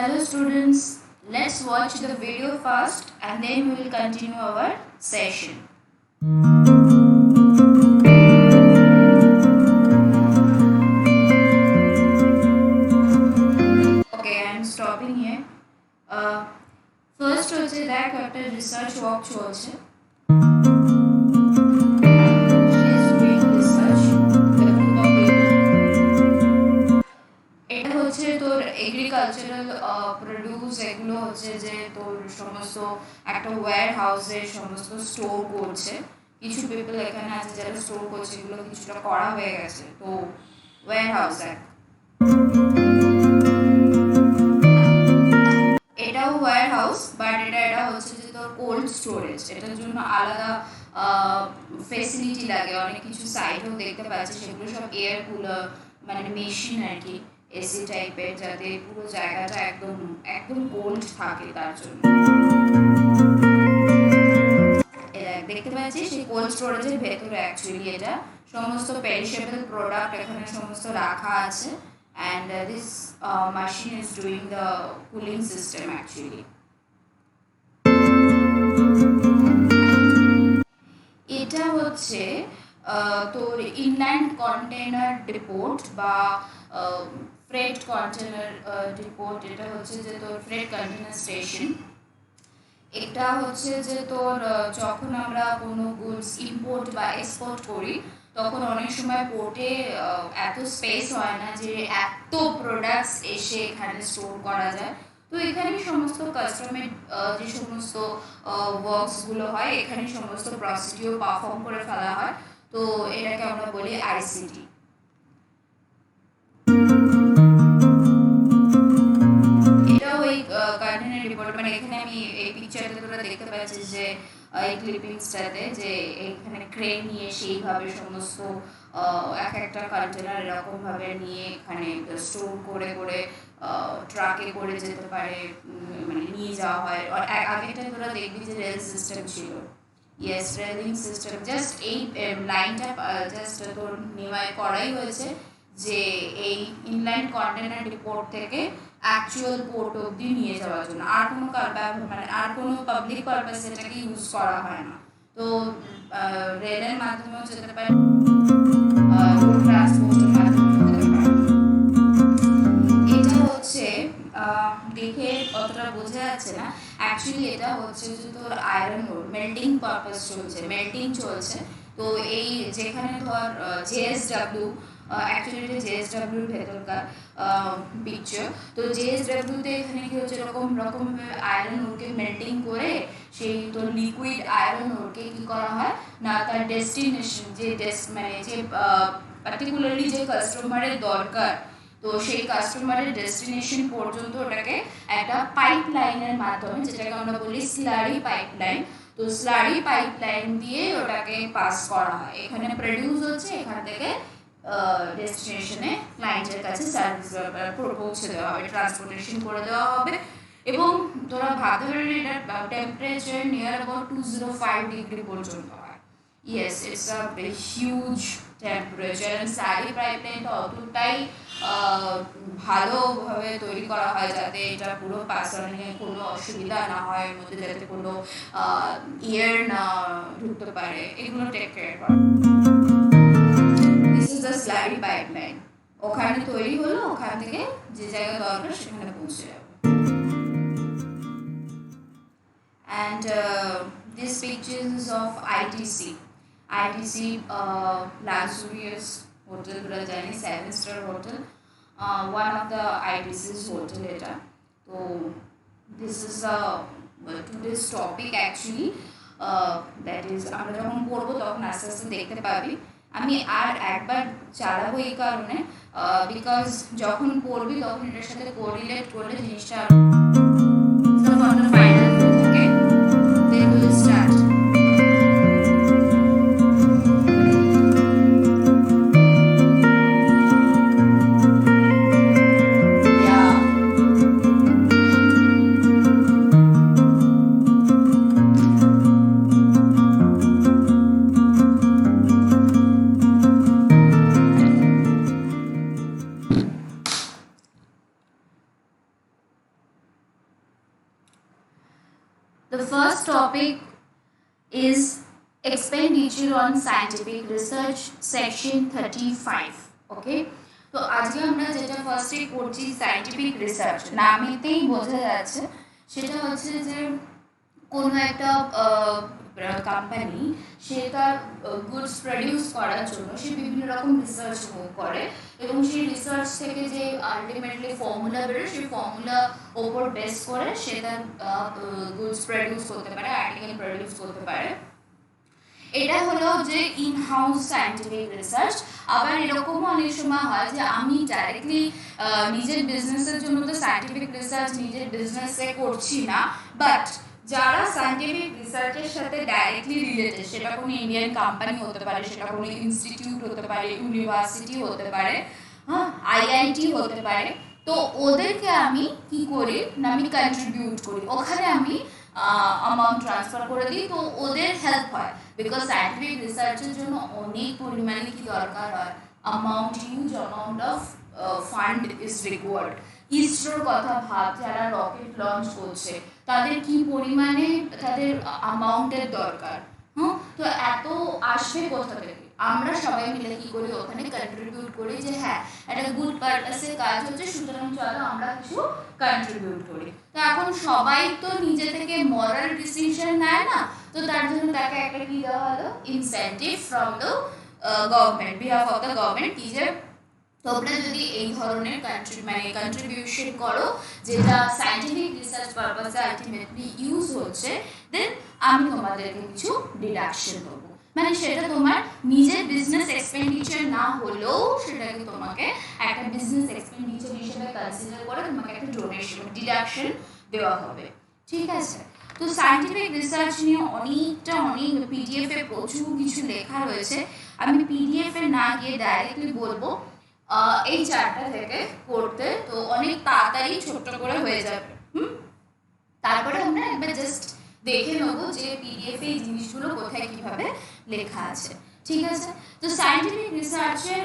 Hello students, let's watch the video first and then we will continue our session. Okay, I am stopping here. First হচ্ছে দেখ একটা research work চলছে। এটা হচ্ছে তোর agricultural produce, এগুলো হচ্ছে যে তোর সমস্ত একটা ওয়্যার হাউসে সমস্ত স্টোর করছে। কিছু পিপল এখানে আছে যারা স্টোর করছে, এগুলো কিছুটা করা হয়ে গেছে। তো ওয়্যার হাউস এটাও ওয়্যার হাউস, বাট এটা হচ্ছে যে তোর কোল্ড স্টোরেজ। এটার জন্য আলাদা ফেসিলিটি লাগে, অনেক কিছু সাইটও দেখতে পাচ্ছি, সেগুলো সব এয়ার কুলার মানে মেশিন আর কি, এসি টাইপের, যাতে পুরো জায়গাটা একদম একদম কোল্ড থাকে তার জন্য। দেখতে পাচ্ছি সেই কোল্ড স্টোরেজের ভেতরে অ্যাকচুয়ালি এটা সমস্ত পেরিশেবল প্রোডাক্ট এখানে সমস্ত রাখা আছে। And this machine is doing the cooling system actually. এটা হচ্ছে তোর ইনল্যান্ড কন্টেনার ডিপোর্ট বা ফ্রেট কন্টেনার ডিপোর্ট। এটা হচ্ছে যে তোর ফ্রেট কন্টেনার স্টেশন। এটা হচ্ছে যে তোর যখন আমরা কোনো গুডস ইম্পোর্ট বা এক্সপোর্ট করি তখন অনেক সময় পোর্টে এত স্পেস হয় না যে এত প্রোডাক্টস এসে এখানে স্টোর করা যায়। তো এখানে সমস্ত কাস্টমের যে সমস্ত ওয়ার্কসগুলো হয়, এখানে সমস্ত প্রসিডিওর পারফর্ম করে ফেলা হয়। তো এটাকে আমরা বলি আইসিটি। এটাও এই কন্টেনার রিপোর্ট, মানে এখানে আমি এই পিকচারটা তোরা দেখতে পাচ্ছিস যে এই ক্লিপিংসটাতে যে এখানে ক্রেন নিয়ে সেইভাবে সমস্ত এক একটা কন্টেনার এরকমভাবে নিয়ে এখানে স্টোর করে করে ট্রাকে করে যেতে পারে, মানে নিয়ে যাওয়া হয়। আর আগেটা তোরা দেখবি যে রেল সিস্টেম ছিল, ইয়েস রেলিং সিস্টেম। জাস্ট এই লাইনটা জাস্ট তোর নির্মাণ করাই হয়েছে যে এই ইনল্যান্ড কন্টেনার ডিপোর্ট থেকে অ্যাকচুয়াল পোর্ট অবধি নিয়ে যাওয়ার জন্য। আর কোনো মানে আর কোনো পাবলিক পারপাসে এটাকে ইউজ করা হয় না। তো রেলের মাধ্যমেও যেতে পারে, রোড ট্রান্সপোর্টের মাধ্যমেও যেতে পারে। এটা হচ্ছে দেখে অতটা বোঝা যাচ্ছে না, অ্যাকচুয়ালি এটা হচ্ছে যে তোর আয়রন রোড মেল্টিং পারপাস চলছে, মেল্টিং চলছে। তো এই যেখানে ধর জেএসডব্লিউ, অ্যাকচুয়ালি এটা জেএসডব্লিউর ভেতরকার পিকচার। তো জেএসডব্লিউতে এখানে কি হচ্ছে, রকমভাবে আয়রন ওরকে মেল্টিং করে সেই তোর লিকুইড আয়রন ওরকে কি করা হয় না, তার ডেস্টিনেশন যে মানে যে পার্টিকুলারলি যে কাস্টমারের দরকার, তো সেই কাস্টমারের ডেস্টিনেশন পর্যন্ত ওটাকে একটা পাইপ লাইনের মাধ্যমে, যেটাকে আমরা বলি স্লারি পাইপ লাইন, তো স্লারি পাইপ লাইন দিয়ে ওটাকে পাস করা হয়। এখানে প্রডিউস হচ্ছে, এখান থেকে ডেস্টিনেশনে ক্লায়েন্টের কাছে সার্ভিস পৌঁছে দেওয়া হবে, ট্রান্সপোর্টেশন করে দেওয়া হবে। এবং তোরা ভাবতে পারবি এটা টেম্পারেচার নিয়ার অ্যাবাউট 205 ডিগ্রি পর্যন্ত হয়। Yes, it's a huge temperature. And slurry pipe লাইনটা অতটাই ভালোভাবে তৈরি করা হয় যাতে এটা পুরো পাসানে কোনো অসুবিধা না হয়, এর মধ্যে যাতে কোনো এয়ার না ঢুকতে পারে, এগুলো টেক কেয়ার করে। This is the slurry pipe line. ওখানে তৈরি হলো, ওখান থেকে যে জায়গায় দরকার সেখানে পৌঁছে যাবে। And this pictures of ITC, luxurious hotel, বলা যায় 7-star hotel, one of the ITC's hotel এটা। তো this is today's topic actually, that is আমরা যখন পড়বো তখন আস্তে আস্তে দেখতে পাবি। আমি আর একবার চালাবো এই কারণে, বিকজ যখন পড়বি তখন এটার সাথে কোরিলেট করলে জিনিসটা The first topic is expenditure on scientific research, section 35. Okay, তো আজকে আমরা যেটা ফার্স্টে করছি সায়েন্টিফিক রিসার্চ, নামেতেই বোঝা যাচ্ছে সেটা হচ্ছে যে কোনো একটা কোম্পানি সে তার গুডস প্রডিউস করার জন্য সে বিভিন্ন রকম রিসার্চ করে এবং সেই রিসার্চ থেকে যে আলটিমেটলি ফর্মুলা বেরোয় সেই ফর্মুলা ওপর বেস করে সে তার গুডস প্রডিউস করতে পারে, আর্টিকেল প্রডিউস করতে পারে। এটা হলো যে ইন হাউস সায়েন্টিফিক রিসার্চ। আবার এরকমও অনেক সময় হয় যে আমি ডাইরেক্টলি নিজের বিজনেসের জন্য তো সায়েন্টিফিক রিসার্চ নিজের বিজনেসে করছি না, বাট যারা সায়েন্টিফিক রিসার্চের সাথে ডাইরেক্টলি রিলেটেড, সেটা কোনো ইন্ডিয়ান কোম্পানি হতে পারে, সেটা কোনো ইনস্টিটিউট হতে পারে, ইউনিভার্সিটি হতে পারে, হ্যাঁ আইআইটি হতে পারে, তো ওদেরকে আমি কি করি না আমি কন্ট্রিবিউট করি, ওখানে আমি অ্যামাউন্ট ট্রান্সফার করে দিই, তো ওদের হেল্প হয়। বিকজ সায়েন্টিফিক রিসার্চের জন্য অনেক পরিমাণে কি দরকার হয়, amount, huge amount of fund is required. ইসরোর কথা ভাব, যারা রকেট লঞ্চ করছে তাদের কি পরিমাণে তাদের অ্যামাউন্টের দরকার, হ্যাঁ, তো এত আসবে কোথা থেকে? আমরা সবাই মিলে কি করি ওখানে কন্ট্রিবিউট করি যে হ্যাঁ একটা গুড পারপাসে কাজ হচ্ছে, সুতরাং চলো আমরা কিছু কন্ট্রিবিউট করি। তো এখন সবাই তো নিজে থেকে মরাল ডিসিশন নেয় না, তো তার জন্য তাকে একটা কি দেওয়া হলো, incentive from the government, behalf of the government, কি যে তোমরা যদি এই ধরনের কন্ট্রিবিউশন করো যেটা সায়েন্টিফিক রিসার্চ পারপাসে আলটিমেটলি ইউজ হচ্ছে, দেন আমি তোমাদেরকে কিছু ডিডাকশন দেবো। মানে সেটা তোমার নিজের বিজনেস এক্সপেন্ডিচার না হলেও সেটাকে তোমাকে একটা বিজনেস এক্সপেন্ডিচার হিসেবে কনসিডার করে তোমাকে একটা ডোনেশন ডিডাকশন দেওয়া হবে, ঠিক আছে? তো সায়েন্টিফিক রিসার্চ নিয়ে অনেক পিডিএফ এ প্রচুর কিছু লেখা রয়েছে। আমি পিডিএফ এ না গিয়ে ডাইরেক্টলি বলবো এই চারটা থেকে করতে, তো অনেক তাড়াতাড়ি ছোট্ট করে হয়ে যাবে। তারপরে আমরা একবার জাস্ট দেখে নেবো যে পিডিএফ এই জিনিসগুলো কোথায় কিভাবে লেখা আছে, ঠিক আছে? তো সায়েন্টিফিক রিসার্চের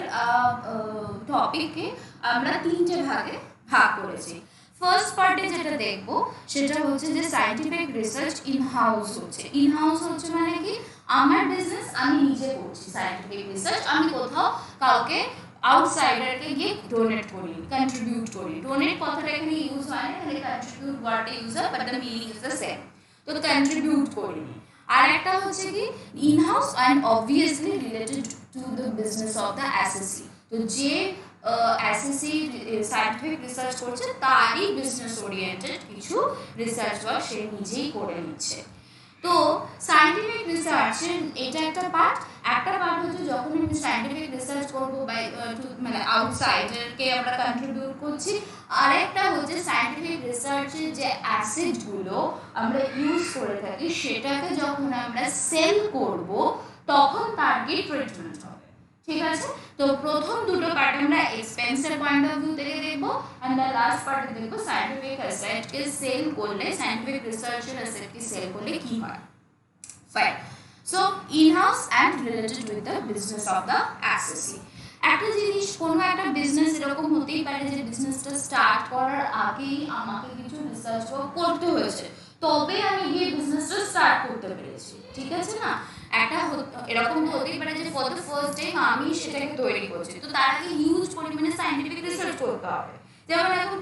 টপিককে আমরা তিনটে ভাগে ভাগ করেছি। ফার্স্ট পার্টে যেটা দেখবো সেটা হচ্ছে যে সায়েন্টিফিক রিসার্চ ইন হাউস হচ্ছে। ইন হাউস হচ্ছে মানে কি, আমার বিজনেস আমি নিজে করছি, সায়েন্টিফিক রিসার্চ আমি কোথাও কাউকে আউটসাইডারকে গিয়ে ডোনেট করি, কন্ট্রিবিউট করি। ডোনেট কথাটা এখানে ইউজ হয় না, এখানে কন্ট্রিবিউট ওয়ার্ডটা ইউজ হয়, but the meaning is the same. তো কন্ট্রিবিউট করি। আর একটা হচ্ছে কি in house and obviously related to the business of the SSC. তো যে এসএসসি সায়েন্টিফিক রিসার্চ করছে তারই বিজনেস ওরিয়েন্টেড কিছু রিসার্চ ওয়ার্ক সে নিজেই করে নিচ্ছে। তো সায়েন্টিফিক রিসার্চের এটা একটা পার্ট হচ্ছে যখন আমি সায়েন্টিফিক রিসার্চ করবো মানে আউটসাইডারকে আমরা কন্ট্রিবিউট করছি। আরেকটা হচ্ছে সায়েন্টিফিক রিসার্চের যে অ্যাসেটগুলো আমরা ইউজ করে থাকি সেটাকে যখন আমরা সেল করব তখন তার কি ট্রিটমেন্ট হবে, ঠিক আছে? তো প্রথম দুটো পার্ট আমরা এক্সপেন্সের পয়েন্ট অফ ভিউ থেকে দেখবো, এন্ড দ্য লাস্ট পার্টে দেখবো সায়েন্টিফিক অ্যাসেটকে সেল করলে, সায়েন্টিফিক রিসার্চের অ্যাসেটকে সেল করলে কি হয়। Fine. So in house and related with the business of the SSC. একটা জিনিস, কোনো একটা বিজনেস এরকম হতেই পারে যে বিজনেসটা স্টার্ট করার আগেই আমাকে কিছু রিসার্চ করতে হয়েছে, তবে আমি গিয়ে বিজনেসটা স্টার্ট করতে পেরেছি, ঠিক আছে না? একটা এরকম হতেই পারে যে ফর দ্য ফার্স্ট টাইম আমি সেটাকে তৈরি করছি, তো তার আগে হিউজ পরিমাণে সায়েন্টিফিক রিসার্চ করতে হবে। যেমন এখন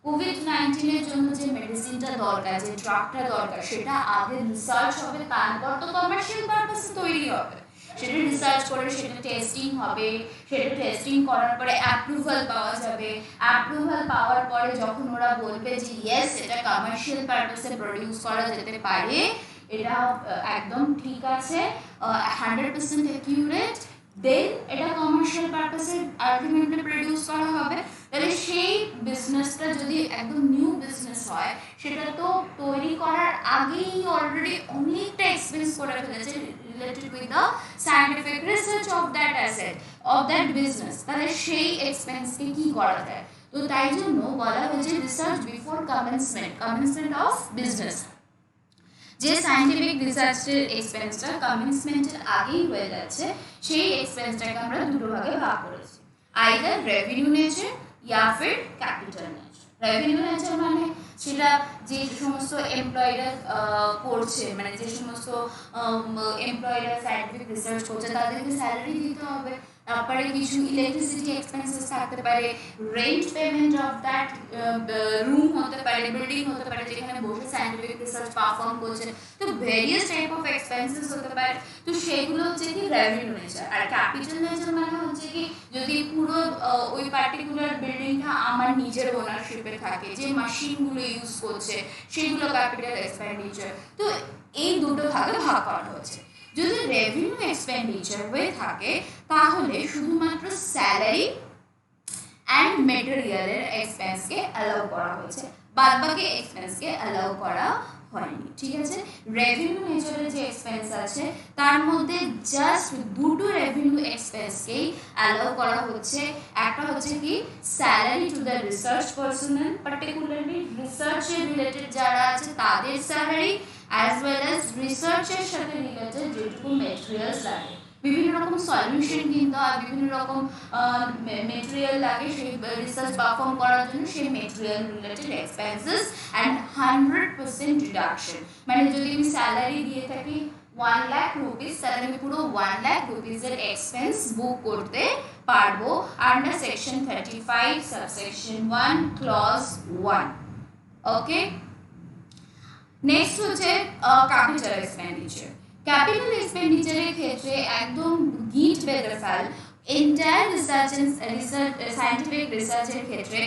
কোভিড-19 জন্য যে মেডিসিনটা দরকার, যে ড্রাগটা দরকার, সেটা আগে রিসার্চ হবে, তারপর তো কমার্শিয়াল পারপাসে তৈরি হবে। সেটা রিসার্চ করে সেটা টেস্টিং হবে, সেটা টেস্টিং করার পরে অ্যাপ্রুভাল পাওয়া যাবে। অ্যাপ্রুভাল পাওয়ার পরে যখন ওরা বলবে যে ইয়েস এটা কমার্শিয়াল পারপাসে প্রডিউস করা যেতে পারে, এটা একদম ঠিক আছে, 100% অ্যাকিউরেট, দেন এটা কমার্শিয়াল পারপাসে আলটিমেটলি প্রডিউস করা হবে। তাহলে সেই বিজনেসটা যদি একদম নিউ বিজনেস হয়, সেটা তো তৈরি করার আগেই অলরেডি অনেকটা এক্সপেন্স করে ফেলেছে related with the scientific research of that asset, of that business. তাহলে সেই এক্সপেন্সকে কি করা যায়? তো তাই জন্য বলা হয়েছে research before commencement of business. যে সায়েন্টিফিক রিসার্চের এক্সপেন্সটা কমেন্সমেন্টের আগেই হয়ে যাচ্ছে, সেই এক্সপেন্সটাকে আমরা দুটো ভাগে ভাগ করেছি, আইদার রেভিনিউ নেচার या फिर कैपिटल नेचर। रेवेन्यू नेचर माने সেটা যে সমস্ত এমপ্লয়িরা করছে, মানে যে সমস্ত এমপ্লয়িরা সায়েন্টিফিক রিসার্চ করছে তাদেরকে স্যালারি দিতে হবে। তারপরে কিছু ইলেকট্রিসিটি এক্সপেন্সেস থাকতে পারে, rent payment of that room হতে পারে, বিল্ডিং হতে পারে যেখানে বসে সায়েন্টিফিক রিসার্চ পারফর্ম করছে। তো ভেরিয়াস টাইপ অফ এক্সপেন্সেস হতে পারে। তো সেগুলো হচ্ছে কি রেভিনিউ নেচার। আর ক্যাপিটাল নেচার মানে হচ্ছে কি যদি পুরো ওই পার্টিকুলার বিল্ডিংটা আমার নিজের ওনারশিপে থাকে, যে মেশিনগুলো ইউজ করছে সেগুলো ক্যাপিটাল এক্সপেন্ডিচার। তো এই দুটো ভাগে ভাগ করা হচ্ছে। যদি রেভিনিউ এক্সপেন্ডিচার হয়ে থাকে তাহলে শুধুমাত্র স্যালারি অ্যান্ড মেটেরিয়ালের এক্সপেন্সকে অ্যালাউ করা হয়েছে, বাদবাকি এক্সপেন্সকে অ্যালাউ করা হয়নি। ঠিক আছে, রেভিনিউ নেচারের যে এক্সপেন্স আছে তার মধ্যে জাস্ট দুটো রেভিনিউ এক্সপেন্সকেই অ্যালাউ করা হচ্ছে। একটা হচ্ছে কি salary to the research personal, particularly রিসার্চের রিলেটেড যারা আছে তাদের স্যালারি, অ্যাজ ওয়েল অ্যাজ রিসার্চের সাথে রিলেটেড যেটুকু মেটেরিয়ালস লাগে, বিভিন্ন রকম সলিউশন কিনতে হয়, বিভিন্ন রকম মেটেরিয়াল লাগে সেই রিসার্চ পারফর্ম করার জন্য, সেই material related expenses and 100% deduction. মানে যদি আমি স্যালারি দিয়ে থাকি 1 লাখ রুপিস, তাহলে আমি পুরো 1 লাখ রুপিসের এক্সপেন্স বুক করতে পারবো আন্ডার সেকশন 35 সাবসেকশন 1 ক্লজ 1। ওকে, নেক্সট হচ্ছে ক্যাপিটাল এক্সপেন্ডিচার। ক্যাপিটাল এক্সপেন্ডিচারের ক্ষেত্রে একদম গিট বেঁধে ফেল এন্টায়ার রিসার্চ সায়েন্টিফিক রিসার্চের ক্ষেত্রে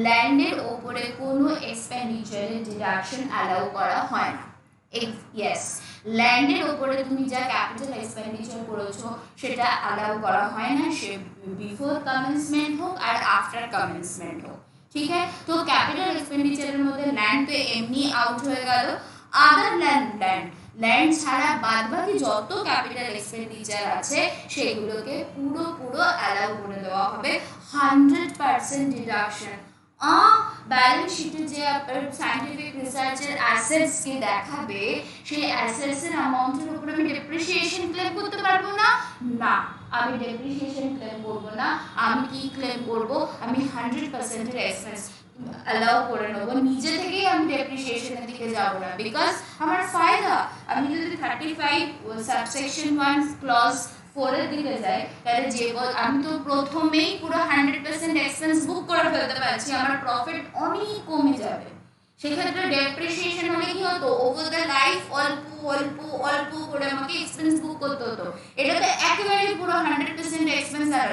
ল্যান্ডের ওপরে কোনো এক্সপেন্ডিচারের ডিডাকশন অ্যালাউ করা হয় না। ইয়েস, ল্যান্ডের ওপরে তুমি যা ক্যাপিটাল এক্সপেন্ডিচার করেছো সেটা অ্যালাউ করা হয় না, সে বিফোর কমেন্সমেন্ট হোক আর আফটার কমেন্সমেন্ট হোক। ঠিক আছে, তো ক্যাপিটাল এক্সপেন্ডিচারের মধ্যে ল্যান্ড তো এমনি আউট হয়ে গেল, আদার ল্যান্ড ছাড়া বাদবাকি যত ক্যাপিটাল এক্সপেন্ডিচার আছে সেগুলোকে পুরো অ্যালাউ করে দেওয়া হবে 100% ডিডাকশন। ব্যালেন্স শিটে যে সায়েন্টিফিক রিসার্চের অ্যাসেটসকে দেখাবে সেই অ্যাসেটসের অ্যামাউন্টের উপর আমি ডেপ্রিসিয়েশন ক্লেম করতে পারবো না, না আমি ডেপ্রিসিয়েশন ক্লেম করবো না। আমি কি ক্লেম করবো, আমি 100% এক্সপেন্স অ্যালাউ করে নেবো, নিজে থেকেই আমি ডেপ্রিসিয়েশনের দিকে যাবো না, বিকজ আমার ফায়দা। আমি যদি 35 সাবসেকশন 1 ক্লজ 4 এর দিকে যাই তাহলে যে আমি তো প্রথমেই পুরো 100% এক্সপেন্স বুক করে ফেলতে পারছি, আমার প্রফিট অনেক কমে যাবে। সেক্ষেত্রে ডেপ্রিসিয়েশন হলে কি হতো, ওভার দ্য লাইফ অল্প করে আমাকে এক্সপেন্স বুক করতে হতো। এটা তো একেবারে পুরো 100% এক্সপেন্স। আর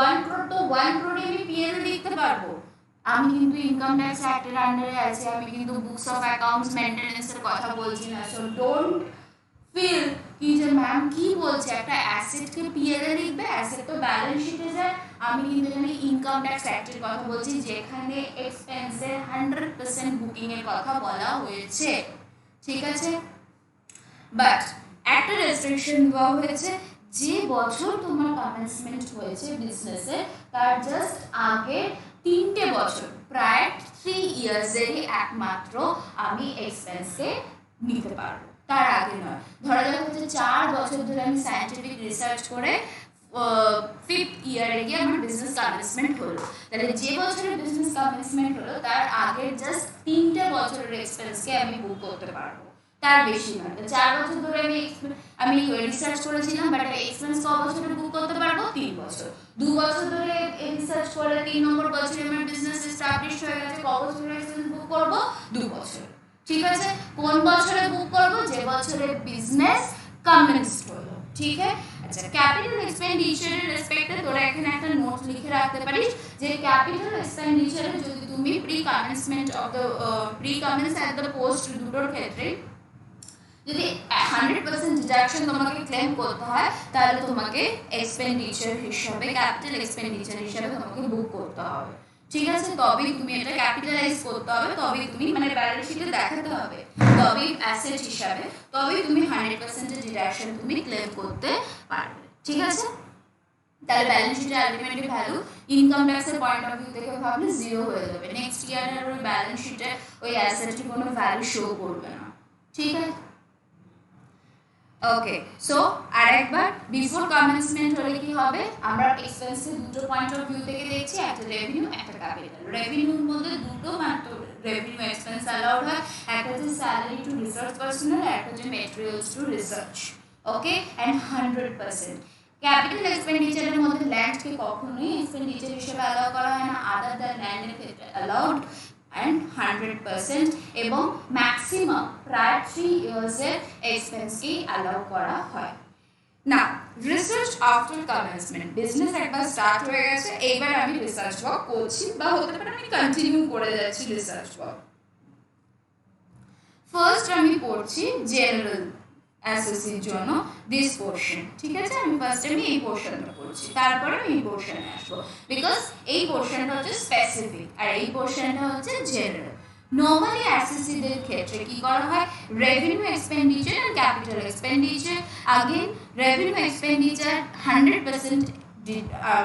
1 crore তো 1 crore আমি পিএল লিখতে পারবো। আমি কিন্তু ইনকাম ট্যাক্স অ্যাক্টের আন্ডারে আছি, আমি কিন্তু বুকস অফ অ্যাকাউন্টস মেইনটেনেন্সের কথা বলছি না। সো ডোন্ট ফিল কি যে ম্যাম কি বলছে, একটা অ্যাসেটকে পিএল এ লিখবে, অ্যাসেট তো ব্যালেন্স শিটে যায়। আমি কিন্তু এখানে ইনকাম ট্যাক্স অ্যাক্টের কথা বলছি, যেখানে এক্সপেন্সের 100% বুকিং এর কথা বলা হয়েছে। ঠিক আছে, বাট একটা রেস্ট্রিকশন দেওয়া হয়েছে, যে বছর তোমার কমেন্সমেন্ট হয়েছে বিজনেসে তার জাস্ট আগে 3টে বছর, প্রায় 3 ইয়ার্সেরই একমাত্র আমি এক্সপেন্সকে নিতে পারবো, তার আগে নয়। ধরা যাক হচ্ছে 4 বছর ধরে আমি সায়েন্টিফিক রিসার্চ করে 5th ইয়ারে গিয়ে আমার বিজনেস কমেন্সমেন্ট হলো, তাহলে যে বছরে বিজনেস কমেন্সমেন্ট হলো তার আগে জাস্ট 3টে বছরের এক্সপেন্সকে আমি বুক করতে পারবো, তার বেশি নয়। 4 বছর ধরে আমি রিসার্চ করেছিলাম, বাট এক্সপেন্স ক বছরে বুক করতে পারবো, 3 বছর। 2 বছর ধরে রিসার্চ করে 3 নম্বর বছরে আমার বিজনেস এস্টাবলিশ হয়ে গেছে, ক বছরে এক্সপেন্স বুক করবো, 2 বছর। ঠিক আছে, কোন বছরে বুক করবো, যে বছরে বিজনেস কমেন্সড হলো। ঠিক আছে, আচ্ছা ক্যাপিটাল এক্সপেন্ডিচারের রেসপেক্টে তোরা এখানে একটা নোট লিখে রাখতে পারিস যে ক্যাপিটাল এক্সপেন্ডিচারে যদি তুমি pre commencement of the pre commence at the post দুটোর ক্ষেত্রে যদি 100% ডিডাকশন তোমাকে ক্লেম করতে হয় তাহলে তোমাকে এক্সপেন্ডিচার হিসাবে ক্যাপিটাল এক্সপেন্ডিচার হিসাবে তোমাকে বুক করতে হবে। ঠিক আছে, তবেই তুমি এটা ক্যাপিটালাইজ করতে হবে, তবেই তুমি মানে ব্যালেন্স শিটে দেখাতে হবে, তবেই অ্যাসেট হিসাবে, তবেই তুমি 100% ডিডাকশন তুমি ক্লেম করতে পারবে। ঠিক আছে, তাহলে ব্যালেন্স শিটের আলটিমেটলি ভ্যালু ইনকাম ট্যাক্সের পয়েন্ট অফ ভিউ থেকে ভাবলে 0 হয়ে যাবে। নেক্সট ইয়ারের ওই ব্যালেন্স শিটে ওই অ্যাসেটের কোনো ভ্যালু শো করবে না। ঠিক আছে, ওকে। সো আরেকবার বিফোর কমেন্সমেন্ট হলে কি হবে, আমরা এক্সপেন্সের দুটো পয়েন্ট অফ ভিউ থেকে দেখছি, একটা রেভিনিউ একটা ক্যাপিটাল। রেভিনিউর মধ্যে দুটো মাত্র রেভিনিউ এক্সপেন্স অ্যালাউ অ্যালাউড হয়, একটা হচ্ছে স্যালারি টু রিসার্চ পার্সোনাল, একটা হচ্ছে materials to research. Okay, and 100%। Capital এক্সপেন্ডিচারের মধ্যে ল্যান্ডকে কখনোই এক্সপেন্ডিচার হিসেবে অ্যালাউ করা হয় না, আদার দ্যান ল্যান্ডের ক্ষেত্রে অ্যালাউড অ্যান্ড 100%, এবং ম্যাক্সিমাম প্রায় 3 ইয়ার্সের এক্সপেন্সকেই অ্যালাউ করা হয়। না, রিসার্চ আফটার কমেন্সমেন্ট, বিজনেস একবার স্টার্ট হয়ে গেছে, এইবার আমি রিসার্চ ওয়ার্ক করছি, বা হতে পারে আমি কন্টিনিউ করে যাচ্ছি রিসার্চ ওয়ার্ক। ফার্স্ট আমি পড়ছি জেনারেল অ্যাসেসির জন্য দিস পোর্শন, ঠিক আছে? আমি এই পোর্শনটা পড়ছি, তারপরে আমি এই পোর্শনে আসবো, বিকজ এই পোর্শনটা হচ্ছে স্পেসিফিক আর এই পোর্শনটা হচ্ছে জেনারেল। নর্মালি অ্যাসেসিদের ক্ষেত্রে কি করা হয়, revenue expenditure and capital expenditure. Again revenue expenditure 100%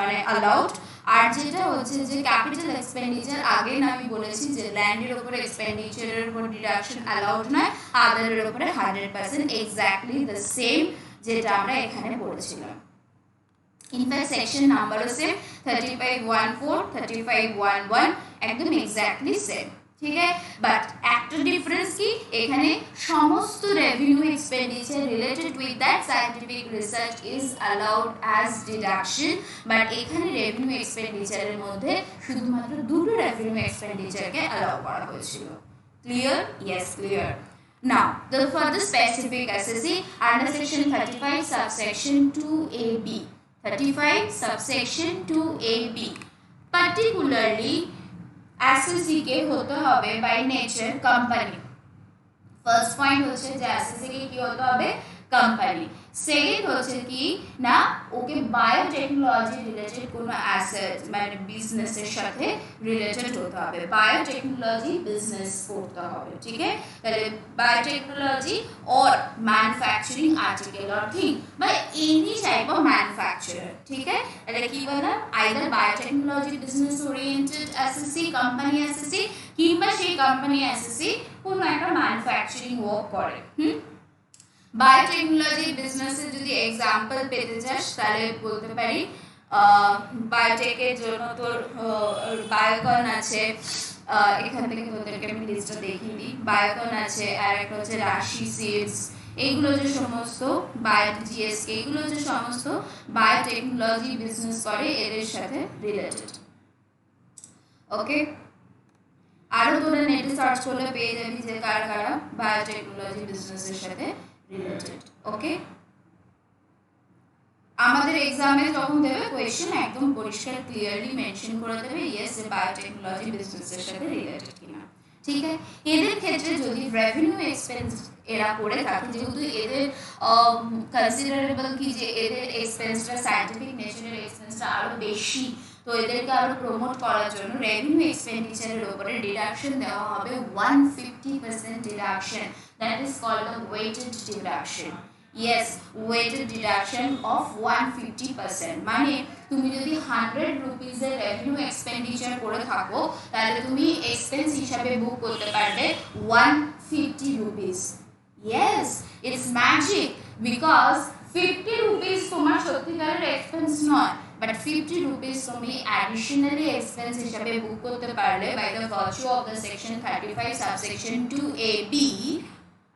মানে অ্যালাউড, আর যেটা হচ্ছে যে ক্যাপিটাল এক্সপেন্ডিচার আগেন আমি বলেছি যে ল্যান্ডের উপরে এক্সপেন্ডিচারের উপর ডিডাকশন অ্যালাউড নয়, আদারের উপরে 100%, এক্স্যাক্টলি দ্য সেম যেটা আমরা এখানে পড়েছিলাম। ইনফ্যাক্ট সেকশন নাম্বারও সেম, 3514, 3511 একদম এক্স্যাক্টলি সেম, ঠিক আছে? বাট একটা ডিফারেন্স কি, এখানে সমস্ত revenue expenditure related with that scientific research is allowed as deduction, but এখানে রেভিনিউ এক্সপেন্ডিচারের মধ্যে শুধুমাত্র দুটো রেভিনিউ এক্সপেন্ডিচারকে অ্যালাউ করা হয়েছিল। Clear? Yes, clear. Now, for the specific SSC under section 35 subsection 2AB, 35 subsection 2AB, particularly SSC के होते হবে by nature company। First point হচ্ছে যে SSC के কি হতে হবে, কোম্পানি। সেকেন্ড হচ্ছে কি না, ওকে বায়োটেকনোলজি রিলেটেড কোনো অ্যাসেট মানে বিজনেসের সাথে রিলেটেড হতে হবে, বায়োটেকনোলজি বিজনেস করতে হবে, ঠিক আছে? তাহলে বায়োটেকনোলজি और मैन्युफैक्चरिंग आर्टिकल और थिंग বা एनी टाइप ऑफ मैन्युफैक्चरर, ठीक है? তাহলে কি বললাম, either biotechnology business oriented SSC company SSC, কিংবা সেই কোম্পানি এসএসসি কোনো একটা ম্যানুফ্যাকচারিং ওয়ার্ক করে। বায়োটেকনোলজি বিজনেসের যদি এক্সাম্পল পেতে চাস তাহলে বলতে পারি বায়োটেকের জন্য তোর বায়োকন আছে, এখান থেকে তোদেরকে আমি লিস্টটা দেখিয়ে দিই। বায়োকন আছে, আর একটা হচ্ছে রাশি সিডস, এইগুলো যে সমস্ত জিএসকে, এগুলো যে সমস্ত বায়োটেকনোলজি বিজনেস করে এদের সাথে রিলেটেড। ওকে, আরো তোরা নেটে সার্চ করলে পেয়ে যাবি যে কারা কারা বায়োটেকনোলজি বিজনেসের সাথে রিলেটেড। ওকে, আমাদের এক্সামে যখন দেবে কোয়েশ্চেন একদম পরিষ্কার ক্লিয়ারলি মেনশন করে দেবে ইয়েস যে বায়োটেকনোলজি বিজনেসের সাথে রিলেটেড কিনা, ঠিক আছে? এদের ক্ষেত্রে যদি রেভিনিউ এক্সপেন্স এরা করে থাকে, যেহেতু এদের কনসিডারেবল কি যে এদের এক্সপেন্সটা সায়েন্টিফিক নেচারের এক্সপেন্সটা আরো বেশি, তো এদেরকে আরো প্রমোট করার জন্য রেভিনিউ এক্সপেন্ডিচারের উপরে ডিডাকশন দেওয়া হবে 150% deduction, that is called the weighted deduction. yes, weighted deduction of 150%, মানে তুমি যদি 100 রুপিস এর রেভিনিউ এক্সপেন্ডিচার করে থাকো তাহলে তুমি এক্সপেন্স হিসাবে বুক করতে পারবে 150 rupees. yes, it's magic because 50 rupees তোমার সত্যিকারের এক্সপেন্স নয়, but 50 রুপিস তুমি অ্যাডিশনালি এক্সপেন্স হিসাবে বুক করতে পারলে by the virtue of the section 35 subsection 2AB,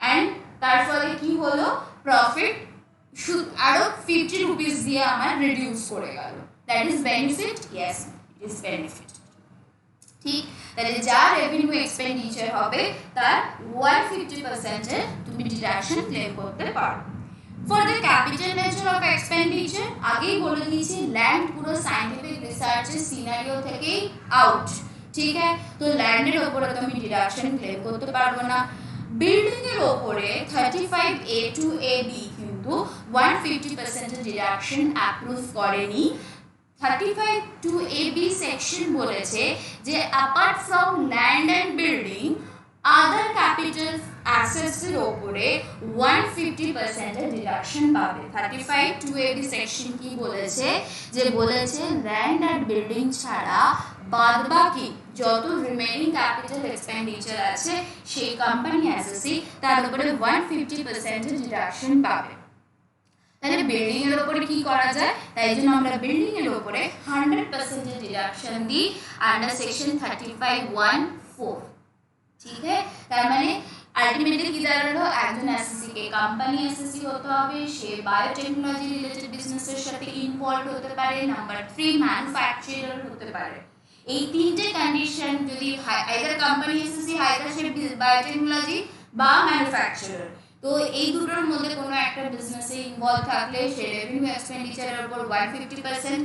and তার ফলে কি হলো, প্রফিট আরো 50 রুপিস দিয়ে আমার রিডিউস করে গেল। That is benefit, yes it is benefit, ঠিক? তাহলে যা রেভিনিউ এক্সপেন্ডিচার হবে তার 150% এর তুমি ডিডাকশন ক্লেম করতে পারো। For the capital nature of expenditure আগেই বলে দিয়েছি, ল্যান্ড পুরো সায়েন্টিফিক রিসার্চের সিনারিও থেকেই আউট, ঠিক আছে? তো ল্যান্ডের উপরে তো আমি ডিডাকশন ক্লেম করতে পারবো না। বিল্ডিং এর উপরে 35A to AB কিন্তু 150% ডিডাকশন অ্যাপ্রুভ করেনি। 35 to AB সেকশন বলেছে যে apart from land and building other capital assets এর উপরে 150% ডিডাকশন পাবে। 35 to AB সেকশন কি বলেছে, যে বলেছে ল্যান্ড এন্ড বিল্ডিং ছাড়া বাদবাকি যত রিমেইনিং ক্যাপিটাল এক্সপেন্ডিচার আছে সেই কোম্পানি এসএসসি তার উপরে 150% ডিডাকশন পাবে। তাহলে বিল্ডিং এর উপরে কি করা যায়, তাই জন্য আমরা বিল্ডিং এর উপরে 100% ডিডাকশন দিই আন্ডার সেকশন 35(1)(4), ঠিক আছে? তার আলটিমেটলি কি দাঁড়ালো, একজন এসএসসি কে কোম্পানি এসএসসি হতে হবে, সে বায়োটেকনোলজি রিলেটেড বিজনেসের সাথে ইনভলভ হতে পারে, নাম্বার 3 ম্যানুফ্যাকচারার হতে পারে। এই তিনটে কন্ডিশন যদি আইদার কোম্পানি এসএসসি, আইদার সে বায়োটেকনোলজি বা ম্যানুফ্যাকচারার, তো এই দুটোর মধ্যে কোনো একটা বিজনেসে ইনভলভ থাকলে সে রেভিনিউ এক্সপেন্ডিচারের উপর 150%,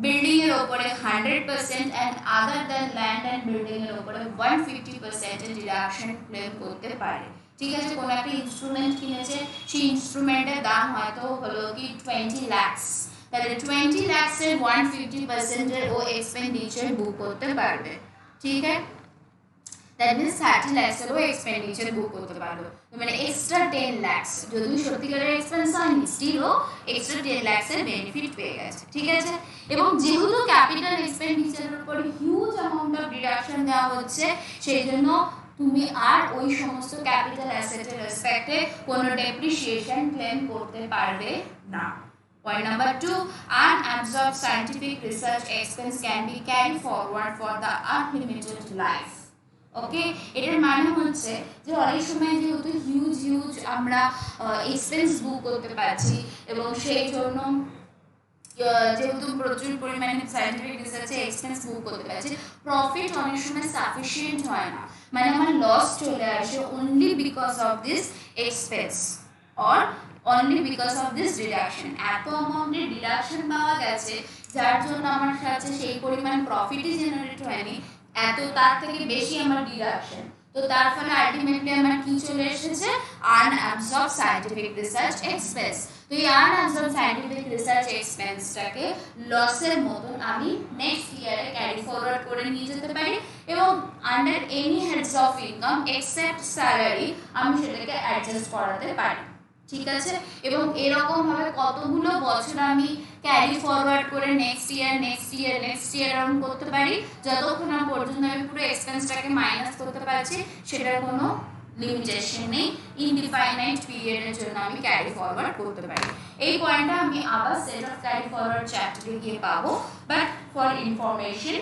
বিল্ডিং এর উপরে 100% and other than land and building এর উপরে 150% এর ডিডাকশন ক্লেম করতে পারে। ঠিক আছে, কোন একটা ইনস্ট্রুমেন্ট কিনেছে, সেই ইনস্ট্রুমেন্টের দাম হয়তো হলো কি 20 লাখ, তাহলে 20 লাখের 150% এর ও এক্সপেন্ডিচার বুক করতে পারবে। ঠিক আছে, that means 30 lakhs এর এক্সপেন্ডিচার বুক করতে পারলো, মানে এক্সট্রা 10 lakhs যদি সত্যিকারের এক্সপেন্স হয়নি, স্টিলও এক্সট্রা 10 lakhs এর বেনিফিট পেয়ে গেছে। ঠিক আছে, এবং যেহেতু ক্যাপিটাল এক্সপেন্ডিচারের উপর হিউজ অ্যামাউন্ট অফ ডিডাকশন দেওয়া হচ্ছে, সেই জন্য তুমি আর ওই সমস্ত ক্যাপিটাল অ্যাসেটের রেসপেক্টে কোনো ডেপ্রিসিয়েশন ক্লেম করতে পারবে না। Point number 2, unabsorbed scientific research expense can be carried forward for the unlimited life. ওকে, এটার মানে হচ্ছে যে অনেক সময় যেহেতু হিউজ আমরা এক্সপেন্স বুক করতে পারছি এবং সেই জন্য যেহেতু প্রচুর পরিমাণে সায়েন্টিফিক রিসার্চে এক্সপেন্স বুক করতে পারছি, প্রফিট অনেক সময় সাফিসিয়েন্ট হয় না, মানে আমার লস চলে আসে only because of this expense or only because of this deduction. এত অ্যামাউন্টের ডিডাকশন পাওয়া গেছে যার জন্য আমার কাছে সেই পরিমাণ প্রফিটই জেনারেট হয়নি, এত তার থেকে বেশি আমার ডিডাকশন, তো তার ফলে আলটিমেটলি আমার কি চলে এসেছে, আনঅ্যাবজর্বড সায়েন্টিফিক রিসার্চ এক্সপেন্স। তো এই আনঅ্যাবজর্বড সায়েন্টিফিক রিসার্চ এক্সপেন্সটাকে লসের মতন আমি নেক্সট ইয়ারে ক্যারি ফরওয়ার্ড করে নিয়ে যেতে পারি এবং under any heads of income except salary আমি সেটাকে অ্যাডজাস্ট করাতে পারি। ঠিক আছে, এবং এরকম ভাবে কতগুলো বছর আমি ক্যারি ফরওয়ার্ড করে নেক্সট ইয়ার এরকম করতে পারি, যতক্ষণ না পর্যন্ত আমি পুরো এক্সপেন্সটাকে মাইনাস করতে পারছি, সেটার কোনো লিমিটেশন নেই, ইনডিফাইনাইট পিরিয়ডের জন্য আমি ক্যারি ফরওয়ার্ড করতে পারি। এই পয়েন্টটা আমি আবার সেট অফ ক্যারি ফরওয়ার্ড চ্যাপ্টারে গিয়ে পাবো, বাট ফর ইনফরমেশন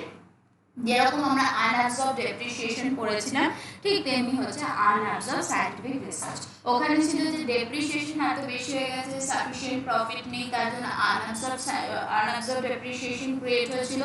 যেরকম আমরা আনঅ্যাবজর্বড ডেপ্রিসিয়েশন পড়েছিলাম, ঠিক তেমনি হচ্ছে আনঅ্যাবজর্বড সায়েন্টিফিক রিসার্চ। ওখানে ছিল যে ডেপ্রিসিয়েশন এত বেশি হয়ে গেছে, সাফিসিয়েন্ট প্রফিট নেই, তার জন্য আনঅ্যাবজর্বড ডেপ্রিসিয়েশন ক্রিয়েট হয়েছিল।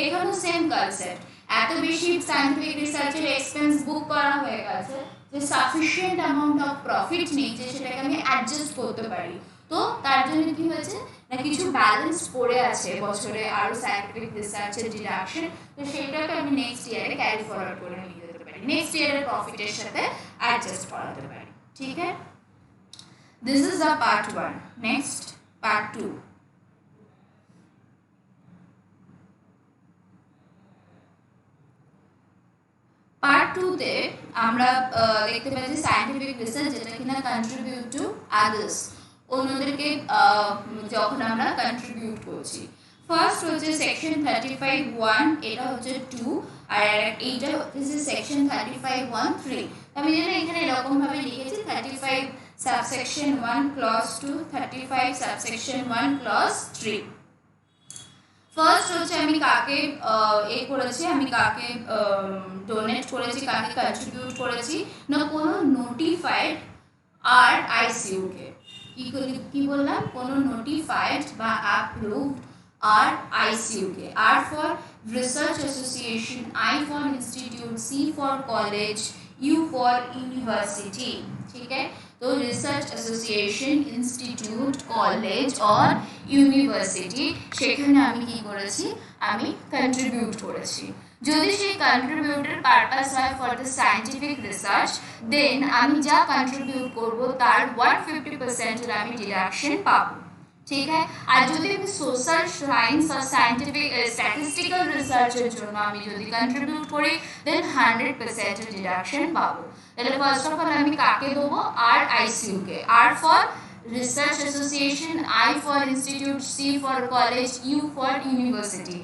এখানেও সেম কনসেপ্ট, এত বেশি সায়েন্টিফিক রিসার্চের এক্সপেন্স বুক করা হয়ে গেছে যে সাফিসিয়েন্ট অ্যামাউন্ট অফ প্রফিট নেই যে সেটাকে আমি অ্যাডজাস্ট করতে পারি, তো তার জন্য কি হয়েছে না কিছু ব্যালেন্স পড়ে আছে বছরে আরো সায়েন্টিফিক রিসার্চের ডিডাকশন, তো সেটাকে আমি নেক্সট ইয়ারে ক্যারি ফরওয়ার্ড করে নিয়ে যেতে পারি, নেক্সট ইয়ারের প্রফিটের সাথে অ্যাডজাস্ট করাতে পারি। ঠিক আছে, this is the part 1। Next part 2। Part 2 তে আমরা দেখতে পাচ্ছি সায়েন্টিফিক রিসার্চ যেটা কিনা কন্ট্রিবিউট টু আদার্স, অন্যদেরকে যখন আমরা কন্ট্রিবিউট করছি। ফার্স্ট হচ্ছে সেকশন 35(1), এটা হচ্ছে 2, আর এইটা হচ্ছে সেকশন 35(1)(3). আমি যেন এখানে এরকম ভাবে লিখেছি 35 subsection 1 clause 2, 35 subsection 1 clause 3। First হচ্ছে আমি কাকে করেছি, আমি কাকে ডোনেট করেছি, কাকে কন্ট্রিবিউট করেছি না কোনো নোটিফাইড আর আইসিইউ কে। কি বললাম, কোনো নোটিফাইড বা অ্যাপ্রুভড আর আইসিইউ কে। R for research association, I for institute, C for college, U for university. ঠিক আছে, তো research association, institute, college or university, সেখানে আমি কি করেছি, আমি কন্ট্রিবিউট করেছি। যদি সেই কন্ট্রিবিউটের পারপাস হয় for the scientific research, then আমি যা কন্ট্রিবিউট করব তার 150% এর আমি ডিডাকশন পাবো। ঠিক আছে, আর যদি আমি সোশ্যাল সায়েন্স আর সায়েন্টিফিক স্ট্যাটিস্টিক্যাল রিসার্চের জন্য আমি যদি কন্ট্রিবিউট করি, দেন 100% এর ডিডাকশন পাবো। তাহলে ফার্স্ট অফ অল আমি কাকে দেবো, আর আইসিইউ কে। R for research association, I for institute, C for college, U for university,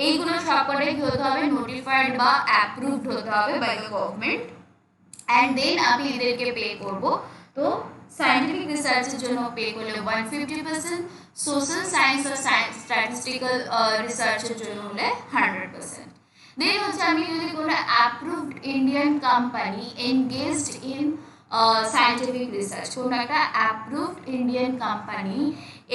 এইগুলো সবকটাই কি হতে হবে, নোটিফাইড বা অ্যাপ্রুভড হতে হবে by the government, and then আমি এদেরকে পে করব। তো সায়েন্টিফিক রিসার্চের জন্য পে করলে 150%, সোশ্যাল সায়েন্স আর স্ট্যাটিস্টিক্যাল রিসার্চের জন্য হলে 100%। দেন হচ্ছে আমি যদি কোনো approved Indian company engaged in scientific research, কোনো একটা approved Indian company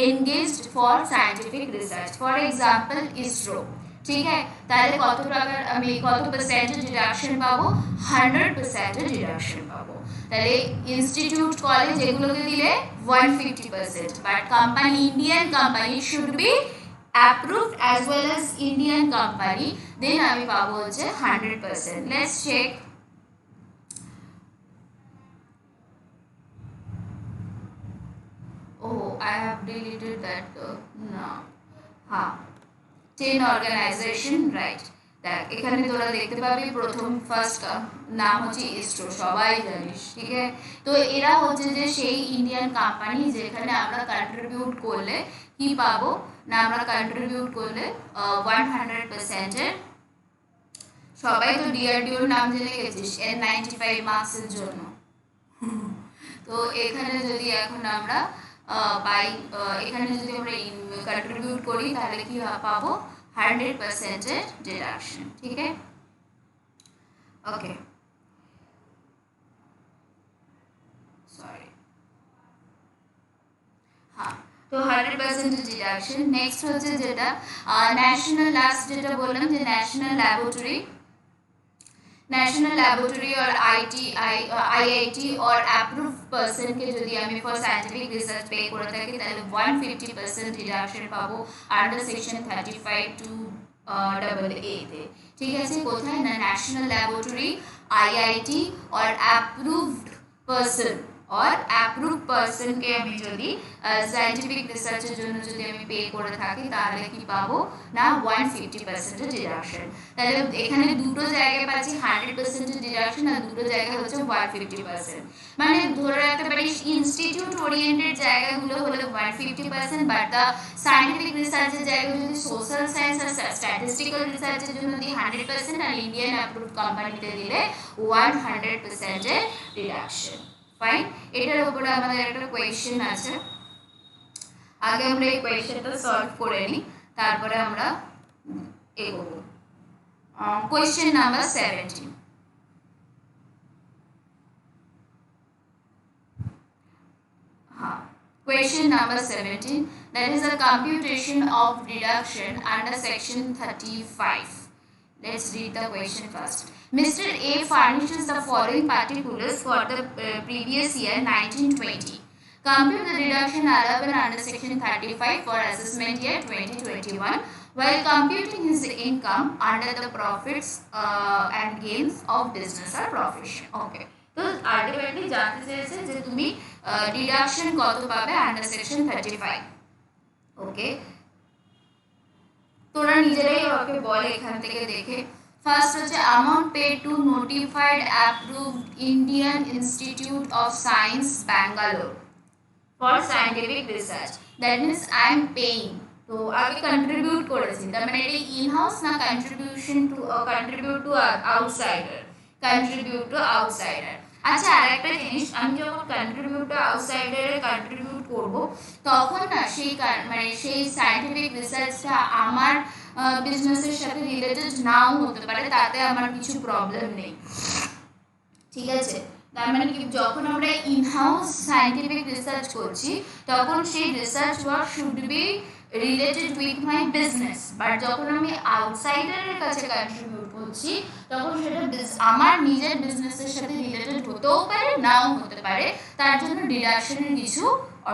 engaged for scientific research, for example ISRO, ঠিক আছে, তাহলে কত টাকার আমি কত পার্সেন্টেজ ডিডাকশন পাবো? 100% ডিডাকশন পাবো। তাহলে ইনস্টিটিউট কলেজ এগুলোকে দিলে 150%, but company Indian company should B approved as well as Indian company, then আমি পাবো হচ্ছে 100%. Let's check. Oh, I have deleted that. No. হ্যাঁ, 10 organization, right. দেখ এখানে তোরা দেখতে পাবি প্রথম ফার্স্ট নাম হচ্ছে ইসরো, সবাই জানিস, ঠিক আছে। তো এরা হচ্ছে যে সেই ইন্ডিয়ান কোম্পানি যেখানে আমরা কন্ট্রিবিউট করলে কি পাবো না, আমরা কন্ট্রিবিউট করলে 100%-এর, সবাই তো ডিআরডিওর নাম জেনে গেছিস N95 মার্কসের জন্য। তো এখানে যদি এখন আমরা পাই, এখানে যদি আমরা কন্ট্রিবিউট করি তাহলে কি পাবো? 100%-এর ডিডাকশন, ঠিক আছে। ওকে, সরি, হ্যাঁ, তো 100% ডিডাকশন। নেক্সট হচ্ছে যেটা ন্যাশনাল, লাস্ট যেটা বললাম যে ন্যাশনাল ল্যাবরেটরি और IIT और approved person के যদি আমি for scientific research pay করে থাকি তাহলে 150% ডিডাকশন পাবো আন্ডার সেকশন 35 টু AA তে, ঠিক আছে। কোথায় না ন্যাশনাল ল্যাবরেটরি, IIT और approved person কে আমি যদি সায়েন্টিফিক রিসার্চের জন্য যদি আমি পে করে থাকি তাহলে কি পাবো না 150% ডিডাকশন। তাহলে এখানে দুটো জায়গায় পাচ্ছি 100% ডিডাকশন, আর দুটো জায়গায় হচ্ছে 150%। মানে ধরে রাখতে পারিস ইনস্টিটিউট ওরিয়েন্টেড জায়গাগুলো হলো 150%, বাট দ্য সায়েন্টিফিক রিসার্চের জায়গায় যদি সোশ্যাল সায়েন্স আর স্ট্যাটিস্টিক্যাল রিসার্চের জন্য যদি 100%, আর ইন্ডিয়ান অ্যাপ্রুভড কোম্পানিতে দিলে 100%-এর ডিডাকশন। ফাইন, এটার উপরে আমাদের একটা কোয়েশ্চেন আছে, আগে আমরা এই কোয়েশ্চেনটা সলভ করে নিই, তারপরে আমরা এগোবো। Question number 17। হ্যাঁ, question number 17, that is a computation of deduction under section 35. Let's read the question first. Mr. A furnishes the following particulars for the previous year 1920. Compute the deduction allowable under section 35 for assessment year 2021 while computing his income under the profits and gains of business or profession. Okay. তো ultimately জানতে চেয়েছে যে তুমি deduction কত পাবে under section 35। ওকে, তোরা নিজেরাই ওকে বল এখান থেকে দেখে। ফার্স্ট হচ্ছে amount paid to notified approved Indian Institute of Science Bangalore for scientific research, that means I am paying. তো আগে কন্ট্রিবিউট করেছি, তার মানে এটা ইন হাউস না contribution to contribute to outsider, contribute to outsider. আচ্ছা, আর একটা জিনিস, আমি যখন কন্ট্রিবিউট টু আউটসাইডারে কন্ট্রিবিউট করব তখন না সেই মানে সেই সায়েন্টিফিক রিসার্চটা আমার বিজনেসের সাথে রিলেটেড নাও হতে পারে, তাতে আমার কিছু প্রবলেম নেই, ঠিক আছে। তার মানে কি, যখন আমরা ইন হাউস সায়েন্টিফিক রিসার্চ করছি তখন সেই research work should be related with my business, but যখন আমি আউটসাইডারের কাছে কন্ট্রিবিউট করছি তখন সেটা আমার নিজের বিজনেসের সাথে রিলেটেড হতেও পারে নাও হতে পারে, তার জন্য ডিডাকশনের কিছু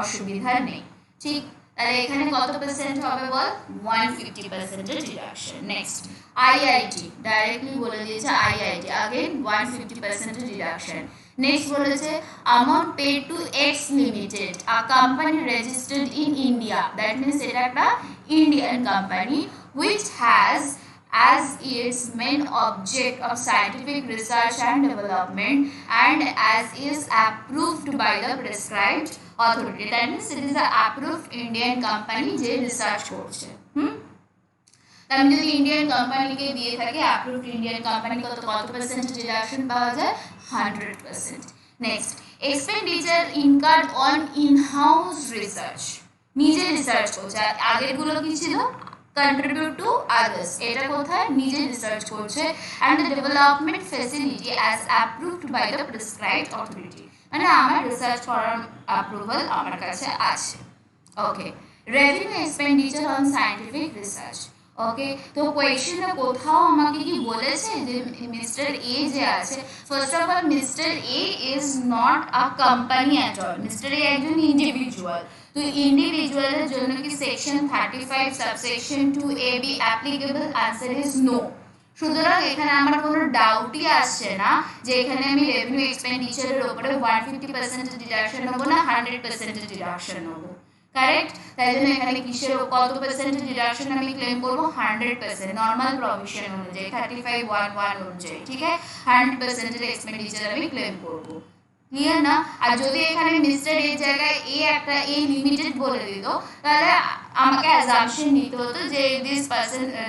অসুবিধা নেই, ঠিক। তাহলে এখানে কত পার্সেন্ট হবে বল? 150% ডিডাকশন। নেক্সট আইআইটি, ডাইরেক্টলি বলে দিয়েছে আইআইটি, अगेन 150% ডিডাকশন। নেক্সট বলেছে amount paid to X limited, a company registered in India, that means এটা একটা Indian company which has as its main object of scientific research and development and as is approved by the prescribed authority, that means it is the approved Indian company যে research করছে। আমি যদি Indian কোম্পানিকে দিয়ে থাকি, approved Indian company কত percent deduction পাওয়া যায়? 100%। Next expenditure incurred on in house research, নিজে রিসার্চ করছে, আগেরগুলো কি ছিল? contribute to others, এটা কোথায়? নিজে রিসার্চ করছে, and the development facility as approved by the prescribed authority, মানে আমার রিসার্চ করার অ্যাপ্রুভাল আমার কাছে আছে। Okay, revenue expenditure on scientific research. Okay, তো কোয়েশ্চেনে কোথাও আমাকে কি বলেছে যে মিস্টার এ যে আছে, first of all mister A is not a company at all, mister A একজন ইন্ডিভিজুয়াল। তো ইন্ডিভিজুয়ালের জন্য কি section 35 subsection 2A B applicable? Answer is no. সুতরাং এখানে আমার কোনো ডাউটই আসছে না যে এখানে আমি রেভিনিউ এক্সপেন্ডিচারের উপরে 150% ডিডাকশন নেবো না 100% ডিডাকশন নেবো। কারেক্ট? তাই জন্য এখানে কিসের কত পার্সেন্ট ডিডাকশন আমি ক্লেম করবো? 100%, নর্মাল প্রভিশন অনুযায়ী 35(1)(1) অনুযায়ী, ঠিক আছে, 100% এক্সপেন্ডিচার আমি ক্লেম করবো। ক্লিয়ার না? আর যদি এখানে মিস্টার এর জায়গায় এ একটা এ লিমিটেড বলে দিত, তাহলে আমাকে অ্যাজাম্পশন নিতে হতো যে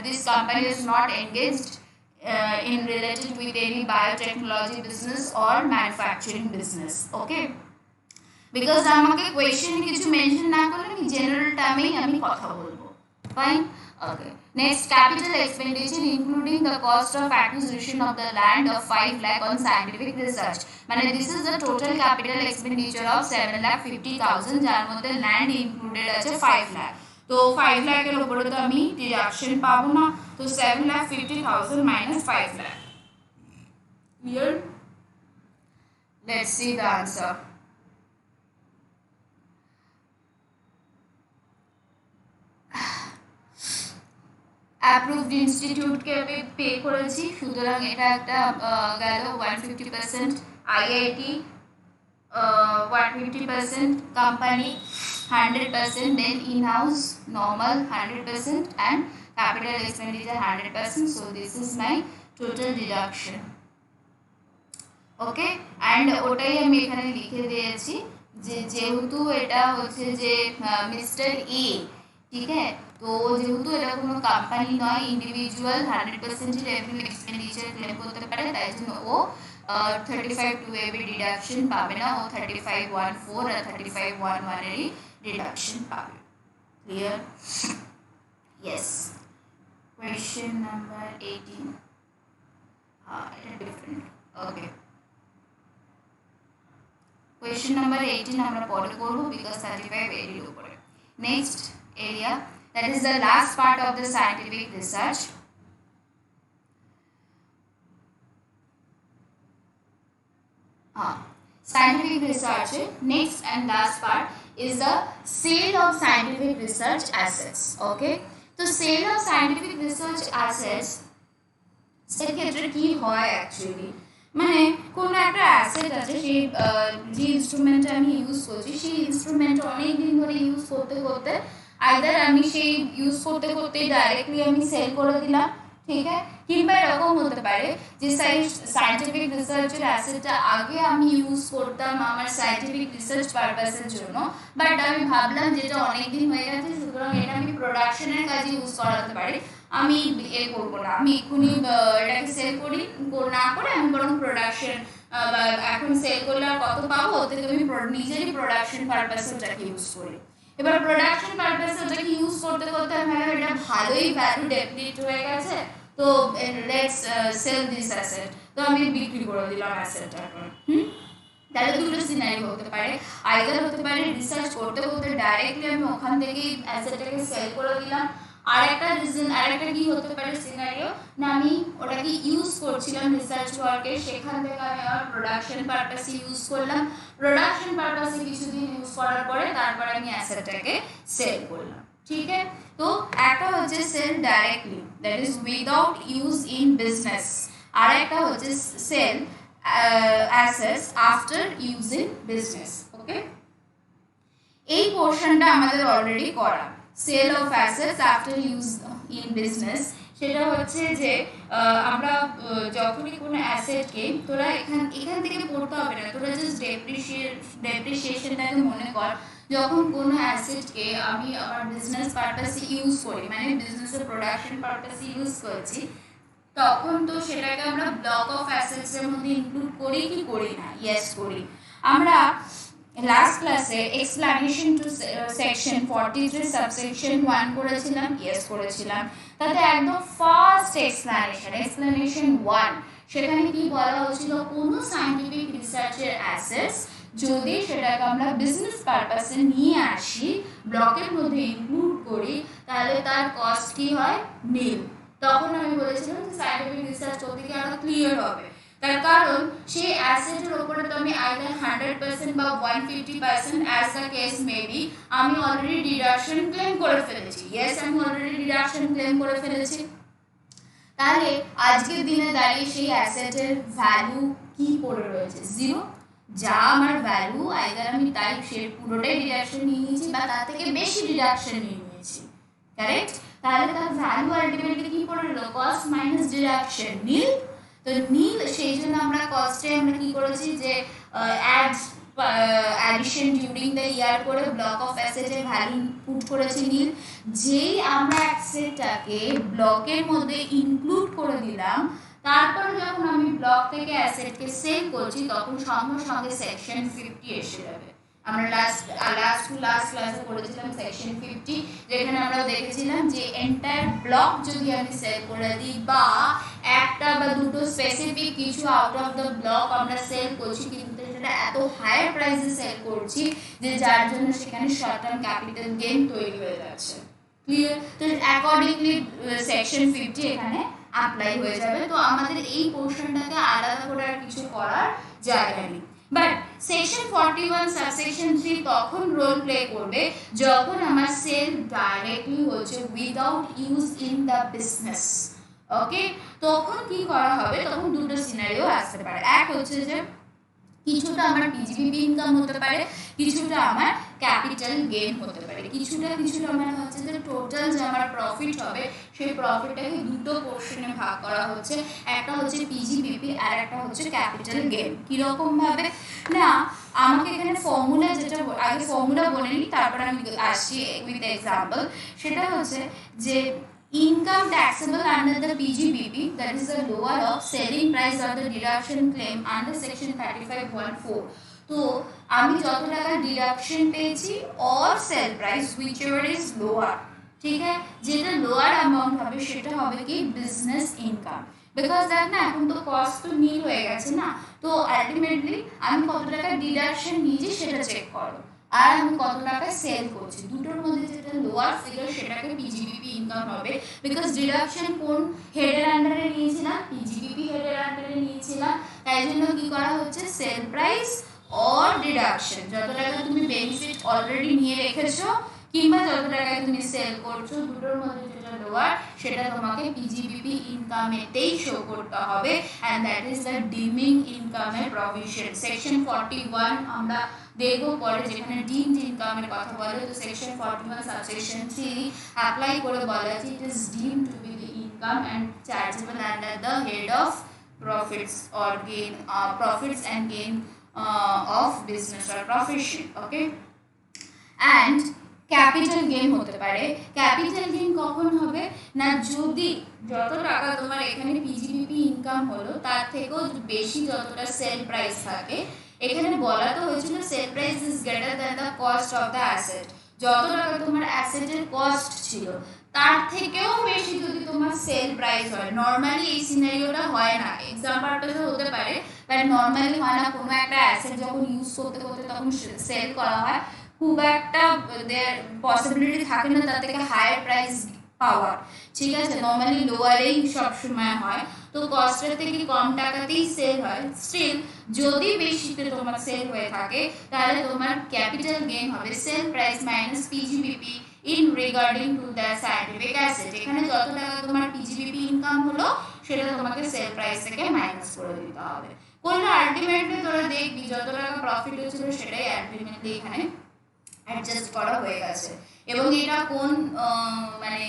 this company is not engaged in related with any biotechnology business or manufacturing business. Okay, because আমাকে কোয়েশ্চেন কিছু মেনশন না করলে আমি জেনারেল টার্মেই আমি কথা বলবো। Fine. Okay, next, capital expenditure including the cost of acquisition of the land of 5 lakh on scientific research. মানে this is the total capital expenditure of 7,50,000, যার মধ্যে ল্যান্ড ইনক্লুডেড আছে 5 lakh। তো 5 লাখের উপরে তো আমি ডিডাকশন পাবো না, তো 7,50,000 minus 5 lakh। Clear? Let's see the answer. Approved ইনস্টিটিউটকে আমি পে করেছি, সুতরাং এটা একটা গেল 150%, IIT 150%, company 100%, then in-house normal 100%, and capital expenditure 100%. So this is my total deduction. Okay, and ওটাই আমি এখানে লিখে দিয়েছি যে যেহেতু এটা হচ্ছে যে মিস্টার এ, ঠিক আছে, তো যেহেতু এটা কোনো কোম্পানি নয়, ইন্ডিভিজুয়াল 100% রেভিনিউ এক্সপেন্ডিচার ক্লেম করতে পারে, তাই জন্য ও 35(2)(a) ডিডাকশন পাবে না, ও 35(1)(4) আর 35(1)(1) এরই ডিডাকশন পাবে। ক্লিয়ার? ইয়েস। কোয়েশ্চেন নাম্বার 18, এটা ডিফারেন্ট। ওকে, কোয়েশ্চেন নাম্বার 18 আমরা পরে করবো বিকজ 35 এর উপরে। Next area, that is the last part of the scientific research. Scientific research, next and last part is the sale of scientific research assets. Okay, so sale of scientific research assets এর ক্ষেত্রে কি হয় actually, মানে কোনো একটা asset আছে, সেই যে ইনস্ট্রুমেন্ট আমি ইউজ করছি সেই ইনস্ট্রুমেন্ট অনেক দিন ধরে ইউজ করতে করতে আইদার আমি সেই ইউজ করতে করতে ডাইরেক্টলি আমি সেল করে দিলাম, ঠিক আছে, কিংবা এরকম হতে পারে যে সায়েন্টিফিক রিসার্চের অ্যাসেটটা আগে আমি ইউজ করতাম আমার সায়েন্টিফিক রিসার্চ পারপাসের জন্য, বাট আমি ভাবলাম যেটা অনেক দিন হয়ে গেছে, সুতরাং এটা আমি প্রোডাকশনের কাজে ইউজ করাতে পারি, আমি এ করবো না, আমি এক্ষুনি এটাকে সেল করি না করে আমি বরং প্রোডাকশন এখন সেল করলে আর কত পাবো, ওতে আমি নিজেরই প্রোডাকশন পারপাসে ওটাকে ইউজ করি। এবার প্রোডাকশন পারপাসে ওটাকে ইউজ করতে করতে আমি এটা ভালোই ভ্যালু ডেপ্লিট হয়ে গেছে, তো লেটস সেল দিস অ্যাসেট, তো আমি বিক্রি করে দিলাম অ্যাসেটটাকে। তাহলে দুটো সিনারিও হতে পারে, আইদার হতে পারে রিসার্চ করতে করতে ডাইরেক্টলি আমি ওখান থেকেই অ্যাসেটটাকে সেল করে দিলাম, আর একটা কি হতে পারে সিনারিও, না আমি ওটাকে ইউজ করছিলাম রিসার্চ ওয়ার্কে, সেখান থেকে আমি আমার প্রোডাকশন পারপাসে ইউজ করলাম, প্রোডাকশন পারপাসে কিছুদিন ইউজ করার পরে তারপরে আমি অ্যাসেটটাকে সেল করলাম, ঠিক আছে। তো একটা হচ্ছে sale directly, that is without use in business, আর একটা হচ্ছে sale assets after use in business. Okay, এই পোর্শনটা আমাদের অলরেডি করা, sale of assets after use in business, সেটা হচ্ছে যে আমরা যখনই কোনো অ্যাসেটকে, তোরা এখান থেকে পড়তে হবে না, তোরা জাস্ট ডেপ্রিসিয়েশনটাকে মনে কর, যখন কোনো অ্যাসেটকে আমি আমার বিজনেস পারপাসে ইউজ করি, মানে বিজনেসের প্রোডাকশন পারপাসে ইউজ করছি, তখন তো সেটাকে আমরা ব্লক অফ অ্যাসেটস এর মধ্যে ইনক্লুড করি কি করি না? ইয়েস করি। আমরা লাস্ট ক্লাসে এক্সপ্লানেশন টু সেকশন 43 সাবসেকশন 1 করেছিলাম, ইয়েস করেছিলাম, তাতে একদম ফার্স্ট এক্সপ্লানেশন 1, সেখানে কি বলা হয়েছিল, কোনো সায়েন্টিফিক রিসার্চের অ্যাসেটস যদি সেটাকে আমরা বিজনেস পারপাসে নিয়ে আসি, ব্লকের মধ্যে ইনক্লুড করি, তাহলে তার কস্ট কি হয়, নীল। তখন আমি বলেছিলাম যে সায়েন্টিফিক রিসার্চ করতে গিয়ে আরো ক্লিয়ার হবে, তার কারণ সেই অ্যাসেটের উপরে তো আমি আইদার 100% বা 150% অ্যাজ দ্য কেস মেবি আমি অলরেডি ডিডাকশন ক্লেম করে ফেলেছি। ইয়েস, আমি অলরেডি ডিডাকশন ক্লেম করে ফেলেছি। তাহলে আজকের দিনে দাঁড়িয়ে সেই অ্যাসেটের ভ্যালু কি পড়ে রয়েছে, জিরো। যা আমার ভ্যালু আইদার আমি তাই সে পুরোটাই ডিডাকশন নিয়ে নিয়েছি বা তার থেকে বেশি ডিডাকশন নিয়ে নিয়েছি, কারেক্ট। তাহলে তার ভ্যালু আলটিমেটলি কি পড়ে রইল, কস্ট মাইনাস ডিডাকশন, নীল। তো নীল, সেই জন্য আমরা কস্টে আমরা কি করেছি যে অ্যাডিশন ডিউরিং দ্য ইয়ার করে ব্লক অফ অ্যাসেটের ভ্যালু পুট করেছি নীল। যেই আমরা অ্যাসেটটাকে ব্লকের মধ্যে ইনক্লুড করে দিলাম, তারপর যখন আমি ব্লক থেকে অ্যাসেটকে সেল করছি তখন সঙ্গে সঙ্গে সেকশন 50 এসে যাবে। আমরা লাস্ট ক্লাসে পড়েছিলাম সেকশন 50, যেখানে আমরা দেখেছিলাম যে এন্টায়ার ব্লক যদি আমি সেল করে দিই বা একটা বা দুটো স্পেসিফিক কিছু আউট অফ দ্য ব্লক আমরা সেল করছি, কিন্তু সেটা এত হায়ার প্রাইসে সেল করছি যে যার জন্য সেখানে শর্ট টার্ম ক্যাপিটাল গেইন তৈরি হয়ে যাচ্ছে, ক্লিয়ার। তো অ্যাকর্ডিংলি সেকশন 50 এখানে অ্যাপ্লাই হয়ে যাবে। তো আমাদের এই পোর্শনটাকে আলাদা করে আর কিছু করার জায়গা নেই। বাট সেকশন 41 সাবসেকশন 3 তখন রোল প্লে করবে যখন আমার সেল ডাইরেক্টলি হচ্ছে without use in the business. Okay, তখন কি করা হবে, তখন দুটো সিনারিও আসতে পারে। এক হচ্ছে যে কিছুটা আমার পিজিবিপি ইনকাম হতে পারে, কিছুটা আমার ক্যাপিটাল গেইন হতে পারে। কিছুটা মানে হচ্ছে যে টোটাল যে আমার প্রফিট হবে সেই প্রফিটটাকে দুটো পোর্শনে ভাগ করা হচ্ছে, একটা হচ্ছে পিজিবিপি আর একটা হচ্ছে ক্যাপিটাল গেইন। কিরকম ভাবে না, আমাকে এখানে ফর্মুলা, যেটা আগে ফর্মুলা বলে নিই তারপরে আমি আসছি উইথ এক্সাম্পল। সেটা হচ্ছে যে income taxable under the PGBP, that is the lower of selling price or the deduction claim under section 35(1)(4). তো আমি যত টাকা ডিডাকশন পেয়েছি or sell price whichever is lower, ঠিক আছে, যেটা লোয়ার অ্যামাউন্ট হবে সেটা হবে কি বিজনেস ইনকাম। বিকজ দেখ না, এখন তো কস্ট তো নীল হয়ে গেছে না, তো আলটিমেটলি আমি কত টাকা ডিডাকশন নিয়েছি সেটা চেক করো, আর আমি কত টাকা সেল করছি, দুটোর মধ্যে যেটা লোয়ার ফিগার সেটাকে পিজিবিপি ইনকাম হবে। বিকজ ডিডাকশন কোন হেডের আন্ডারে নিয়েছিলাম, পিজিবিপি হেডের আন্ডারে নিয়েছিলাম, তাই জন্য কি করা হচ্ছে, সেল প্রাইস অর ডিডাকশন, যত টাকা তুমি বেনিফিট অলরেডি নিয়ে রেখেছো কিংবা যত টাকায় তুমি সেল করছো, দুটোর মধ্যে যেটা লোয়ার সেটা তোমাকে পিজিবিপি ইনকামেতেই শো করতে হবে, and that is the dimming ইনকামের প্রভিশন। সেকশন 41 আমরা দেখবো পরে, যেখানে ডিমড ইনকামের কথা বলে। তো সেকশন 41 সাবসেকশন 3 অ্যাপ্লাই করে বলা আছে it is deemed to be the income and chargeable under the head of profits or gain, profits and gain of business or profession. Okay, and capital gain হতে পারে। Capital gain কখন হবে না, যদি যত টাকা তোমার এখানে পিজিবিপি ইনকাম হলো তার থেকেও বেশি যতটা সেল প্রাইস থাকে। এখানে বলা তো হয়েছিল sale price is greater than the cost of the asset, যত টাকা তোমার অ্যাসেটের কস্ট ছিল তার থেকেও বেশি যদি তোমার সেল প্রাইস হয়। নর্মালি এই সিনারিওটা হয় না, এক্সাম পারপাসে হতে পারে, বাট নর্মালি হয় না। কোনো একটা অ্যাসেট যখন ইউজ করতে করতে তখন সেল করা হয়, খুব একটা পসিবিলিটি থাকে না তার থেকে হায়ার প্রাইস পাওয়ার, ঠিক আছে। নর্মালি লোয়ারেই সবসময় হয়, তো কস্টের থেকে কম টাকাতেই সেল হয়। স্টিল যদি বেশিতে তোমার সেল হয়ে থাকে তাহলে তোমার ক্যাপিটাল গেইন হবে sale price minus PGBP in regarding to the scientific asset. এখানে যত টাকা তোমার পিজিবিপি ইনকাম হলো সেটা তোমাকে সেল প্রাইস থেকে মাইনাস করে দিতে হবে। করলে আলটিমেটলি তোরা দেখবি যত টাকা প্রফিট হয়েছিল সেটাই আলটিমেটলি এখানে অ্যাডজাস্ট করা হয়ে গেছে। এবং এটা মানে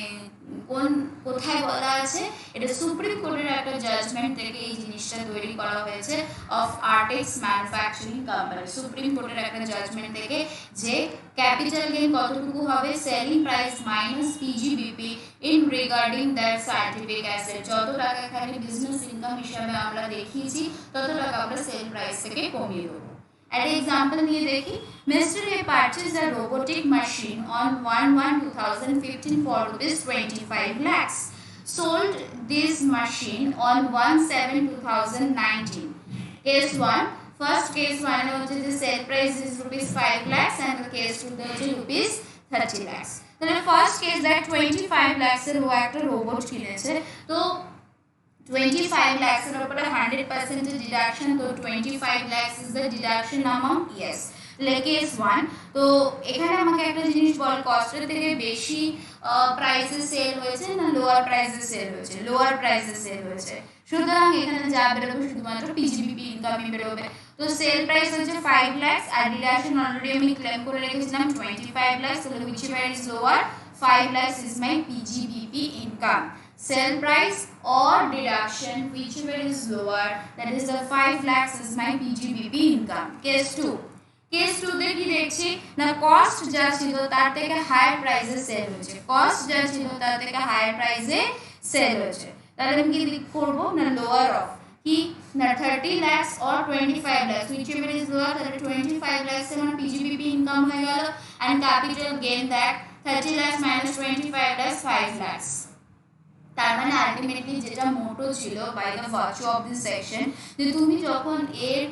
কোথায় বলা আছে, এটা সুপ্রিম কোর্টের একটা জাজমেন্ট থেকে এই জিনিসটা তৈরি করা হয়েছে, of Artex manufacturing company. Supreme কোর্টের একটা জাজমেন্ট থেকে যে ক্যাপিটাল গেইন কতটুকু হবে, selling price minus PGBP in regarding that scientific asset. যত টাকা এখানে বিজনেস ইনকাম হিসাবে আমরা দেখিয়েছি তত টাকা আমরা সেল প্রাইস থেকে কমিয়ে দেবো। An example নিয়ে দেখি, Mr. A purchased a robotic machine on 1/1/2015 for ₹25 lakhs. Sold this machine on 1/7/2019. Case 1, first case ওয়ানে হচ্ছে যে sale price is rupees 5 lakhs and the case টুতে হচ্ছে রুপিস 30 lakhs। তাহলে ফার্স্ট কেস দেখ 25 lakhs এর ও একটা রোবট কিনেছে, তো 25 lakhs এর উপরে 100% ডিডাকশন, তো 25 lakhs is the deduction amount, yes। Case 1, তো এখানে আমাকে একটা জিনিস বল, কস্টের থেকে বেশি প্রাইসে সেল হয়েছে না লোয়ার প্রাইসে সেল হয়েছে? লোয়ার প্রাইসে সেল হয়েছে, সুতরাং এখানে যা বেরোবে শুধুমাত্র পিজিবিপি ইনকামই বেরোবে। তো সেল প্রাইস হচ্ছে 5 lakhs আর ডিডাকশন অলরেডি আমি ক্লেম করে রেখেছিলাম 25 lakhs, তাহলে whichever is lower 5 lakhs is my PGBP income। Sell price or deduction, whichever is lower, that is the 5 lakhs is my PGBP income। Case 2, case 2 তে কি দেখছি না, cost যা ছিল তার থেকে হায়ার প্রাইসে সেল হয়েছে, কস্ট যা ছিল তার থেকে হায়ার প্রাইসে সেল হয়েছে। তাহলে আমি কি করব না, লোয়ার অফ কি না 30 lakhs or 25 lakhs, whichever is lower, তাহলে 25 lakhs এর মানে PGBP ইনকাম হয়ে গেল, and capital gain that 30 lakhs minus 25 lakhs 5 lakhs। তার মানে আলটিমেটলি যেটা মোটো ছিল by the virtue of this section, যে তুমি যখন এর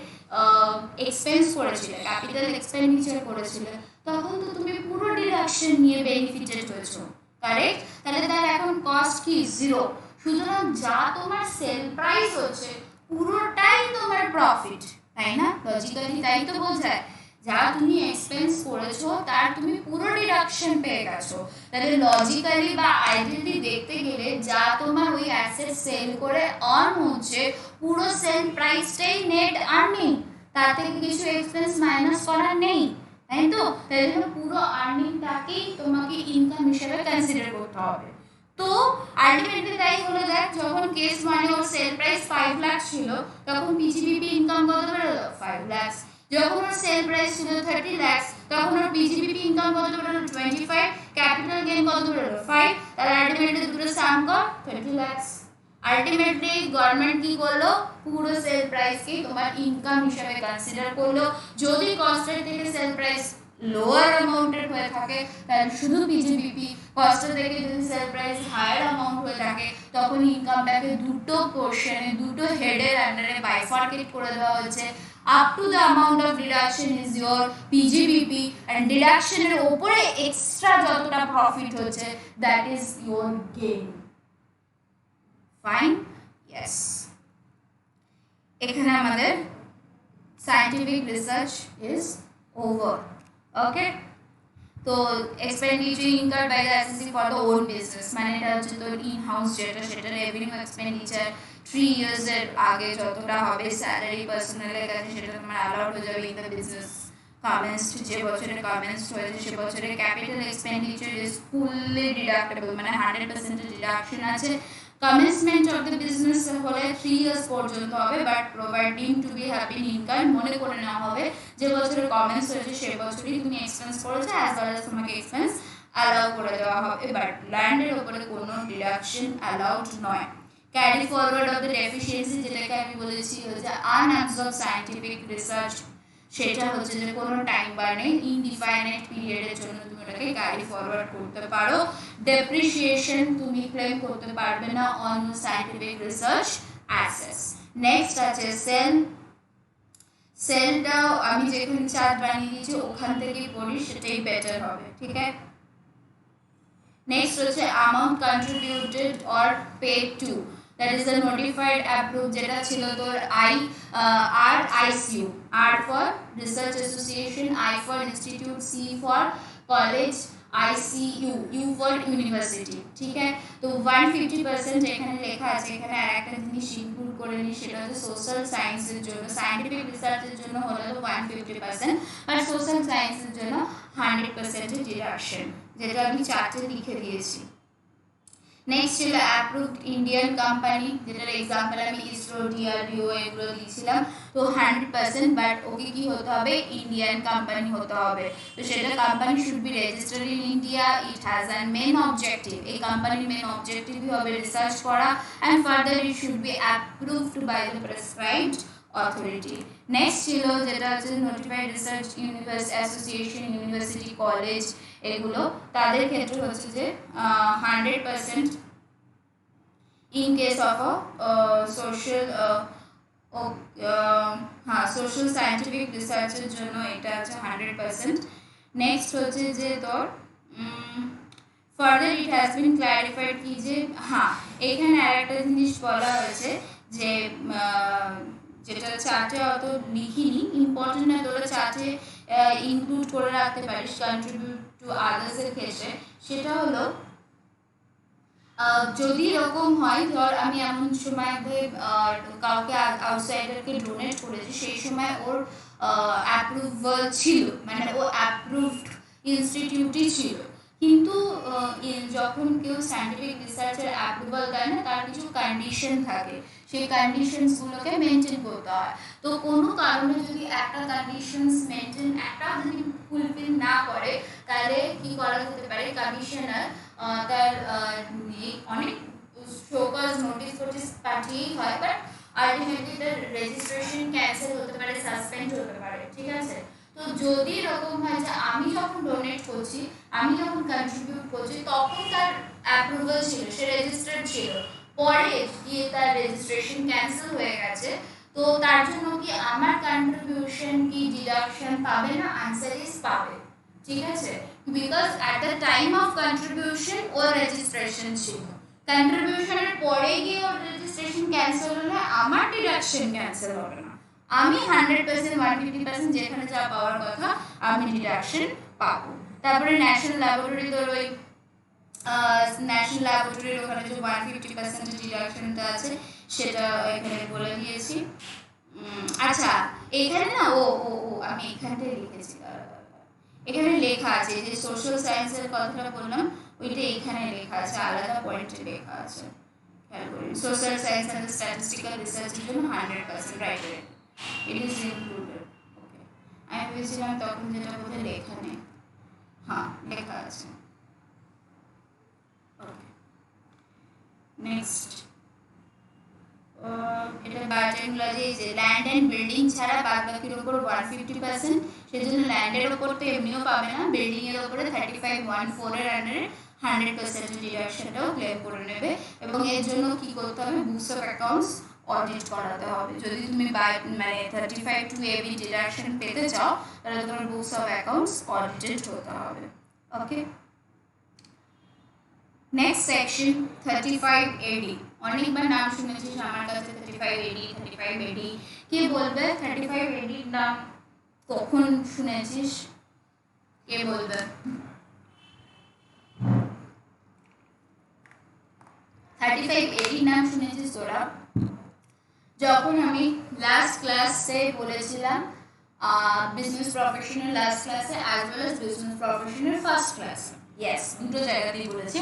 এক্সপেন্স করেছিলে, ক্যাপিটাল এক্সপেন্ডিচার করেছিলে, তখন তো তুমি পুরো ডিডাকশন নিয়ে বেনিফিটেড হয়েছো, কারেক্ট? তাহলে তার এখন কস্ট কি জিরো, সুতরাং যা তোমার সেল প্রাইস হচ্ছে পুরোটাই তোমার প্রফিট, তাই না? লজিক্যালি তাই তো বোঝায়, যা তুমি এক্সপেন্স করেছো তার তুমি পুরো ডিডাকশন পেয়ে গেছো। তাহলে লজিক্যালি বা আইডিয়ালি দেখতে গেলে যা তোমার ওই অ্যাসেট সেল করে আর্ন হচ্ছে, পুরো সেল প্রাইসটাই নেট আর্নিং, তার থেকে কিছু এক্সপেন্স মাইনাস করার নেই, তাই তো? তাহলে পুরো আর্নিংটাকেই তোমাকে ইনকাম হিসেবে কনসিডার করতে হবে। তো আলটিমেটলি তাই হলো, দেখ যখন কেস মানে ওর সেল প্রাইস 5 লাখ ছিল, তখন পিজিবিপি ইনকাম কত বেরোলো 5 lakhs। যখন ওর সেল প্রাইস ছিল 30 lakhs, তখন ওর পিজিবিপি ইনকাম কত বেরোলো 25, ক্যাপিটাল গেইন কত বেরোলো 5, তাহলে আলটিমেটলি দুটো সাম কর 20 lakhs। আলটিমেটলি গভর্নমেন্ট কি করলো, পুরো সেল প্রাইসকে তোমার ইনকাম হিসেবে কনসিডার করলো। যদি কস্টের থেকে সেল প্রাইস লোয়ার অ্যামাউন্টের হয়ে থাকে তাহলে শুধু পিজিবিপি, কস্টের থেকে যদি সেল প্রাইস হায়ার অ্যামাউন্ট হয়ে থাকে তখন ইনকামটাকে দুটো পোর্শনে, দুটো হেডের আন্ডারে বাইফার্কেট করে দেওয়া হয়েছে। up to the amount of deduction is your PGBP, and deduction এর উপরে এক্সট্রা যতটা প্রফিট হচ্ছে that is your gain। Fine, yes। এখানে আমাদের scientific research is over, okay। তো expenditure incurred by the SSC for the own business, মানে এটা হচ্ছে তোর ইন হাউস যেটা, সেটা রেভিনিউ এক্সপেন্ডিচার 3 years এর আগে যতটা হবে স্যালারি পার্সোনালের কাছে, সেটা তোমার অ্যালাউড হয়ে যাবে ইন দ্য বিজনেস কমেন্সড, যে বছরে কমেন্সড হয়েছে সে বছরে। Capital expenditure is fully deductible, মানে 100% ডিডাকশন আছে। কমেন্সমেন্ট অফ দ্য বিজনেস হলে 3 years পর্যন্ত হবে, but providing to be happy income মনে করে নেওয়া হবে যে বছরে কমেন্স হয়েছে সে বছরই তুমি এক্সপেন্স করেছো, অ্যাজ ওয়েল অ্যাজ তোমাকে এক্সপেন্স অ্যালাউ করে দেওয়া হবে, বাট ল্যান্ডের উপরে কোনো ডিডাকশন অ্যালাউড নয়। Carry forward of the deficiency, যেটাকে আমি বলেছি হচ্ছে আনঅ্যাবজর্ব সায়েন্টিফিক রিসার্চ, সেটা হচ্ছে যে কোনো টাইম বার নেই, ইনডিফাইনাইট পিরিয়ডের জন্য তুমি ওটাকে ক্যারি ফরওয়ার্ড করতে পারো। ডেপ্রিসিয়েশন তুমি ক্লেম করতে পারবে না on scientific research assets. Next আছে সেল, সেলটাও আমি যেখানে চার্ট বানিয়ে দিয়েছি ওখান থেকেই পড়ি, সেটাই বেটার হবে, ঠিক আছে। নেক্সট হচ্ছে amount contributed or paid to, that is the notified approved, যেটা ছিল তোর RICU, R for research association, I for institute, C for college, ICU, U for university, ঠিক আছে। তো 150% এখানে লেখা আছে, এখানে আরেকটা জিনিস ইনক্লুড করে নি, সেটা হচ্ছে সোশ্যাল সায়েন্সের জন্য, সায়েন্টিফিক রিসার্চের জন্য হলো 150%, আর সোশ্যাল সায়েন্সের জন্য 100% ডিডাকশন, যেটা আমি চার্টে লিখে দিয়েছি। নেক্সট ছিল অ্যাপ্রুভড ইন্ডিয়ান কোম্পানি, যেটার এক্সাম্পল আমি ইসরো, ডিআরডিও এগুলো দিয়েছিলাম। তো 100%, বাট ওকে কি হতে হবে, ইন্ডিয়ান কোম্পানি হতে হবে। তো সেটা company should be registered in India, it has an main objective, এই কোম্পানির মেন অবজেক্টিভই হবে রিসার্চ করা, and further it should be approved by the prescribed authority. Next ছিল যেটা হচ্ছে notified research association, university, college, এগুলো তাদের ক্ষেত্রে হচ্ছে যে 100% ইন কেস অফ social ও হ্যাঁ, সোশ্যাল সায়েন্টিফিক রিসার্চের জন্য এটা আছে 100%। নেক্সট হচ্ছে যে তোর further it has been clarified কি যে হ্যাঁ, এখানে আর একটা জিনিস বলা হয়েছে যে যেটা চার্টে অত লিখিনি, ইম্পর্টেন্ট না, তোরা চার্টে ইনক্লুড করে রাখতে পারিস কন্ট্রিবিউট টু আদার্সের ক্ষেত্রে। সেটা হলো যদি এরকম হয়, ধর আমি এমন সময় কাউকে আউটসাইডারকে ডোনেট করেছি, সেই সময় ওর অ্যাপ্রুভাল ছিল, মানে ও অ্যাপ্রুভড ইনস্টিটিউটই ছিল, কিন্তু যখন কেউ সায়েন্টিফিক রিসার্চের অ্যাপ্রুভাল দেয় না, তার কিছু কন্ডিশন থাকে, সেই কন্ডিশনসগুলোকে মেনটেন করতে হয়। তো কোনো কারণে যদি একটা কন্ডিশনস মেনটেন একটা যদি ফুলফিল না করে, তাহলে কি করা যেতে পারে, কমিশনার তার অনেক শোকজ নোটিস ফোটিস পাঠিয়েই হয়, বাট আলটিমেটলি তার রেজিস্ট্রেশন ক্যান্সেল হতে পারে, সাসপেন্ড হতে পারে, ঠিক আছে। তো যদি এরকম হয় যে আমি যখন ডোনেট করছি, আমি যখন কন্ট্রিবিউট করছি, তখন তার অ্যাপ্রুভাল ছিল, সে রেজিস্টার্ড ছিল, পরে গিয়ে তার রেজিস্ট্রেশন ক্যান্সেল হয়ে গেছে, তো তার জন্য কি আমার কন্ট্রিবিউশন কি ডিডাকশন পাবে না? আনসার ইজ পাবে, ঠিক আছে। Because at the time of contribution or registration ছিল, কন্ট্রিবিউশনের পরে গিয়ে ওর রেজিস্ট্রেশন ক্যান্সেল হলে আমার ডিডাকশন ক্যান্সেল হবে না, আমি 100% 150% যেখানে যা পাওয়ার কথা আমি ডিডাকশন পাবো। তারপরে ন্যাশনাল ল্যাবরেটরি, তোর ওই ন্যাশনাল ল্যাবরেটরির ওখানে যে 150% ডিডাকশনটা আছে সেটা এখানে বলে দিয়েছি। আচ্ছা, এখানে না ও ও ও আমি এখানটায় লিখেছি, এখানে লেখা আছে যে সোশ্যাল সায়েন্সের কথাটা বললাম, ওইটা এখানে লেখা আছে, আলাদা পয়েন্টে লেখা আছে, খেয়াল করি। সোশ্যাল সায়েন্স অ্যান্ড স্ট্যাটিস্টিক্যাল রিসার্চের জন্য 100% রাইট, ইট ইজ ইনক্লুডেড। ওকে, আমি ভেবেছিলাম তখন যেটা বোধহয় লেখা নেই, হ্যাঁ লেখা আছে। ওকে, নেক্সট এটা বায়োটেকনোলজি, যে ল্যান্ড অ্যান্ড বিল্ডিং ছাড়া বাদ বাকির উপর 150%, সেজন্য ল্যান্ডের ওপর তো এমনিও পাবে না, বিল্ডিং এর উপরে 3514 এর আন্ডারে 100% ডিডাকশনটাও ক্লেম করে নেবে। এবং এর জন্য কি করতে হবে, বুকস অফ অ্যাকাউন্টস অডিট করাতে হবে। যদি তুমি মানে 35 টু এবি ডিডাকশন পেতে চাও, তাহলে তোমার বুকস অফ অ্যাকাউন্টস অডিটেড হতে হবে। ওকে, নেক্সট সেকশন 35AD, অনেকবার নাম শুনেছিস আমার কাছে 35AD 35AD, কে বলবে 35AD নাম কখন শুনেছিস, কে বলবে? 35AD নাম শুনেছিস তোরা? যখন আমি লাস্ট ক্লাসে বলেছিলাম বিজনেস প্রফেশনের লাস্ট ক্লাসে, অ্যাজ ওয়েল অ্যাজ বিজনেস প্রফেশনের ফার্স্ট ক্লাসে, ইয়েস দুটো জায়গাতেই বলেছি।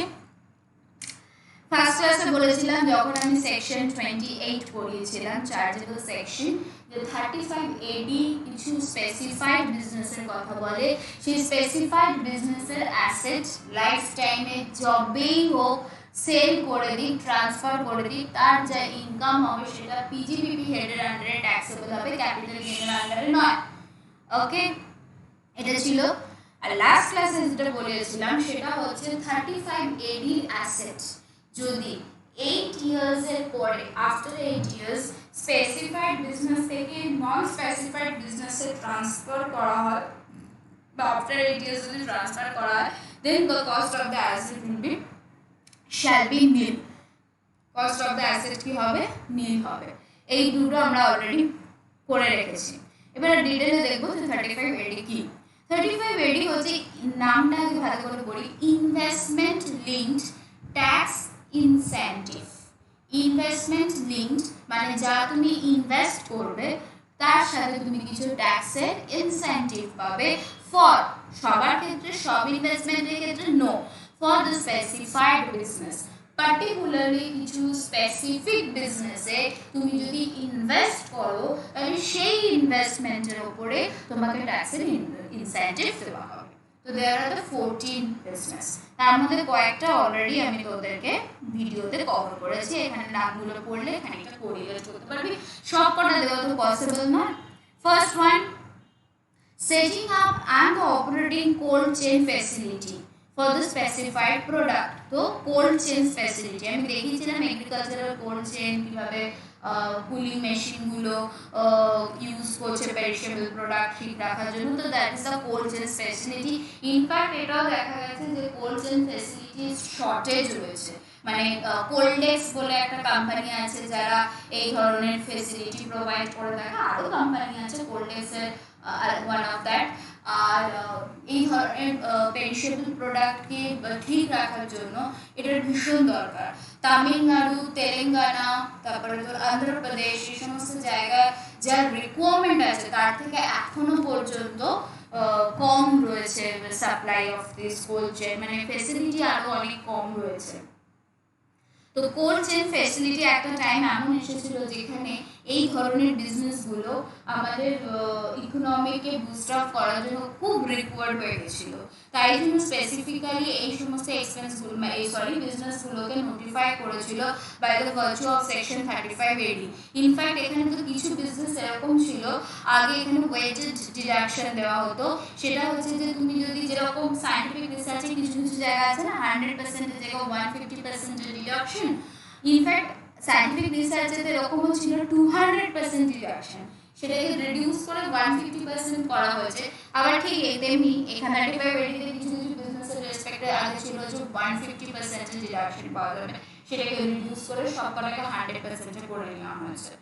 ফার্স্ট ক্লাসে বলেছিলাম যখন আমি সেকশন 28 পড়িয়েছিলাম, চার্জেবল সেকশন, যে 35AD কিছু স্পেসিফাইড বিজনেসের কথা বলে, সেই স্পেসিফাইড বিজনেসের অ্যাসেট লাইফ টাইমে যবেই হোক সেল করে দিই, ট্রান্সফার করে দিই, তার যা ইনকাম হবে সেটা পিজিবিপি হেডের আন্ডারে ট্যাক্সেবল হবে, ক্যাপিটাল গেইনের আন্ডারে নয়। ওকে, এটা ছিল। আর লাস্ট ক্লাসে যেটা বলেছিলাম সেটা হচ্ছে 35AD অ্যাসেট যদি 8 ইয়ার্স এর পরে, আফটার 8 ইয়ার্স স্পেসিফাইড বিজনেস থেকে নন স্পেসিফাইড বিজনেসে ট্রান্সফার করা হয়, বা আফটার 8 ইয়ার্স যদি ট্রান্সফার করা হয়, then the cost of the asset will be shall be nil, cost of the asset কি হবে, নিল হবে। এই দুটো আমরা অলরেডি করে রেখেছি। এবার ডিটেইলে দেখবো যে 35AD কি। 35AD হচ্ছে, নামটা আগে ভালো করে পড়ি, investment linked tax incentive. Investment linked মানে যা তুমি ইনভেস্ট করবে তার সাথে তুমি কিছু ট্যাক্সের ইনসেন্টিভ পাবে, ফর সবার ক্ষেত্রে, সব ইনভেস্টমেন্টের ক্ষেত্রে no, for the specified business, particularly কিছু স্পেসিফিক বিজনেসে তুমি যদি ইনভেস্ট করো, তাহলে সেই ইনভেস্টমেন্টের উপরে তোমাকে ট্যাক্সের ইনসেন্টিভ দেওয়া হবে। তো দেয়ার আর দ্য 14 বিজনেস, তার মধ্যে কয়েকটা অলরেডি আমি তোদেরকে ভিডিওতে কভার করেছি, এখানে নামগুলো পড়লে খানিকটা কোরিলেট করতে পারবি, সব কটা দেওয়া তো পসিবল না। First one, setting up and operating cold chain facility for the specified product. তো কোল্ড চেইন ফ্যাসিলিটি আমি দেখিয়েছিলাম এগ্রিকালচারাল কোল্ড চেইন কীভাবে কুলিং মেশিনগুলো ইউজ করছে পেরিশেবল প্রোডাক্ট ঠিক রাখার জন্য। তো that is the cold chain facility. In fact এটাও দেখা গেছে যে কোল্ড চেন ফ্যাসিলিটি শর্টেজ রয়েছে, মানে কোল্ডেক্স বলে একটা কোম্পানি আছে যারা এই ধরনের ফেসিলিটি প্রোভাইড করে থাকে, আরও কোম্পানি আছে, কোল্ডেক্সের ওয়ান অফ দ্যাট। আর এই ধরনের পেরিশেবল প্রোডাক্টকে ঠিক রাখার জন্য এটার ভীষণ দরকার। তামিলনাড়ু, তেলেঙ্গানা, তারপরে তোর অন্ধ্রপ্রদেশ, এই সমস্ত জায়গায় যার রিকোয়ারমেন্ট আছে তার থেকে এখনো পর্যন্ত কম রয়েছে supply of this cold chain, মানে ফেসিলিটি আরও অনেক কম রয়েছে। তো কোল্ড চেন ফ্যাসিলিটি একটা টাইম এমন এসেছিল যেখানে এই ধরনের বিজনেসগুলো আমাদের ইকোনমিকে বুস্ট আপ করার জন্য খুব রিকোয়ার্ড হয়ে গেছিল। তাই জন্য স্পেসিফিক্যালি এই সমস্ত এক্সপেন্সগুলো বিজনেসগুলোকে নোটিফাই করেছিল by the virtue of section 35AD। In fact এখানে তো কিছু বিজনেস এরকম ছিল, আগে এখানে ওয়েটেড ডিডাকশন দেওয়া হতো। সেটা হচ্ছে যে তুমি যদি যেরকম সায়েন্টিফিক রিসার্চে কিছু কিছু জায়গা আছে না 100% জায়গায় 150% ডিডাকশন, ইনফ্যাক্ট সায়েন্টিফিক রিসার্চে এরকমও ছিল 200% ডিডাকশন, সেটাকে রিডিউস করে 150% করা হয়েছে। আবার ঠিক তেমনি এখানে 35AD কিছু কিছু বিজনেসের রেসপেক্টে আগে ছিল যে 150% ডিডাকশন পাওয়া যাবে, সেটাকে রিডিউস করে সব কটাকে 100% করে নেওয়া হয়েছে।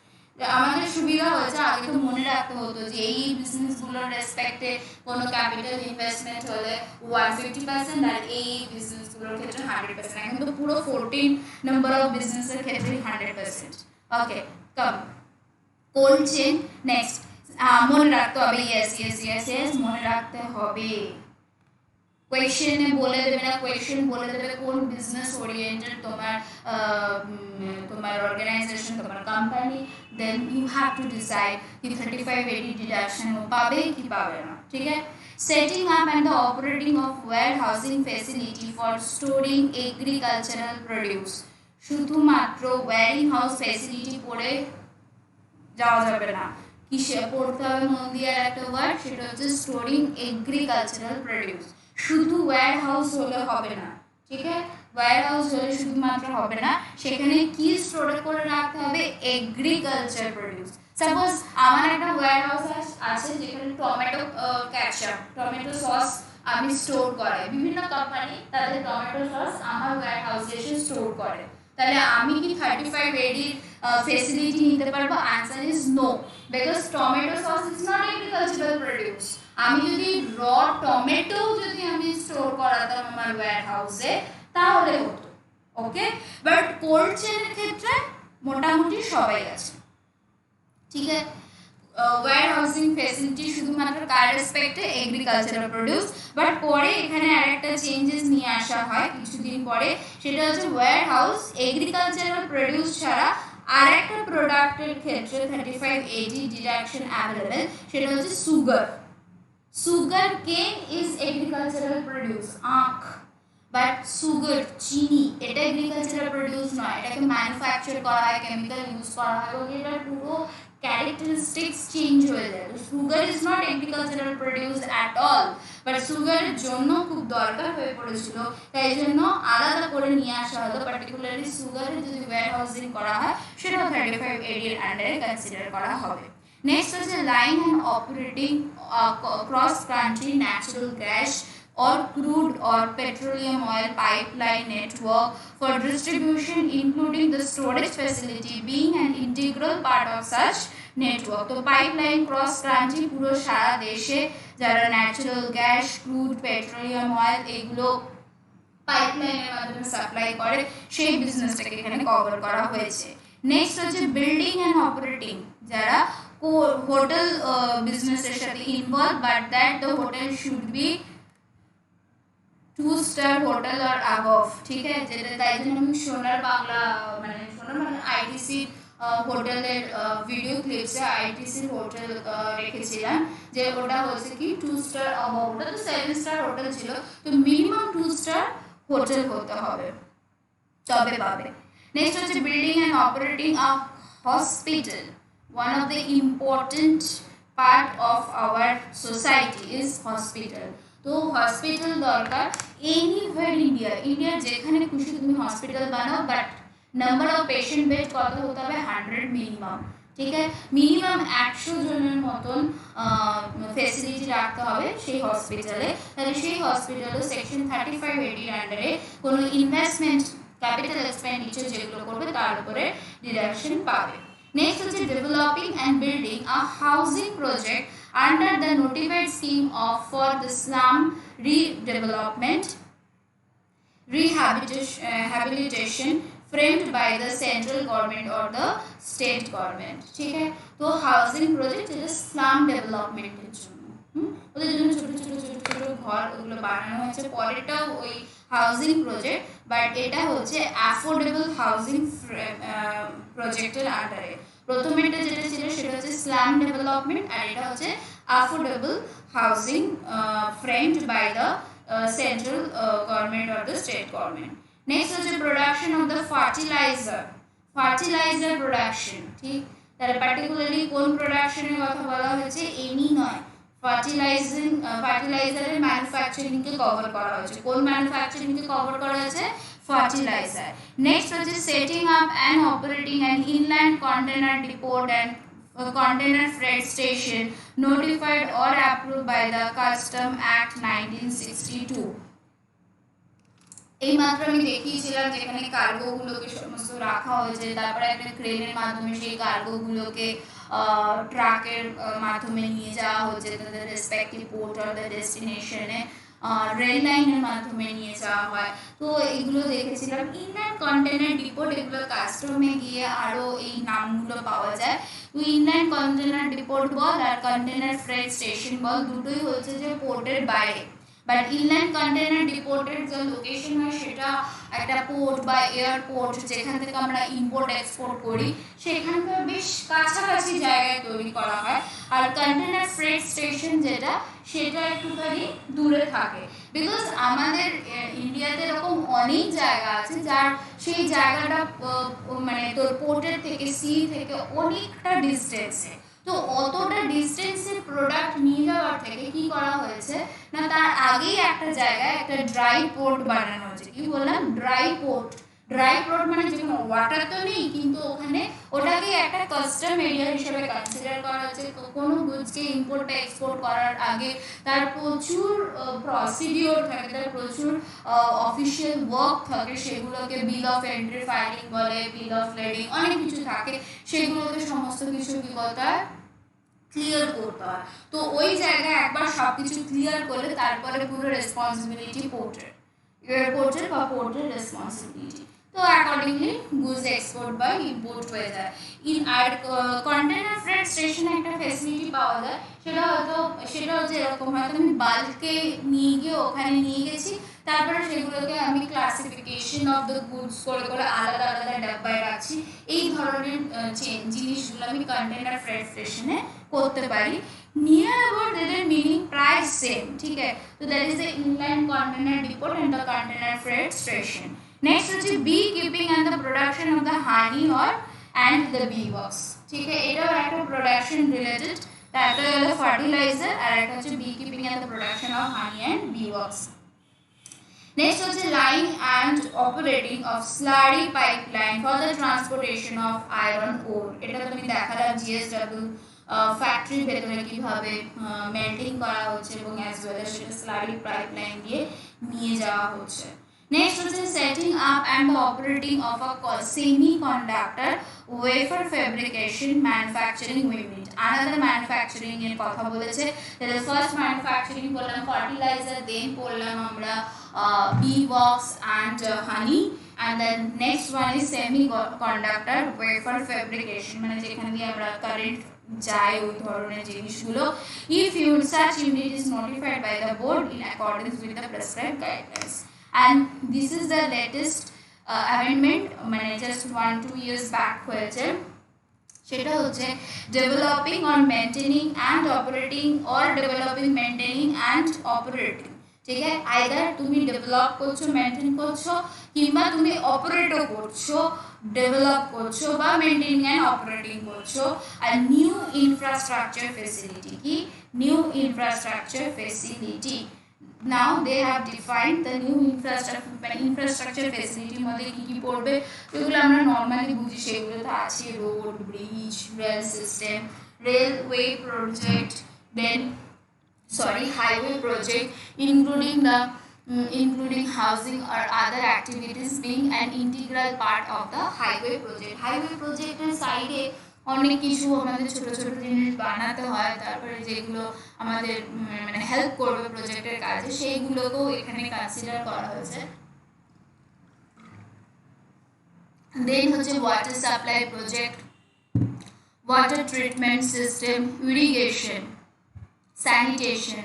আমাদের সুবিধা হয়েছে, আগে তো মনে রাখতে হতো যে এই বিজনেসগুলোর রেসপেক্টে কোনো ক্যাপিটাল ইনভেস্টমেন্ট হলে 150% আর এই বিজনেসগুলোর ক্ষেত্রে 100%। এখন তো পুরো 14 নাম্বার অফ বিজনেসের ক্ষেত্রে 100%। ওকে, কাম কোল্ড চেন নেক্সট মনে রাখতে হবে। ইয়েস মনে রাখতে হবে। কোয়েশ্চেনে বলে দেবে না, কোয়েশ্চেন বলে দেবে কোন বিজনেস ওরিয়েন্টেড তোমার অর্গানাইজেশন, তোমার company, then you have to decide কি 35AD ডিডাকশন পাবে কি পাবে না। ঠিক আছে। Setting up and the operating of warehousing facility for storing agricultural produce. শুধুমাত্র ওয়্যারিং হাউস ফেসিলিটি পড়ে যাওয়া যাবে না, কিসে পড়তে হবে মন দিয়ে একটা ওয়ার্ড, সেটা হচ্ছে স্টোরিং এগ্রিকালচারাল প্রডিউস। শুধু ওয়্যার হাউস হলে হবে না, ঠিক আছে, ওয়্যার হাউস হলে শুধুমাত্র হবে না, সেখানে কি স্টোর করে রাখতে হবে, এগ্রিকালচার প্রডিউস। সাপোজ আমার একটা ওয়্যার হাউস আছে যেখানে টমেটো ক্যাচআপ, টমেটো সস আমি স্টোর করে, বিভিন্ন কোম্পানি তাদের টমেটো সস আমার ওয়্যার হাউসে এসে স্টোর করে, তাহলে আমি কি 35AD ফেসিলিটি নিতে পারবো? Answer is no, because tomato sauce is not agricultural produce. আমি যদি র টমেটো যদি আমি স্টোর করাতাম আমার ওয়্যার হাউসে তাহলে হতো, ওকে। বাট কোল্ড চেনের ক্ষেত্রে মোটামুটি সবাই আছে, ঠিক আছে। ওয়্যার হাউসিং ফ্যাসিলিটি শুধুমাত্র কার রেসপেক্টে, এগ্রিকালচারাল প্রডিউস। বাট পরে এখানে আরেকটা চেঞ্জেস নিয়ে আসা হয় কিছুদিন পরে, সেটা হচ্ছে ওয়্যার হাউস এগ্রিকালচারাল প্রডিউস ছাড়া আর একটা প্রোডাক্টের ক্ষেত্রে 35AD ডিডাকশন অ্যাভেলেবেল, সেটা হচ্ছে সুগার। সুগার কেন ইজ এগ্রিকালচারাল প্রডিউস, আখ, বাট সুগার চিনি এটা এগ্রিকালচারাল প্রডিউস নয়, এটাকে ম্যানুফ্যাকচার করা হয়, কেমিক্যাল ইউজ করা হয় এবং এটার পুরো ক্যারেক্টারিস্টিক্স চেঞ্জ হয়ে যায়। Sugar is not agricultural produce at all, but সুগারের জন্য খুব দরকার হয়ে পড়েছিল, তাই জন্য আলাদা করে নিয়ে আসা হলো। পার্টিকুলারলি সুগারের যদি ওয়্যার হাউসিং করা হয় সেটাও 35AD এর আন্ডারে কনসিডার করা হবে। নেক্সট হচ্ছে line and operating cross country natural gas or crude or petroleum oil pipeline network for distribution, including the storage facility being an integral part of such network. তো pipeline cross country পুরো সারা দেশে যারা natural gas, crude, petroleum oil এগুলো পাইপলাইনের মাধ্যমে supply করে, সেই বিজনেসটাকে এখানে কভার করা হয়েছে। নেক্সট হচ্ছে বিল্ডিং অ্যান্ড অপারেটিং, যারা হোটেল বিজনেসের সাথে involve, but that the hotel should be 2-star hotel আর অ্যাবভ, ঠিক আছে। যেটা তাই জন্য আমি সোনার বাংলা মানে আইটিসি হোটেলের ভিডিও ক্লিপসে আইটিসির হোটেল রেখেছিলাম, যে ওটা হচ্ছে কি 2-star অ্যাবভ, ওটা তো 7-star হোটেল ছিল, তো মিনিমাম 2-star হোটেল হতে হবে তবে পাবে। নেক্সট হচ্ছে building and operating a hospital. One of the important part of our society is hospital. তো হসপিটাল দরকার এনিওয়্যার ইন্ডিয়ার যেখানে খুশি তুমি হসপিটাল বানাও, but number of patient bed কত হতে হবে 100 মিনিমাম, ঠিক আছে, মিনিমাম 100 জনের মতন ফেসিলিটি রাখতে হবে সেই হসপিটালে। তাহলে সেই হসপিটালে সেকশন 3580 আন্ডারে কোনো ইনভেস্টমেন্ট ক্যাপিটাল এক্সপেন্ডিচার যেগুলো করবে তার উপরে ডিডাকশন পাবে। নেক্সট হচ্ছে developing and building a housing project under the notified scheme of for the slum redevelopment rehabilitation framed by the central government or the state government, ठीक है। तो हाउसिंग प्रोजेक्ट যেটা স্লাম ডেভেলপমেন্টের জন্য, ওদের জন্য ছোট ছোট ছোট ছোট ঘর ওগুলো বানানো হয়েছে, পরেরটাও ওই হাউজিং প্রজেক্ট, বাট এটা হচ্ছে অ্যাফোর্ডেবল হাউজিং প্রজেক্টের আন্ডারে। প্রথমেরটা যেটা ছিল সেটা হচ্ছে স্লাম ডেভেলপমেন্ট, আর এটা হচ্ছে affordable housing framed by the central government or the state government. Next হচ্ছে production of the fertilizer production, ঠিক, তাহলে পার্টিকুলারলি কোন প্রোডাকশনের কথা বলা হয়েছে, এনি নয়, ফার্টিলাইজারের ম্যানুফ্যাকচারিংকে কভার করা হয়েছে। কোন ম্যানুফ্যাকচারিংকে কভার করা হয়েছে, ফার্টিলাইজার। নেক্সট হচ্ছে setting up and operating an inland container depot and container freight station notified or approved by the Custom Act 1962. এই মাত্র আমি দেখিয়েছিলাম যেখানে কার্গোগুলোকে সমস্ত রাখা হয়েছে, তারপরে একটা ক্রেনের মাধ্যমে সেই কার্গোগুলোকে ট্রাকের মাধ্যমে নিয়ে যাওয়া হচ্ছে তাদের রেসপেক্টিভ পোর্ট অর দ্য ডেস্টিনেশনে, রেল লাইনের মাধ্যমে নিয়ে যাওয়া হয়। তো এগুলো দেখেছিলাম। ইনল্যান্ড কন্টেনার ডিপোট, এগুলো কাস্টমে গিয়ে আরও এই নামগুলো পাওয়া যায়। তো ইনল্যান্ড কন্টেনার ডিপোট বল আর কন্টেনার ফ্রেট স্টেশন বল দুটোই হচ্ছে যে পোর্টের বাইরে, বাট ইনল্যান্ড কন্টেনার ডিপোর্টের যে লোকেশন হয় সেটা একটা পোর্ট বা এয়ারপোর্ট যেখান থেকে আমরা ইম্পোর্ট এক্সপোর্ট করি সেখানকার বেশ কাছাকাছি জায়গায় তৈরি করা হয়। আর কন্টেনার ফ্রেট স্টেশন যেটা সেটা একটুখানি দূরে থাকে, বিকজ আমাদের ইন্ডিয়াতে এরকম অনেক জায়গা আছে যার সেই জায়গাটা মানে তোর পোর্টের থেকে সি থেকে অনেকটা ডিস্টেন্সে। তো অতটা ডিস্টেন্সের প্রোডাক্ট নিয়ে যাওয়ার থেকে কি করা হয়েছে না, তার আগেই একটা জায়গায় একটা ড্রাই পোর্ট বানানো হয়েছে। কি বললাম, ড্রাই পোর্ট। ড্রাই পোর্ট মানে যেখানে ওয়াটার তো নেই, কিন্তু ওখানে ওটাকে একটা কাস্টম এরিয়া হিসেবে কনসিডার করা হচ্ছে। কোনো গুডসকে ইম্পোর্ট বা এক্সপোর্ট করার আগে তার প্রচুর প্রসিডিওর থাকে, তার প্রচুর অফিসিয়াল ওয়ার্ক থাকে, সেগুলোকে বিল অফ এন্ট্রি ফাইলিং বলে, বিল অফ লেডিং, অনেক কিছু থাকে, সেগুলোকে সমস্ত কিছু কি করতে হয়, ক্লিয়ার করতে হয়। তো ওই জায়গায় একবার সব কিছু ক্লিয়ার করলে তারপরে পুরো রেসপন্সিবিলিটি পোর্টের, এয়ারপোর্টের বা পোর্টের রেসপন্সিবিলিটি। তো অ্যাকর্ডিংলি গুডস এক্সপোর্ট বা ইম্পোর্ট হয়ে যায়। আর কন্টেনার ফ্রেট স্টেশনে একটা ফেসিলিটি পাওয়া যায়, সেটা হচ্ছে এরকম, হয়তো আমি বাল্কে নিয়ে গিয়ে ওখানে নিয়ে গেছি, তারপরে সেগুলোকে আমি ক্লাসিফিকেশন অফ দ্য গুডস করে করে আলাদা আলাদা ডাব্বায় রাখছি। এই ধরনের জিনিসগুলো আমি কন্টেনার ফ্রেট স্টেশনে করতে পারি। নিয়ার অ্যাবাউট এদের মিনিং প্রায় সেম, ঠিক আছে। তো that is the inland container depot and the container freight station. Next হচ্ছে bee keeping and the production of the honey or and the bee works, ঠিক আছে। এটাও একটা প্রোডাকশন রিলেটেড, একটা হলো ফার্টিলাইজার আর একটা হচ্ছে bee keeping and the production of honey and bee works. Next হচ্ছে line and operating of slurry pipeline for the transportation of iron ore. এটা তুমি দেখালাম জিএসডব্লিউ ফ্যাক্টরির ভেতরে কীভাবে মেল্টিং করা হচ্ছে এবং অ্যাজ ওয়েল এজ সেটা স্লারি পাইপলাইন দিয়ে নিয়ে যাওয়া হচ্ছে। নেক্সট হচ্ছে setting up and operating of a semiconductor wafer fabrication manufacturing unit. আলাদা ম্যানুফ্যাকচারিং এর কথা বলেছে। তাহলে ফার্স্ট ম্যানুফ্যাকচারিং করলাম ফার্টিলাইজার, দেন করলাম আমরা bee wax and honey, and then next one is semiconductor wafer fabrication, মানে যেখানে দিয়ে আমরা কারেন্ট যায় ওই ধরনের জিনিসগুলো। if such unit is notified by the board in accordance with the prescribed guidelines, and this is the latest amendment, মানে just 1-2 years back হয়েছে। সেটা হচ্ছে developing or maintaining and operating or developing maintaining and operating, ঠিক আছে। Either তুমি develop করছো, maintain করছো, কিংবা তুমি অপারেটও করছো, ডেভেলপ করছো বা মেনটেনিং অ্যান্ড অপারেটিং করছো। আর নিউ ইনফ্রাস্ট্রাকচার ফেসিলিটি, কি new infrastructure facility now they have defined the new infrastructure facility মধ্যে কি কি পড়বে, যেগুলো আমরা নর্মালি বুঝি সেগুলো তো আছে, road, bridge, rail system, railway project, then highway project, including the including housing or other activities being an integral part of the highway project. Highway project এর সাইডে অনেক কিছু আমাদের ছোট ছোট জিনিস বানাতে হয়, তারপরে যেগুলো আমাদের মানে হেল্প করবে প্রজেক্টের কাজে সেইগুলোকেও এখানে কনসিডার করা হয়েছে। দেন হচ্ছে water supply project, water treatment system, irrigation, sanitation,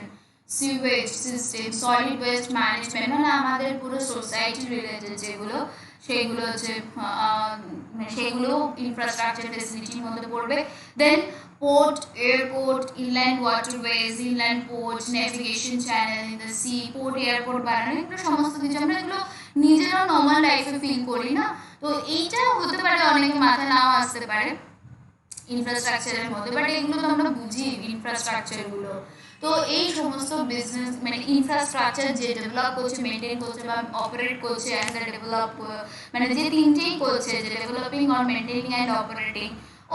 sewage system, solid waste management, মানে আমাদের পুরো সোসাইটি রিলেটেড যেগুলো সেগুলো হচ্ছে সেগুলো ইনফ্রাস্ট্রাকচার ফেসিলিটির মধ্যে পড়বে। Then port, airport, inland waterways, inland port, navigation channel in the sea, port airport বানানো, এগুলো সমস্ত কিছু আমরা এগুলো নিজেরাও নর্মাল লাইফে ফিল করি না, তো এইটা হতে পারে অনেকে মাথায় নাও আসতে পারে ইনফ্রাস্ট্রাকচারের মধ্যে, বাট এগুলো তো আমরা বুঝি ইনফ্রাস্ট্রাকচারগুলো। তো এই সমস্ত বিজনেস মানে ইনফ্রাস্ট্রাকচার যে ডেভেলপ করছে, মেনটেন করছে বা অপারেট করছে অ্যান্ড দ্য ডেভেলপ, মানে যে তিনটেই করছে, যে developing or maintaining and operating,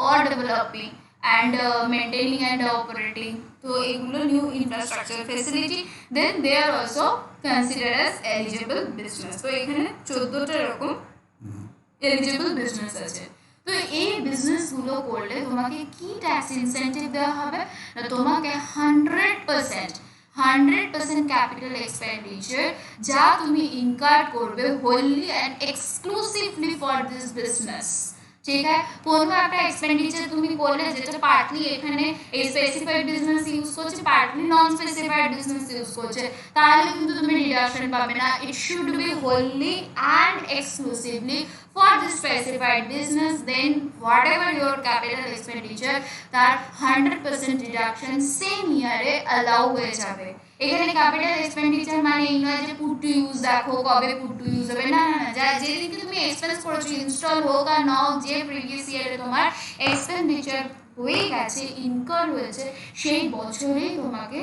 or developing and maintaining and operating, তো এগুলো new infrastructure facility, then they are also consider as eligible business. তো এখানে 14টা এরকম এলিজিবল বিজনেস আছে। তো এই বিজনেসগুলো করলে তোমাকে কি ট্যাক্স ইনসেন্টিভ দেওয়া হবে না, তোমাকে 100% ক্যাপিটাল এক্সপেন্ডিচার যা তুমি ইনকার করবে wholly and exclusively for this business, ঠিক আছে। কোনো একটা এক্সপেন্ডিচার তুমি করলে যেটা পার্টলি এখানে এই স্পেসিফাইড বিজনেস ইউজ করছে, পার্টলি নন স্পেসিফাইড বিজনেস ইউজ করছে, তাহলে কিন্তু তুমি ডিডাকশন পাবে না। ইট should B wholly and exclusively for this specified business, then whatever your capital expenditure তার 100% deduction same year এ allow হয়ে যাবে। এখানে ক্যাপিটাল এক্সপেন্ডিচার মানে এই নয় যে পুট টু ইউজ দেখো কবে পুট টু ইউজ হবে, না না না, যা যেদিনকে তুমি এক্সপেন্স করেছো ইনস্টল হোক আর না হোক, যে প্রিভিয়াস ইয়ারে তোমার এক্সপেন্ডিচার হয়ে গেছে, ইনকার হয়েছে, সেই বছরেই তোমাকে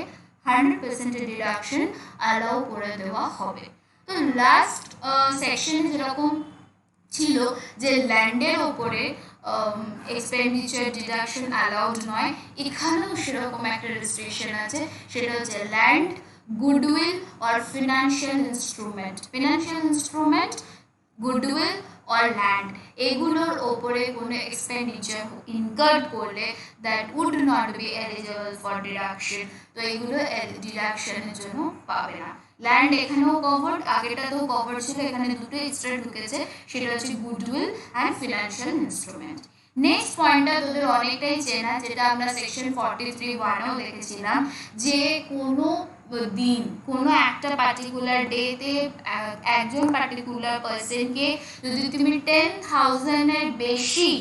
100% ডিডাকশন অ্যালাউ করে দেওয়া হবে। তো লাস্ট সেকশনে যেরকম ছিল যে ল্যান্ডের ওপরে এক্সপেন্ডিচার ডিডাকশন অ্যালাউড নয়, এখানেও সেরকম একটা রেস্ট্রিকশন আছে, সেটা হচ্ছে land, goodwill or financial instrument, goodwill or land, এগুলোর ওপরে কোনো এক্সপেন্ডিচার ইনকার করলে that would not be eligible for deduction, তো এগুলো ডিডাকশনের জন্য পাবে না। ল্যান্ড এখানেও কভার্ড, আগেটাতেও কভার্ড ছিল, এখানে দুটো এক্সট্রা ঢুকেছে, সেটা হচ্ছে goodwill and financial instrument. Next পয়েন্টটা তোদের অনেকটাই চেনা, যেটা আমরা সেকশন 43(1)এও দেখেছিলাম, যে কোনো দিন কোনো একটা পার্টিকুলার ডেতে একজন পার্টিকুলার পার্সনকে যদি তুমি 10,000-এর বেশি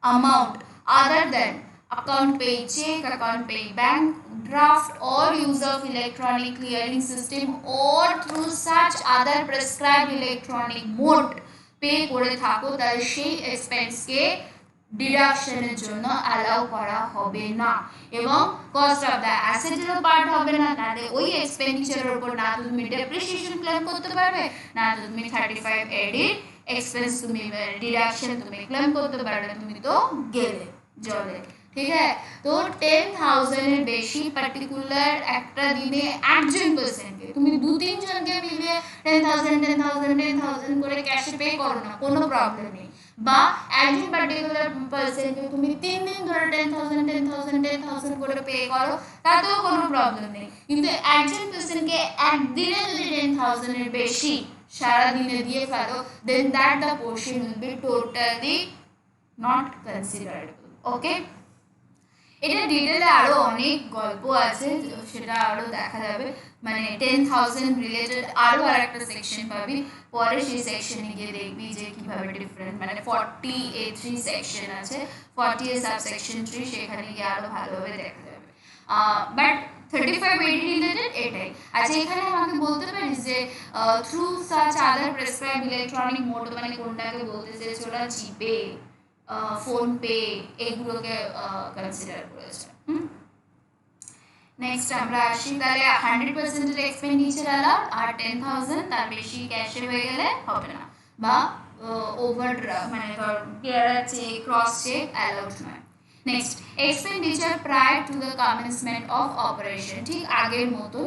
amount other then account pay check, account pay bank draft or use of electronic clearing system or through such other prescribed electronic mode pay করে থাকো, তাহলে সেই এক্সপেন্সকে ডিডাকশনের জন্য অ্যালাউ করা হবে না, এবং কস্ট অফ দ্য অ্যাসেটেরও পার্ট হবে না, তাহলে ওই এক্সপেন্ডিচারের উপর না তুমি ডেপ্রিসিয়েশন ক্লেম করতে পারবে, না তুমি 35(a) এক্সপেন্স তুমি ডিডাকশন তুমি ক্লেম করতে পারবে, তুমি তো গেলে জলে, ঠিক আছে। তো 10,000-এর বেশি পার্টিকুলার একটা দিনে একজন পার্সনকে, তুমি 2-3 জনকে মিলিয়ে 10,000 করে ক্যাশে পে করো না, কোনো প্রবলেম নেই, বা একজন পার্টিকুলার পার্সনকে তুমি 3 দিন ধরে 10,000 করে পে করো, তাতেও কোনো প্রবলেম নেই, কিন্তু একজন পার্সনকে একদিনে যদি 10,000-এর বেশি সারাদিনে দিয়ে ফেলো, then that the portion will be totally not considerable. Okay, এটা ডিটেলে আরো অনেক গল্প আছে, সেটা আরো দেখা যাবে, মানে 10,000 রিলেটেড আরো আরেকটা সেকশন পাবি, পরে সেই সেকশনে গিয়ে দেখবি যে কিভাবে ডিফারেন্ট, মানে 40(a)(3) সেকশন আছে, 40 সাবসেকশন 3, সেখানে গিয়ে আরো ভালোভাবে দেখা যাবে। বাট 35(a) রিলেটেড এটাই। আচ্ছা, এখানে আমাকে বলতে পারিস যে থ্রু সাচ আদার প্রেসক্রাইব ইলেকট্রনিক মোড মানে কোনটাকে বলতে চাইছে, ওরা জিপে, ফোন পে, এগুলোকে কনসিডার করেছে। নেক্সট আমরা আসি তাহলে 100% এক্সপেন্ডিচার অ্যালাউড, আর 10,000 তার বেশি ক্যাশে হয়ে গেলে হবে না, বা ওভার মানে ধর বেয়ারার চেক ক্রস চেক অ্যালাউড নয়। Next, expenditure prior to the commencement of operation, ঠিক আগের মতো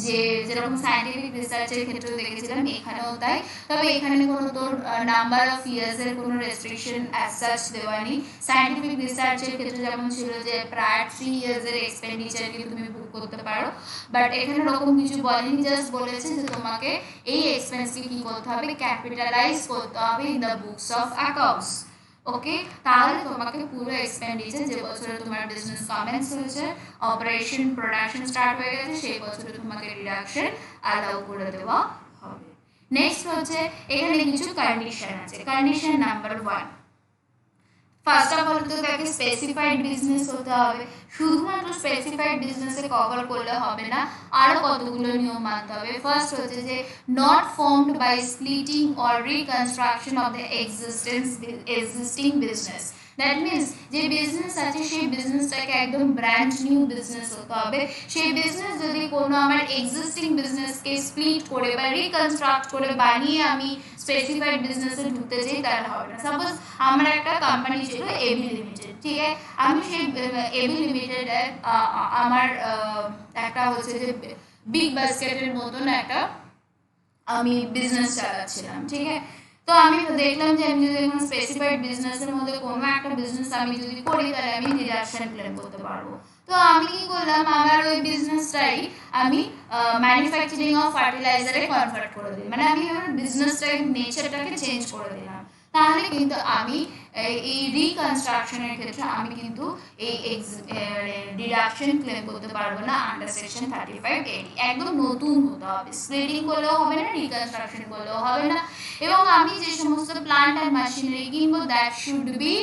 যে যেরকম সায়েন্টিফিক রিসার্চের ক্ষেত্রে দেখেছিলাম এখানেও তাই, তবে এখানে কোনো তোর নাম্বার অফ ইয়ার্সের কোনো রেস্ট্রিকশন অ্যাজ সাচ দেওয়া নেই। সায়েন্টিফিক রিসার্চের ক্ষেত্রে যেমন ছিল যে প্রায়ার 3 ইয়ার্সের এক্সপেন্ডিচারকে তুমি বুক করতে পারো, বাট এখানে ওরকম কিছু বলেনি, জাস্ট বলেছে যে তোমাকে এই এক্সপেন্সকে কি করতে হবে, ক্যাপিটালাইজ করতে হবে in the books of accounts. Okay, তাহলে তোমাকে পুরো এক্সপেন্ডিচার যে বছরে তোমার বিজনেস কমেন্স হয়েছে, অপারেশন প্রোডাকশন স্টার্ট হয়ে গেছে, সেই বছরে তোমাকে ডিডাকশন অ্যালাউ করে দেওয়া হবে। নেক্সট হচ্ছে এখানে কিছু কন্ডিশন আছে। Condition number 1, first of all তো তাকে স্পেসিফাইড বিজনেস হতে হবে। শুধুমাত্র স্পেসিফাইড বিজনেসে কভার করলে হবে না, আরও কতগুলো নিয়ম মানতে হবে। ফার্স্ট হচ্ছে যে not formed by splitting or reconstruction of the existing business. That means যে বিজনেস আছে সেই বিজনেসটাকে একদম ব্র্যান্ড নিউ বিজনেস হতে হবে। সেই বিজনেস যদি কোনো আমার এক্সিস্টিং বিজনেসকে স্প্লিট করে বা রিকনস্ট্রাক্ট করে বানিয়ে আমি স্পেসিফাইড বিজনেসে ঢুকতে চাই, তাহলে হবে না। সাপোজ আমার একটা কোম্পানি ছিল এবি লিমিটেড, ঠিক আছে, আমি সেই এবি লিমিটেড আমার একটা হচ্ছে যে বিগ বাস্কেটের মতন একটা আমি বিজনেস চালাচ্ছিলাম, ঠিক আছে। তো আমি দেখলাম যে আমি যদি কোনো স্পেসিফাইড বিজনেসের মধ্যে কোনো একটা বিজনেস আমি যদি করি তাহলে আমি ডিডাকশন ক্লেম করতে পারবো। তো আমি কি করলাম, আমার ওই বিজনেসটাই আমি ম্যানুফ্যাকচারিং অফ ফার্টিলাইজারে কনভার্ট করে দিই, মানে আমি আমার বিজনেসটার নেচারটাকে চেঞ্জ করে দিলাম। তাহলে কিন্তু আমি এই রিকনস্ট্রাকশনের ক্ষেত্রে আমি কিন্তু এই ডিডাকশন ক্লেম করতে পারবো না আন্ডার সেকশন 35A। একদম নতুন হতে হবে, স্প্লিটিং করলেও হবে না, রিকনস্ট্রাকশন করলেও হবে না, এবং আমি যে সমস্ত প্লান্ট অ্যান্ড মেশিনারি কিনবো দ্যাট শুড বি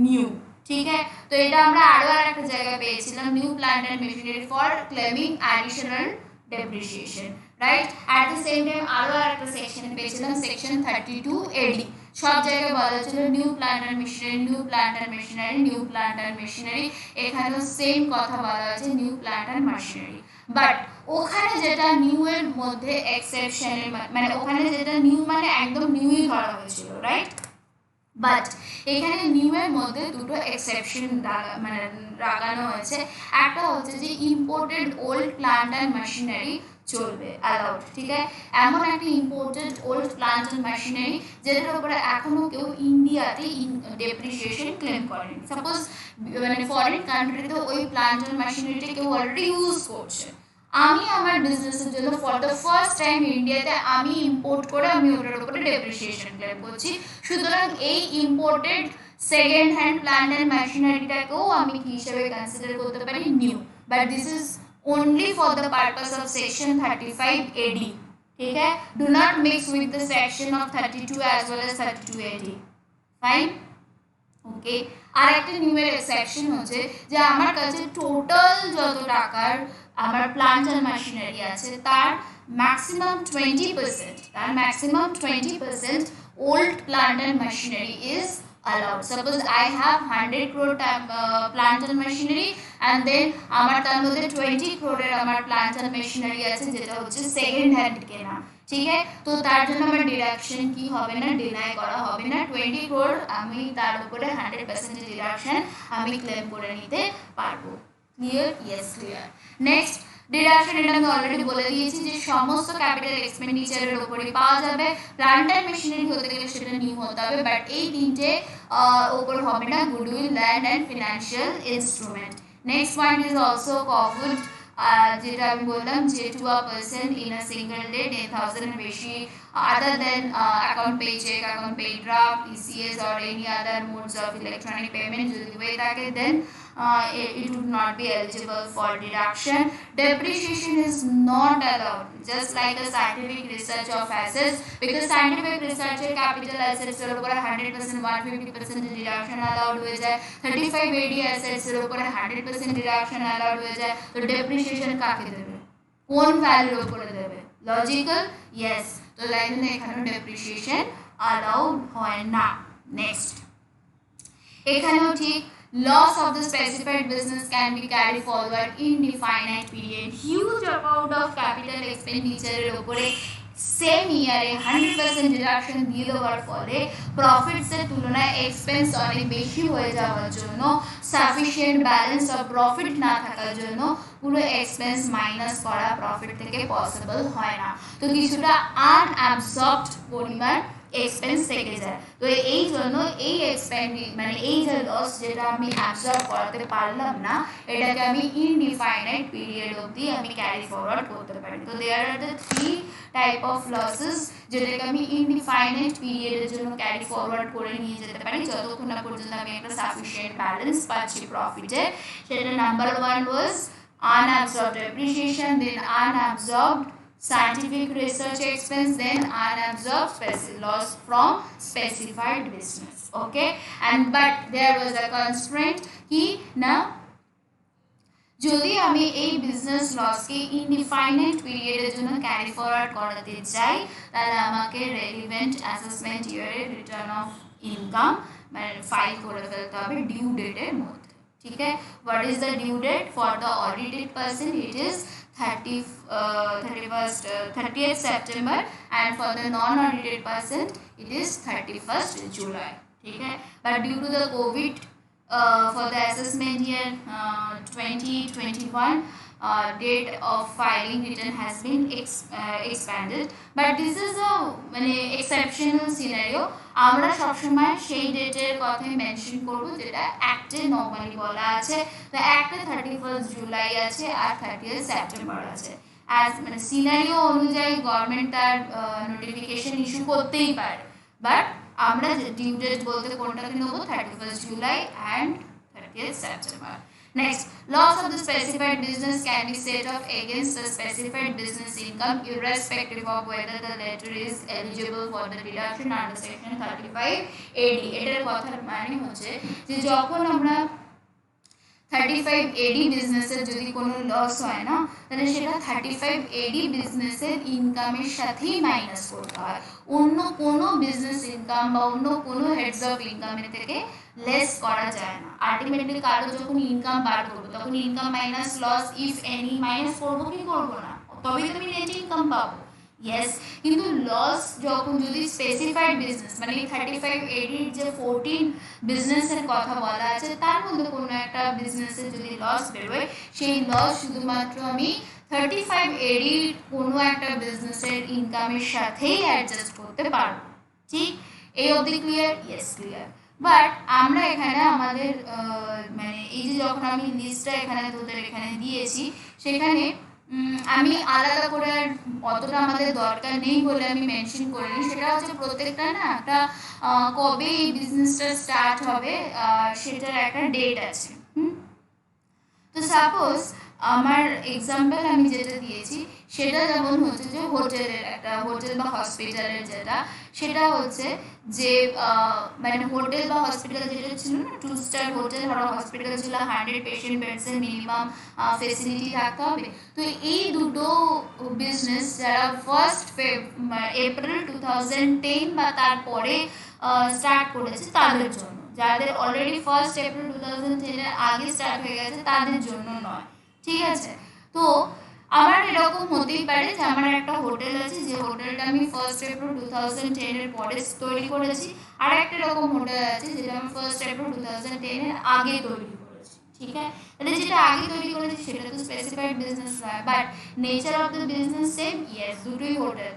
নিউ, ঠিক আছে। তো এটা আমরা আরো একটা জায়গায় পেয়েছিলাম, new plant and machinery for claiming additional depreciation, right. At the same time আরো একটা সেকশন পেয়েছিলাম, সেকশন 32AD। সব জায়গায় বলা ছিল new plant and machinery, new plant and machinery, new plant and machinery. এখানেও সেম কথা বলা আছে, new plant and machinery. But ওখানে যেটা নিউ এর মধ্যে এক্সেপশনের মানে ওখানে যেটা নিউ মানে একদম নিউই ধরা হয়েছিল, রাইট। বাট এখানে নিউ এর মধ্যে দুটো এক্সেপশন মানে লাগানো হয়েছে। একটা হচ্ছে যে imported old plant and machinery চলবে, অ্যালাউড, ঠিক আছে। এমন একটা imported old plant and machinery যেটার উপরে এখনো কেউ ইন্ডিয়াতে ডেপ্রিসিয়েশন ক্লেম করেনি। সাপোজ মানে ফরেন কান্ট্রিতে ওই প্লান্ট অ্যান্ড মেশিনারিটা কেউ অলরেডি ইউজ করছে, আমি আমার বিজনেসের জন্য ফর দ্য ফার্স্ট টাইম ইন্ডিয়াতে আমি ইম্পোর্ট করে আমি ওটার উপরে ডেপ্রিসিয়েশন ক্লেম করছি। সুতরাং এই imported second hand plant and মেশিনারিটাকেও আমি কি হিসেবে কনসিডার করতে পারি, new. But this is only for the purpose of section 35AD, ठीक है। Do not mix with the section of 32 as well as 32AD, fine, ওকে। আর একটা নিউমের এক্সেপশন হচ্ছে যে আমার কাছে টোটাল যত টাকার আমার প্লান্ট অ্যান্ড মেশিনারি আছে তার maximum 20% old plant and machinery is allowed. Suppose I have 100 crore plant and machinery and then আমার তার মধ্যে 20 crore এর আমার plant and machinery আছে যেটা হচ্ছে সেকেন্ড হ্যান্ড কেনা, ঠিক আছে। তো তার জন্য আমার ডিডাকশন কি হবে না, ডিনাই করা হবে না। 20 crore আমি তার উপরে 100% ডিডাকশন আমি ক্লেম করে নিতে পারবো। Clear? Yes, clear. Next deduction, এটা আমি অলরেডি বলে দিয়েছি যে সমস্ত ক্যাপিটাল এক্সপেন্ডিচারের উপরে পাওয়া যাবে। প্ল্যান্ট অ্যান্ড মেশিনারি হতে গেলে সেটা নিউ হতে হবে, বাট এই তিনটে উপর হবে না, goodwill, land and financial instrument. Next point is also covered, যেটা আমি বললাম যে to a person in a single day 10,000 এর বেশি other than account pay check, account pay draft, ECS or any other modes of electronic payment যদি হয়ে থাকে, then it would not be eligible for deduction. Depreciation is not allowed, just like a scientific research of assets, because scientific research এর capital assets এর উপরে 100% 150% deduction allowed হয়ে যায়, 35AD assets এর উপরে 100% deduction allowed হয়ে যায়। তো depreciation কাকে দেবে, কোন ভ্যালুর উপরে দেবে? লজিক্যাল? ইয়েস। তো তাই জন্য এখানে ডেপ্রিসিয়েশন অ্যালাউড হয় না। নেক্সট, এখানেও ঠিক loss of the specified business can be carried forward indefinite period. Huge amount of capital expenditure এর উপরে সেম ইয়ারে 100% ডিডাকশন দিয়ে দেওয়ার ফলে প্রফিটসের তুলনায় এক্সপেন্স অনেক বেশি হয়ে যাওয়ার জন্য, সাফিসিয়েন্ট ব্যালেন্স অফ প্রফিট না থাকার জন্য পুরো এক্সপেন্স মাইনাস করা প্রফিট থেকে পসিবল হয় না। তো কিছুটা আনঅ্যাবজর্বড পরিমাণ এক্সপেন্স থেকে যায়। তো এই জন্য এই মানে এই যে লস যেটা আমি অ্যাবজর্ব করাতে পারলাম না, এটাকে আমি ইনডিফাইনাইট পিরিয়ড অবধি আমি ক্যারি ফরওয়ার্ড করতে পারি। তো there are the 3 type of losses যেটাকে আমি ইনডিফাইনাইট পিরিয়ডের জন্য ক্যারি ফরওয়ার্ড করে নিয়ে যেতে পারি যতক্ষণ না পর্যন্ত আমি একটা সাফিসিয়েন্ট ব্যালেন্স পাচ্ছি প্রফিটে। সেটা number 1 was unabsorbed depreciation, then unabsorbed scientific research expense, then unabsorbed loss from specified business. Okay, and but there was a constraint ki na যদি আমি এই বিজনেস লসকে ইনডিফাইনাইট পিরিয়ডের জন্য ক্যারি ফরওয়ার্ড করাতে চাই তাহলে আমাকে রেলিভেন্ট অ্যাসেসমেন্ট ইয়ারের রিটার্ন অফ ইনকাম মানে ফাইল করে ফেলতে হবে ডিউ ডেটের মধ্যে। ठीक है, what is the due date for the audited person? It is 30th September, and for the non-audited person it is 31st July. ठीक है, but due to the COVID for the assessment year 2021 date of filing return has been expanded, but this is a exceptional scenario. আমরা সবসময় সেই ডেটের কথাই mention করব যেটা অ্যাক্টে normally বলা আছে। তো অ্যাক্টে 31st জুলাই আছে আর 30th সেপ্টেম্বর আছে। অ্যাজ সিনারিও অনুযায়ী গভর্নমেন্ট তার নোটিফিকেশন ইস্যু করতেই পারে, বাট আমরা ডিউ ডেট বলতে কোনটাকে নেব 31st July and 30th September. Next, loss of the specified business can be set off against the specified business income irrespective of whether the latter is eligible for the deduction under section 35 AD. এটার কথার মানে হচ্ছে যে যখন আমরা 35 AD বিজনেসের যদি কোনো লস হয় না তাহলে সেটা 35 AD বিজনেসের ইনকামের সাথেই মাইনাস করতে হয়, অন্য কোনো বিজনেস ইনকাম বা অন্য কোনো হেডস অফ ইনকামের থেকে লেস করা যায় না। আলটিমেটলি কারো যখন ইনকাম বার করবো তখন income minus loss if any minus করবো কি করবো না, তবেই তুমি নেট ইনকাম পাবো। ইয়েস, কিন্তু লস যখন যদি স্পেসিফাইড বিজনেস মানে 35 এডির যে 14 বিজনেসের কথা বলা আছে তার মধ্যে কোনো একটা বিজনেসের যদি লস বেরোয় সেই লস শুধুমাত্র আমি 35 এডির কোনো একটা বিজনেসের ইনকামের সাথেই অ্যাডজাস্ট করতে পারবো। ঠিক, এই অবধি ক্লিয়ার? Yes clear. বাট আমরা এখানে আমাদের মানে এই যে যখন আমি লিস্টটা এখানে তোদের এখানে দিয়েছি সেখানে আমি আলাদা করে আর অতটা আমাদের দরকার নেই বলে আমি মেনশন করিনি। সেটা হচ্ছে প্রত্যেকটা না একটা কবে এই বিজনেসটা স্টার্ট হবে সেটার একটা ডেট আছে। তো সাপোজ আমার এক্সাম্পল আমি যেটা দিয়েছি সেটা যেমন হচ্ছে যে হোটেলের একটা হোটেল বা হসপিটালের যেটা সেটা হচ্ছে যে মানে হোটেল বা হসপিটাল যেটা ছিল না 2 স্টার হোটেল আর হসপিটাল ছিল 100 পেশেন্ট বেডসের মিনিমাম ফেসিলিটি থাকতে হবে। তো এই দুটো বিজনেস যারা ফার্স্ট এপ্রিল 2010 বা তারপরে স্টার্ট করেছে তাদের জন্য, যাদের অলরেডি ফার্স্ট এপ্রিল 2010 এর আগে স্টার্ট হয়ে গেছে তাদের জন্য নয়। ঠিক আছে, তো আমার এরকম হতেই পারে যে আমার একটা হোটেল আছে যে হোটেলটা আমি ফার্স্ট এপ্রিল 2010 এর পরে তৈরি করেছি, আর একটা এরকম হোটেল আছে যেটা আমি ফার্স্ট এপ্রিল 2010 এর আগে তৈরি করেছি। ঠিক আছে, তাহলে যেটা আগে তৈরি করেছি সেটা তো স্পেসিফাইড বিজনেস নয়, but nature of the business same. Yes, দুটোই হোটেল,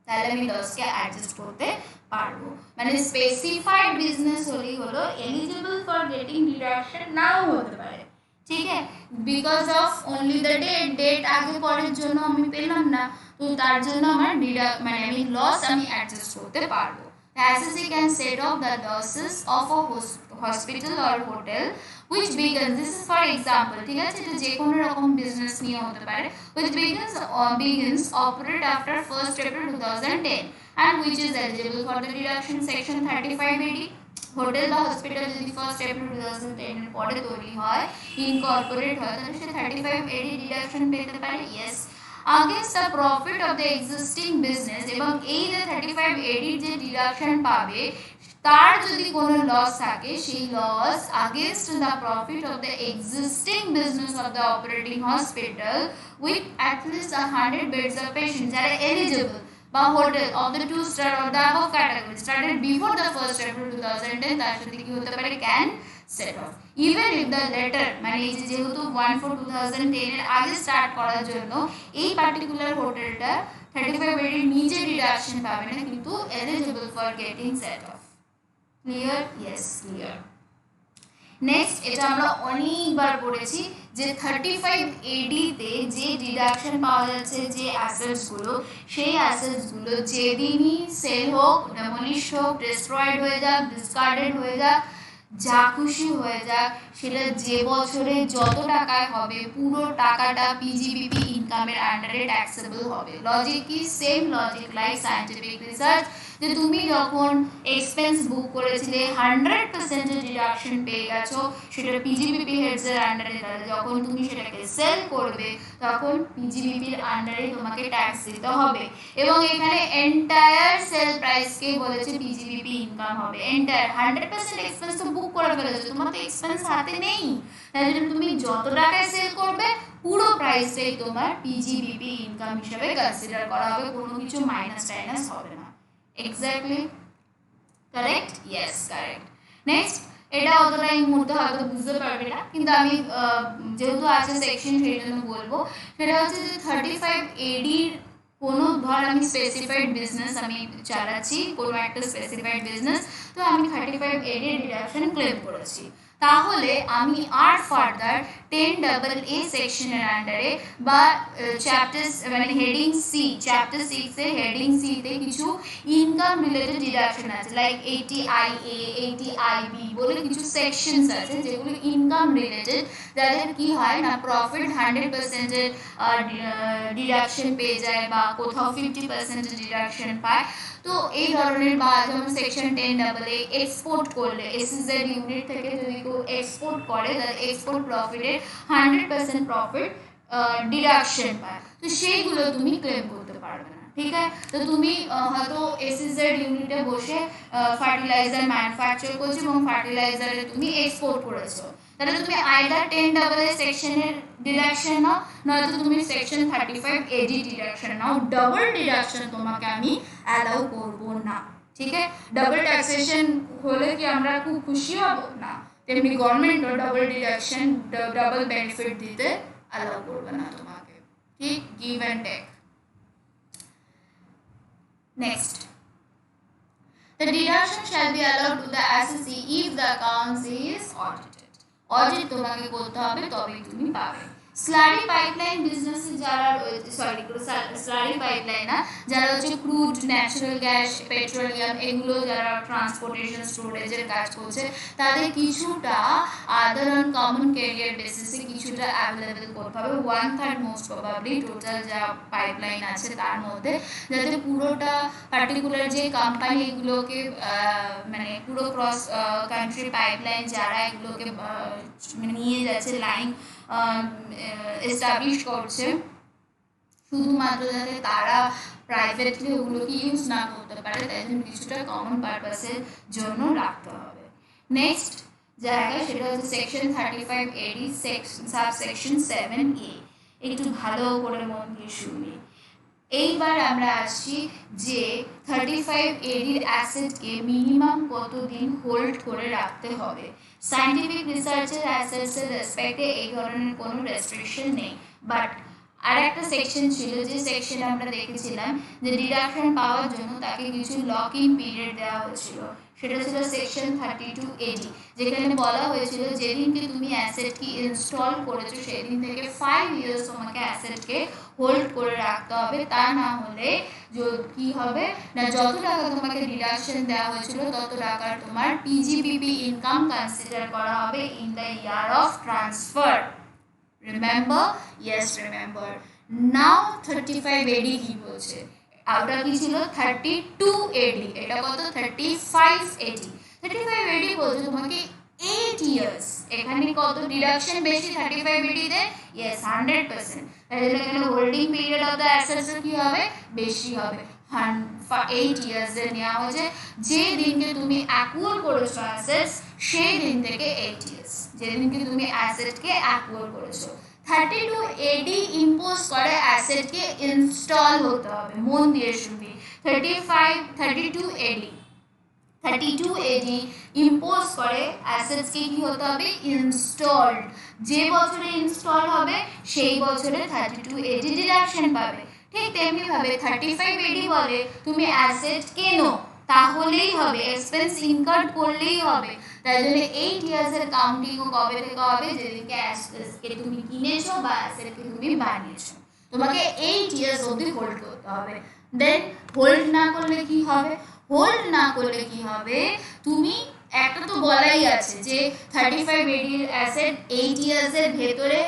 তাহলে আমি লসকে অ্যাডজাস্ট করতে পারবো। মানে স্পেসিফাইড বিজনেস হলেই হলো, এলিজিবল ফর গেটিং ডিডাকশন নাও হতে পারে। ঠিক আছে, because of only the date আগে পরের জন্য আমি পেলাম না, তো তার জন্য আমার মানে আমি লস আমি অ্যাডজাস্ট করতে পারবো। SSC can set off the losses of a hospital or hotel which begins, this is for example, ঠিক আছে, এটা যে কোনো রকম বিজনেস নিয়ে হতে পারে, which begins operate after 1st April 2010 and which is eligible for the deduction section 35 AD. Hotel বা হসপিটাল যদি ফার্স্ট এপ্রিল 2010 এর পরে তৈরি হয়, ইনকর্পোরেট হয়, তাহলে সে 35 AD ডিডাকশন পেতে পারে। Yes, against the profit of the existing business, এবং এই যে 35 AD যে ডিডাকশন পাবে তার যদি কোনো লস থাকে সেই loss against the profit of the existing business of the operating hospital with at least 100 beds of patients যারা eligible বা hotel of the 2-star or the above category started before the 1st April 2010 তার সাথে কি হতে পারে can set off even if the letter মানে এই যেহেতু 1/4/2010 এর আগে স্টার্ট করার জন্য এই পার্টিকুলার হোটেলটা 35 বেডের নিচে ডিডাকশন পাবে না কিন্তু eligible for getting set off clear yes clear next এটা আমরা অনেকবার পড়েছি যে 35 এডি তে যে ডিডাকশন পাওয়া যাচ্ছে যে অ্যাসেটস গুলো সেই অ্যাসেটস গুলো যেদিনই সেল হোক ডেমোলিশ হোক ডিস্ট্রয়েড হয়ে যাক ডিসকার্ডেড হয়ে যাক যা খুশি হয়ে যাক সেটা যে বছরে যত টাকায় হবে পুরো টাকাটা পিজিবিপি ইনকামের আন্ডারে ট্যাক্সেবল হবে লজিক কি same logic like scientific research যে তুমি যখন এক্সপেন্স বুক করেছিলে 100% ডিডাকশন পেয়ে গেছো সেটা পিজিবিপি হেডসের আন্ডারে যখন তুমি সেটাকে সেল করবে তখন পিজিবিপির আন্ডারে তোমাকে ট্যাক্স দিতে হবে এবং এখানে এন্টায়ার সেল প্রাইসকে বলেছে পিজিবিপি ইনকাম হবে এন্টায়ার 100% এক্সপেন্স তো বুক করে ফেলেছো তোমার তো এক্সপেন্স হাতে নেই তাই জন্য তুমি যত টাকায় সেল করবে পুরো প্রাইসটাই তোমার পিজিবিপি ইনকাম হিসেবে কনসিডার করা হবে কোনো কিছু মাইনাস টাইনাস হবে না exactly correct yes correct next এটা অতটা এই মুহূর্তে হয়তো বুঝতে পারবে না কিন্তু আমি যেহেতু আছে সেকশন সেই জন্য বলবো সেটা হচ্ছে যে 35 এডির কোনো ধর আমি স্পেসিফাইড বিজনেস আমি চালাচ্ছি কোনো একটা স্পেসিফাইড বিজনেস তো আমি 35 এডির ডিডাকশন ক্লেম করেছি তাহলে আমি আর ফার্দার 10AA সেকশনের আন্ডারে বা চ্যাপ্টার মানে হেডিং সি চ্যাপ্টার 6 এর হেডিং সি তে কিছু ইনকাম রিলেটেড ডিডাকশন আছে লাইক 80IA 80IB বলে কিছু সেকশনস আছে যেগুলো ইনকাম রিলেটেড যাদের কি হয় না প্রফিট 100% এর ডিডাকশন পেয়ে যায় বা কোথাও 50% এর ডিডাকশন পায় তো এই ধরনের বা যেমন সেকশন 10AA এক্সপোর্ট করলে এসইজেড ইউনিট থেকে যদি কেউ এক্সপোর্ট করে তাহলে এক্সপোর্ট প্রফিটের 100% প্রফিট ডিডাকশন পায় তো সেইগুলো তুমি ক্লেম করতে পারবে না ঠিক আছে তো তুমি হয়তো এসইজেড ইউনিটে বসে ফার্টিলাইজার ম্যানুফ্যাকচার করছো এবং ফার্টিলাইজারে তুমি এক্সপোর্ট করেছো তাহলে তুমি আইদার 10AA সেকশনের ডিডাকশন নাও নয়তো তুমি সেকশন 35 এডি ডিডাকশন নাও ডাবল ডিডাকশন তোমাকে আমি অ্যালাউ করব না ঠিক আছে ডাবল ট্যাক্সেশন হলে কি আমরা খুব খুশি হব না তেমনি গভর্নমেন্টও ডাবল ডিডাকশন ডাবল বেনিফিট দিতে অ্যালাউ করবে না তোমাকে ঠিক give and take next The deduction shall be allowed to the assessee if the account is audited. Audit তোমাকে করতে হবে তবেই তুমি পাবে স্লারি পাইপলাইন বিজনেসে যারা স্লারি পাইপলাইন না যারা হচ্ছে ক্রুড ন্যাচারাল গ্যাস পেট্রোলিয়াম এগুলো যারা ট্রান্সপোর্টেশন স্টোরেজের কাজ করছে তাদের কিছুটা আদার অন কমন ক্যারিয়ার বেসিসে কিছুটা অ্যাভেলেবেল করতে হবে 1/3 মোস্ট প্রবাবলি টোটাল যা পাইপলাইন আছে তার মধ্যে যাতে পুরোটা পার্টিকুলার যে কোম্পানি এগুলোকে মানে পুরো ক্রস কান্ট্রি পাইপলাইন যারা এগুলোকে নিয়ে যাচ্ছে লাইন এস্টাবলিশ করছে শুধুমাত্র যাতে তারা প্রাইভেটলি ওগুলোকে ইউজ না করতে পারে তাই জন্য কিছুটা কমন পারপাসের জন্য রাখতে হবে নেক্সট জায়গা সেটা হচ্ছে সেকশন 35 এডি সাবসেকশন 7A একটু ভালো করে মন দিয়ে শুনি এইবার আমরা আসছি যে 35 এডির অ্যাসেটকে মিনিমাম কতদিন হোল্ড করে রাখতে হবে সায়েন্টিফিক রিসার্চের অ্যাসেটসের রেসপেক্টে এই ধরনের কোনো রেস্ট্রিকশন নেই বাট আর একটা সেকশন ছিল যে সেকশনে আমরা দেখেছিলাম যে ডিডাকশন পাওয়ার জন্য তাকে কিছু লক ইন পিরিয়ড দেওয়া হয়েছিল সেটা ছিল সেকশন 32AD যেখানে বলা হয়েছিল যেদিনকে তুমি অ্যাসেটকে ইনস্টল করেছো সেদিন থেকে 5 ইয়ার্স তোমাকে অ্যাসেটকে হোল্ড করে রাখতে হবে তা না হলে কি হবে না যত টাকা তোমাকে ডিডাকশন দেওয়া হয়েছিল তত টাকার তোমার পিজিবিপি ইনকাম কনসিডার করা হবে in the year of transfer remember yes remember now 35AD কি বলছে আউটা কি ছিল 32AD এটা কত 35AD 35AD বলছে তোমাকে 8 ইয়ার্স এখানে কত ডিডাকশন বেশি 35AD তে ইয়েস 100% তাহলে এখানে holding period of the assets কি হবে বেশি হবে 8 ইয়ার্স এর নেওয়া হয়েছে, যে দিনকে তুমি অ্যাকুয়ার করেছো অ্যাসেটস সেই দিন থেকে 8 ইয়ার্স, যেদিনকে তুমি অ্যাসেটকে অ্যাকুয়ার করেছো। 32 এডি ইম্পোজ করে অ্যাসেটকে ইনস্টল হতে হবে, মন দিয়ে শুনবি। 32 এডি 32 এডি ইম্পোজ করে অ্যাসেটসকে কি হতে হবে, ইনস্টলড। যে বছরে ইনস্টল হবে সেই বছরে 32 এডি ডিডাকশন পাবে। ঠিক তেমনি ভাবে 35 এডি বলে তুমি অ্যাসেট কেনো, তাহলেই হবে, এক্সপেন্স ইনকার করলেই হবে। তাই জন্য 8 ইয়ার্স এর কাউন্টিং কবে থেকে হবে, যেদিনকে অ্যাসেটকে তুমি কিনেছো বা অ্যাসেটকে তুমি বানিয়েছো। তোমাকে 8 ইয়ার্স অবধি হোল্ড করতে হবে। দেন হোল্ড না করলে কি হবে, হোল্ড না করলে কি হবে, তুমি একটা তো বলাই আছে যে 35 এডির অ্যাসেট 8 ইয়ার্স এর ভেতরে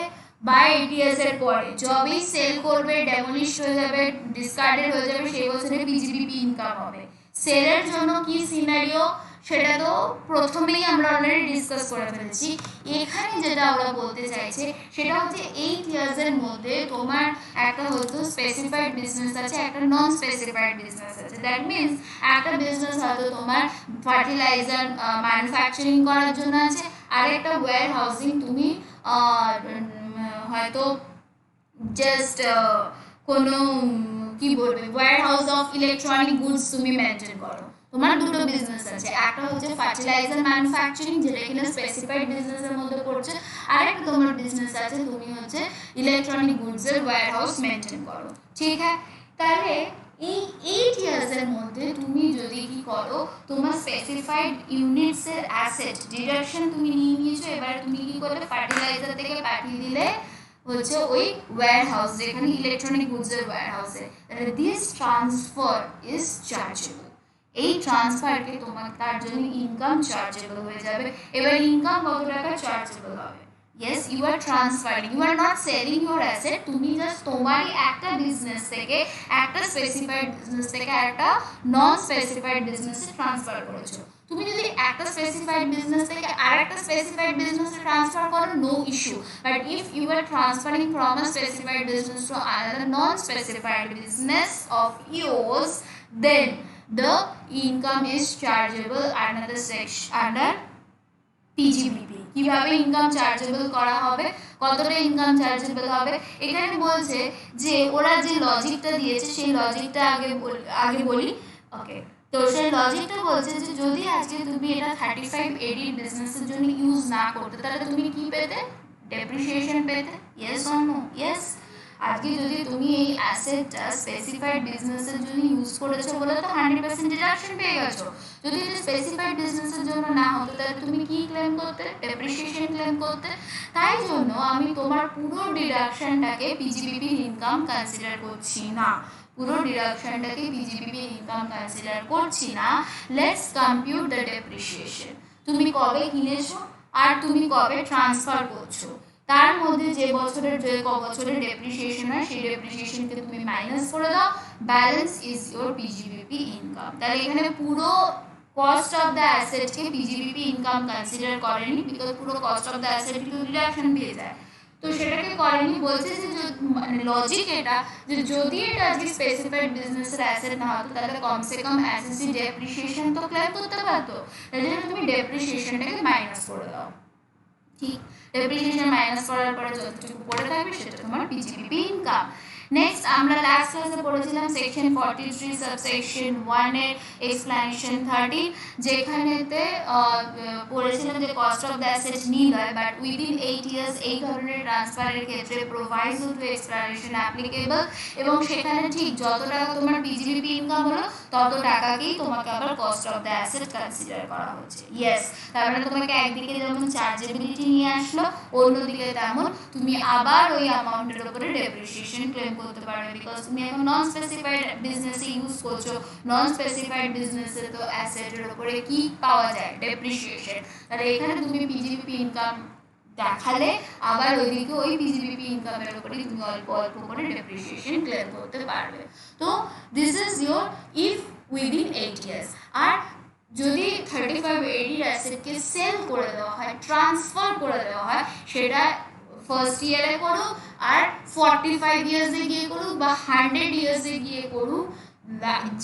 বা 8 ইয়ার্স এর পরে যবেই সেল করবে, ডেমোলিশ হয়ে যাবে, ডিসকার্ডেড হয়ে যাবে, সেই বছরে পিজিবিপি ইনকাম হবে। সেলের জন্য কি সিনারিও সেটা তো প্রথমেই আমরা অলরেডি ডিসকাস করে ফেলেছি। এখানে যেটা ওরা বলতে চাইছে সেটা হচ্ছে 8 ইয়ার্স এর মধ্যে তোমার একটা হয়তো স্পেসিফাইড বিজনেস আছে, একটা নন স্পেসিফাইড বিজনেস আছে। দ্যাট মিনস একটা বিজনেস হয়তো তোমার ফার্টিলাইজার ম্যানুফ্যাকচারিং করার জন্য আছে, আরেকটা ওয়্যার হাউসিং, তুমি হয়তো জাস্ট কোনো কি বলবে warehouse of electronic goods তুমি মেনটেন করো। তোমার দুটো বিজনেস আছে, একটা হচ্ছে ফার্টিলাইজার ম্যানুফ্যাকচারিং যেটা কিনা স্পেসিফাইড বিজনেসের মধ্যে পড়ছে, আর একটা তোমার বিজনেস আছে তুমি হচ্ছে ইলেকট্রনিক গুডস এর ওয়্যার হাউস মেনটেন করো। ঠিক আছে, তাহলে এই 8 ইয়ার্স এর মধ্যে তুমি যদি কি করো, তোমার স্পেসিফাইড ইউনিটস এর অ্যাসেট ডিডাকশন তুমি নিয়ে নিয়েছো, এবার তুমি কি করবে, ফার্টিলাইজার থেকে পাঠিয়ে দিলে হচ্ছে ওই ওয়্যার হাউস যেখানে ইলেকট্রনিক গুডস এর ওয়্যার হাউসে। This transfer is chargeable. এই ট্রান্সফারকে তোমার তার জন্য ইনকাম চার্জেবল হয়ে যাবে। এবার ইনকাম কত টাকা চার্জেবল হবে, yes you are transferring, you are not selling your asset, তুমি জাস্ট তোমারই একটা বিজনেস থেকে, একটা স্পেসিফাইড বিজনেস থেকে একটা নন স্পেসিফাইড বিজনেসে ট্রান্সফার করেছো। তুমি যদি একটা স্পেসিফাইড বিজনেস থেকে আরেকটা স্পেসিফাইড বিজনেসে ট্রান্সফার করো, no issue, but if you are transferring from a specified business to another non specified business of yours, then the income is chargeable under PGBP। কিভাবে ইনকাম চার্জেবল করা হবে, কতটা income chargeable হবে, এখানে বলছে যে ওরা যে লজিকটা দিয়েছে সেই লজিকটা আগে বলি। ওকে, তো সেই লজিকটা বলছে যে যদি আজকে তুমি এটা 35 এডি বিজনেসের জন্য ইউজ না করতে, তাহলে তুমি কি পেতে, ডেপ্রিসিয়েশন পেতে। Yes or no, yes. আজকে যদি তুমি এই অ্যাসেটটা স্পেসিফাইড বিজনেসের জন্য ইউজ করেছো বলে তো 100% ডিডাকশন পেয়ে গেছো। যদি এটা স্পেসিফাইড বিজনেসের জন্য না হতো তাহলে তুমি কি ক্লেম করতে, ডেপ্রিসিয়েশন ক্লেম করতে। তাই জন্য আমি তোমার পুরো ডিডাকশনটাকে পিজিবিপি ইনকাম কনসিডার করছি না, পুরো ডিডাকশনটাকে পিজিবিপি ইনকাম কনসিডার করছি না। Let's compute the depreciation. তুমি কবে কিনেছো আর তুমি কবে ট্রান্সফার করছো, তার মধ্যে যে বছরের যে বছরের ডেপ্রিসিয়েশন হয় সেই ডেপ্রিসিয়েশনকে তুমি মাইনাস করে দাও, balance is your PGBP income. তাহলে এখানে পুরো কস্ট অফ দ্য অ্যাসেটকে পিজিবিপি ইনকাম কনসিডার করেনি, বিকজ পুরো কস্ট অফ দ্য অ্যাসেট কিন্তু ডিডাকশন পেয়ে যায়, তো সেটাকে করেনি। বলছে যে মানে লজিক এটা যে যদি এটা আজকে স্পেসিফাইড বিজনেসের অ্যাসেট না হতো তাহলে কমসে কম অ্যাসেসি ডেপ্রিসিয়েশন তো ক্লেম করতে পারতো, তাই জন্য তুমি ডেপ্রিসিয়েশনটাকে মাইনাস করে দাও। ঠিক, ডেপ্রিসিয়েশন মাইনাস করার পরে যতটুকু পড়ে থাকবে সেটা তোমার পিজিবিপি ইনকাম। নেক্সট আমরা লাস্ট ক্লাসে পড়েছিলাম সেকশন 43 সাবসেকশন 1 এর এক্সপ্লেনেশন 30, যেখানেতে পড়েছিলাম যে কস্ট অফ দ্য অ্যাসেট নিল হয় বাট উইদিন 8 ইয়ার্স এই ধরনের ট্রান্সফারের ক্ষেত্রে প্রোভাইডস টু এক্সপ্লেনেশন অ্যাপ্লিকেবল, এবং সেখানে ঠিক যত টাকা তোমার পিজিবিপি ইনকাম হলো তত টাকাকেই তোমাকে আবার cost of the asset consider করা হচ্ছে। ইয়েস, তার মানে তোমাকে একদিকে যেমন চার্জেবিলিটি নিয়ে আসলো, অন্যদিকে তেমন তুমি আবার ওই অ্যামাউন্টের উপরে ডেপ্রিসিয়েশন ক্লেম করতে পারবে, বিকজ তুমি এখন নন স্পেসিফাইড বিজনেসে ইউজ করছো। নন স্পেসিফাইড বিজনেসে তো অ্যাসেটের উপরে কি পাওয়া যায়, ডেপ্রিসিয়েশন। তাহলে এখানে তুমি পিজিবিপি ইনকাম দেখালে আবার ওইদিকে ওই পিজিবিপি ইনকামের উপরে তুমি অল্প অল্প করে ডেপ্রিসিয়েশন ক্লেম করতে পারবে। তো this is your if within 8 years. আর যদি 35 এডির অ্যাসেটকে সেল করে দেওয়া হয়, ট্রান্সফার করে দেওয়া হয়, সেটা ফার্স্ট ইয়ারে করুক আর 45 ইয়ার্সে গিয়ে করুক বা 100 ইয়ার্সে গিয়ে করুক,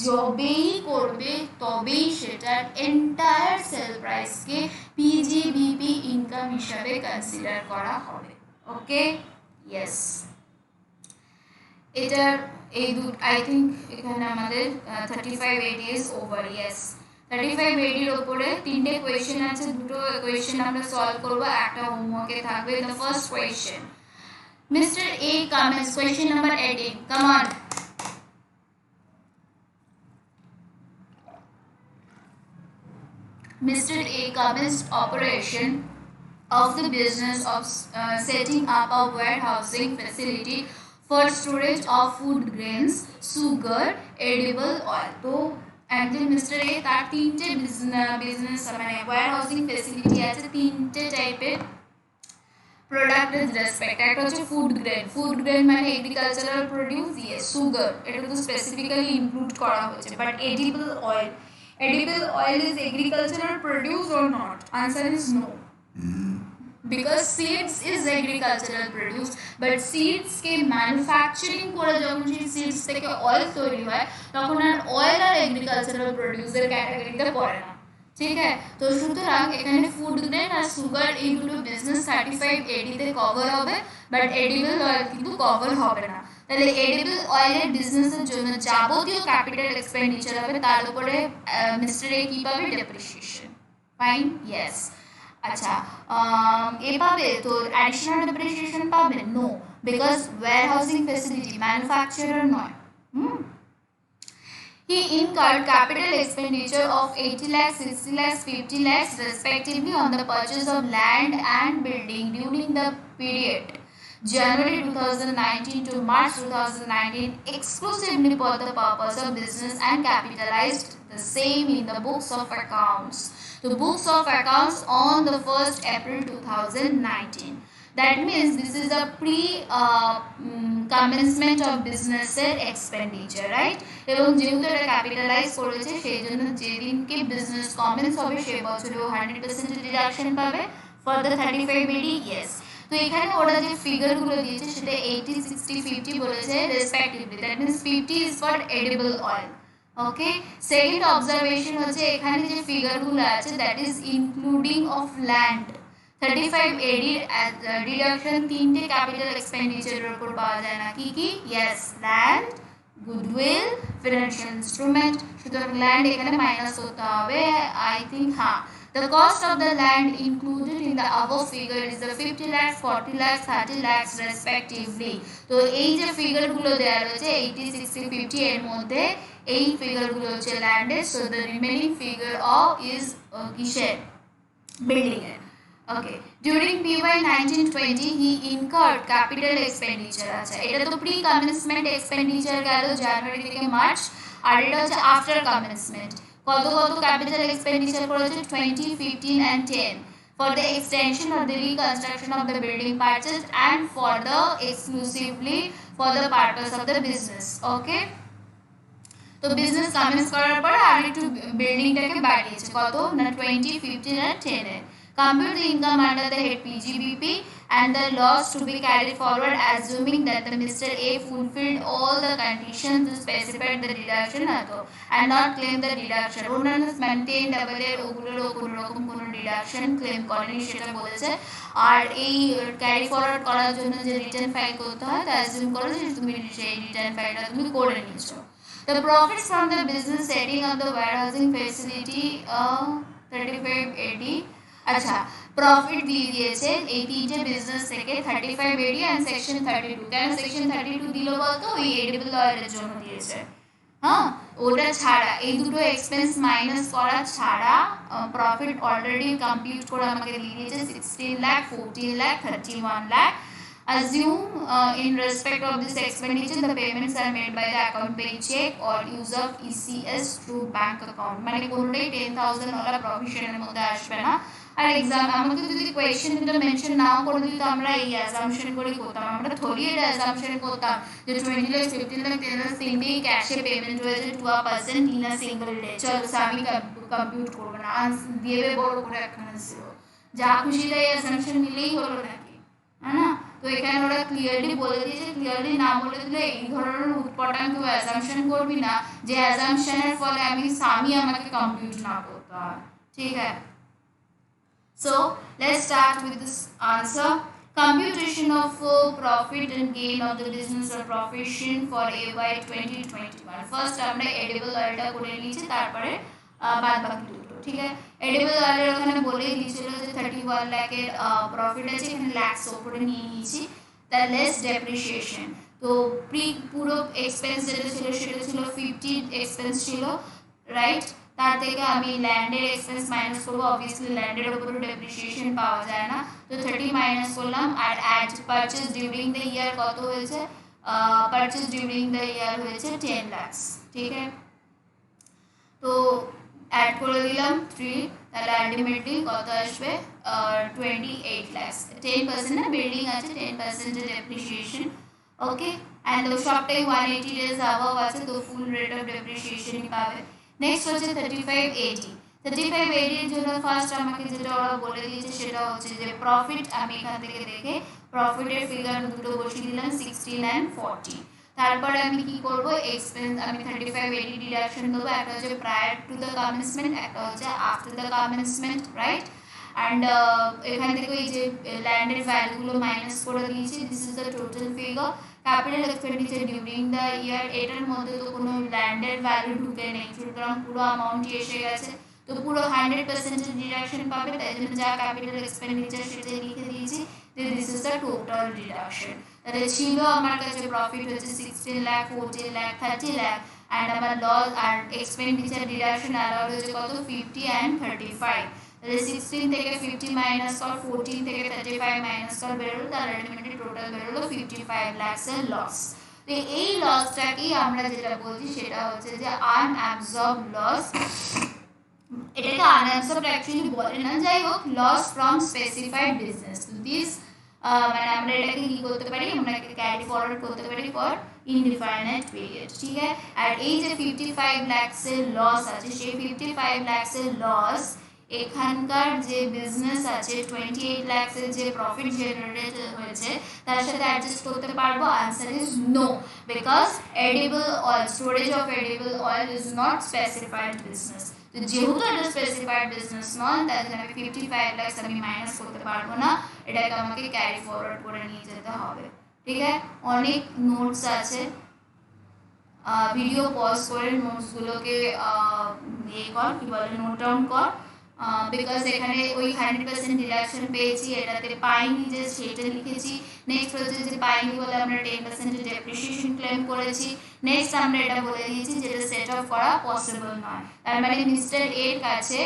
যবেই করবে তবেই সেটার এন্টায়ার সেল প্রাইসকে পিজিবিপি ইনকাম হিসাবে কনসিডার করা হবে। ওকে, ইয়েস, এটার এই আই থিঙ্ক এখানে আমাদের 35 AD is over. Yes, 35 AD এর ওপরে 3টে কোয়েশ্চেন আছে, 2টো কোয়েশ্চেন আমরা সলভ করবো, একটা হোমওয়ার্কে থাকবে। The first question, Mr. A comments, question number 18, come on. Mr. A commenced operation of the business of setting up a warehousing facility for storage of food grains, sugar, edible oil. তো একজন mister এ তার 3টে business মানে ওয়্যারহাউসিং facility আছে, 3টে টাইপের product with respect. একটা হচ্ছে ফুড গ্রেন মানে এগ্রিকালচারাল প্রোডিউস, ইয়েস। সুগার, এটা তো স্পেসিফিক্যালি ইনক্লুড করা হয়েছে, but edible oil is agricultural produce or not? Answer is no, because seeds is agricultural produce, but seeds ke manufacturing করে যখন সেই seeds থেকে oil তৈরি হয় তখন আর oil আর agricultural produce এর ক্যাটাগরিতে পড়ে না, ঠিক আছে? তো সুতরাং এখানে ফুড গ্রেন আর সুগার এই দুটো বিজনেস 35 AD তে কভার হবে, বাট এডিবল অয়েল কিন্তু কভার হবে না। তাহলে এডিবল অয়েলের বিজনেসের জন্য যাবতীয় ক্যাপিটাল এক্সপেন্ডিচার হবে, তার উপরে মিস্টার এ কি পাবে? ডেপ্রিসিয়েশন। Fine, yes. আচ্ছা, এ পাবে তো অ্যাডিশনাল ডেপ্রিসিয়েশন পাবে? নো, বিকজ ওয়্যারহাউসিং ফ্যাসিলিটি, ম্যানুফ্যাকচারার নয়। He incurred capital expenditure of 80 lakhs, 60 lakhs, 50 lakhs respectively on the purchase of land and building during the period January 2019 to March 2019 exclusively for the purpose of business and capitalized the same in the books of accounts. The books of accounts on the 1st April 2019. That means this is a commencement of business expenditure, right? এবং যেহেতু এটা capitalise করেছে সেই জন্য যেদিনকে business commence হবে সেই বছরে 100% ডিডাকশন পাবে ফর দ্য 35 AD। ইয়েস, তো এখানে ওরা যে ফিগারগুলো দিয়েছে সেটা 80, 60, 50 বলেছে respectively. That means 50 is for edible oil. Okay, second observation হচ্ছে এখানে যে ফিগারগুলো আছে that is including of land. 35 AD deduction 3টে ক্যাপিটাল এক্সপেন্ডিচারের উপর পাওয়া যায় না, কি কি? Yes, land, goodwill, financial instrument. সুতরাং ল্যান্ড এখানে মাইনাস হতে হবে, আই থিঙ্ক। হ্যাঁ, the cost of the land included in the above figure is the 50 lakhs, 40 lakhs, 30 lakhs respectively. তো এই যে ফিগারগুলো দেওয়া রয়েছে 80, 60, 50 এর মধ্যে এই ফিগারগুলো হচ্ছে ল্যান্ডের। So the remaining figure of is কিসের? বিল্ডিং এর। Okay, during PY 1920 he incurred capital expenditure। আচ্ছা, এটা তো প্রি কমেন্সমেন্ট এক্সপেন্ডিচার গেল জানুয়ারি থেকে মার্চ, আর এটা হচ্ছে আফটার কমেন্সমেন্ট। কত ক্যাপিটাল এক্সপেন্ডিচার করেছে? 20, 15 and 10 for the extension or the reconstruction of the building purchased and for the exclusively for the purpose of the business। Okay, তো বিজনেস কমেন্স করার পর আর একটু বিল্ডিংটাকে বাড়িয়েছে, কত না 20, 15 and 10 A. Compute the income under the head PGBP and the loss to be carried forward assuming that the Mr. A fulfilled all the conditions to specify the deduction and not claim the deduction. অন্যান্য maintained লেভেলের ওগুলোর কোনো রকম কোনো deduction claim করেনি সেটা বলেছে। আর এই ক্যারি ফরওয়ার্ড করার জন্য যে রিটার্ন ফাইল করতে হয় তা অ্যাজিউম করো যে তুমি সেই রিটার্ন ফাইলটা তুমি করে নিয়েছো। The profits from the business setting up the warehousing facility 35 AD। আচ্ছা, প্রফিট দিয়ে দিয়েছে এই 3টে বিজনেস থেকে 35 AD and সেকশন 32। কেন সেকশন 32 দিল বলতো? ওই এডিবল অয়েলের জন্য দিয়েছে। হ্যাঁ, ওটা ছাড়া এই দুটো এক্সপেন্স মাইনাস করা ছাড়া প্রফিট অলরেডি কমপ্লিট করে আমাকে দিয়ে দিয়েছে 16 lakh, 14 lakh, 31 lakh. Assume in respect of this expenditure the payments are made by the account paying check or use of ECS through bank account। মানে কোনোটাই 10,000 ওয়ালা প্রভিশনের মধ্যে আসবে না। আর এক্সাম আমাকে যদি কোয়েশ্চেনটা মেনশন নাও করে দিত আমরা এই অ্যাজাম্পশন করে করতাম, আমরা থরিয়ে অ্যাজাম্পশন করতাম যে 20 লাখ, 15 লাখ, 10 লাখ তিনটেই ক্যাশে পেমেন্ট হয়েছে 2% ইন আ সিঙ্গল ডে। চলো আমি কম্পিউট করবো না, দিয়ে বড় করে একখানে যা খুশি তাই অ্যাজাম্পশন নিলেই হলো নাকি, হ্যাঁ না? তো এখানে ওরা ক্লিয়ারলি বলে দিয়েছে, ক্লিয়ারলি না বলে দিলে এই ধরনের উৎপটাং কেউ অ্যাজাম্পশন করবি না যে অ্যাজাম্পশনের ফলে আমি আমাকে কম্পিউট না করতে হয়, ঠিক আছে। So let's start with this answer. Computation of profit and gain of the business or profession for AY 2021. First আমরা edible oilটা করে নিয়েছি, তারপরে বাদ বাকি দুটো, ঠিক আছে। edible oil ওখানে বলেই দিয়েছিল যে 31 লাখের প্রফিট আছে, এখানে লাখস ওপরে নিয়ে নিয়েছি। তার লেস ডেপ্রিসিয়েশন, তো পুরো এক্সপেন্স যেটা ছিল সেটা ছিল 50 এক্সপেন্স ছিল, রাইট। তার থেকে আমি ল্যান্ডের এক্সপেন্স মাইনাস করবো, অবভিয়াসলি ল্যান্ডের উপরে ডেপ্রিসিয়েশন পাওয়া যায় না, তো 30 মাইনাস করলাম। আর add purchase during the year কত হয়েছে, পারচেজ ডিউরিং দ্য ইয়ার হয়েছে 10 লাখস, ঠিক আছে। তো অ্যাড করে দিলাম 3, তাহলে আলটিমেটলি কত আসবে 28 লাখস। 10% না, বিল্ডিং আছে 10% ডেপ্রিসিয়েশন, ওকে। অ্যান্ড সবটাই 180 ডেজ অ্যাবাভ আছে, তো ফুল রেট অফ ডেপ্রিসিয়েশনই পাবে। নেক্সট হচ্ছে 3580। 3580 এর জন্য ফার্স্ট আমাকে যেটা ওরা বলে দিয়েছে সেটা হচ্ছে যে প্রফিট, আমি এখান থেকে দেখে প্রফিটের ফিগার দুটো বসিয়ে দিলাম 16 and 40। তারপরে আমি কি করব, এক্সপেন্স আমি 3580 ডিডাকশন দেবো, একটা হচ্ছে প্রায়ার টু দ্য কমেন্সমেন্ট, একটা হচ্ছে after the commencement, right. And এখান থেকে এই যে ল্যান্ডের ভ্যালুগুলো মাইনাস করে দিয়েছি, this is the total figure. Capital expenditure during the ইয়ার, এটার মধ্যে তো কোনো ল্যান্ডের ভ্যালু ঢুকে নেই, সুতরাং পুরো অ্যামাউন্টই এসে গেছে, তো পুরো 100% ডিডাকশন পাবে, তাই জন্য যা ক্যাপিটাল এক্সপেন্ডিচার সেটা লিখে দিয়েছি, this is the total deduction. তাহলে ছিল আমার কাছে প্রফিট হচ্ছে 16 লাখ, 14 লাখ, 30 লাখ, অ্যান্ড আমার লস আর এক্সপেন্ডিচার ডিডাকশন অ্যালাউড হচ্ছে কত 50 and 35। তাহলে 16 থেকে 50 মাইনাস কর, 14 থেকে 35 মাইনাস কর, বেরোলো, তার আলটিমেটলি টোটাল বেরোলো 55 লাখস এর লস। তো এই লসটাকেই আমরা যেটা বলছি সেটা হচ্ছে যে আনঅ্যাবজর্ব লস, এটাকে আনঅ্যাবজর্ব অ্যাকচুয়ালি বলে না, যাই হোক, loss from specified business. This মানে আমরা এটাকে কি করতে পারি, আমরা এটাকে ক্যারি ফরওয়ার্ড করতে পারি ফর ইনডিফাইনাইট পিরিয়ড, ঠিক আছে। আর এই যে 55 লাখস এর লস আছে, সেই 55 লাখস এর লস এখানকার যে বিজনেস আছে 28 লাখস এর যে প্রফিট জেনারেট হয়েছে তার সাথে অ্যাডজাস্ট করতে পারবো? Answer is no, because edible oil, storage of edible oil is not specified business. তো যেহেতু এটা স্পেসিফাইড বিজনেস নয়, তার জন্য আমি 55 লাখস আমি মাইনাস করতে পারবো না, এটাকে আমাকে ক্যারি ফরওয়ার্ড করে নিয়ে যেতে হবে, ঠিক আছে। অনেক নোটস আছে, ভিডিও পজ করে নোটসগুলোকে কর, কি বলে, নোট ডাউন কর, বিকজ এখানে ওই 100% ডিডাকশন পেয়েছি, এটাতে পাইনি যে সেটা লিখেছি। নেক্সট হচ্ছে যে পাইনি বলে আমরা 10% ডেপ্রিসিয়েশন ক্লেম করেছি। নেক্সট আমরা এটা বলে দিয়েছি যেটা সেট অফ করা পসিবল নয়, তার মানে মিস্টার এর কাছে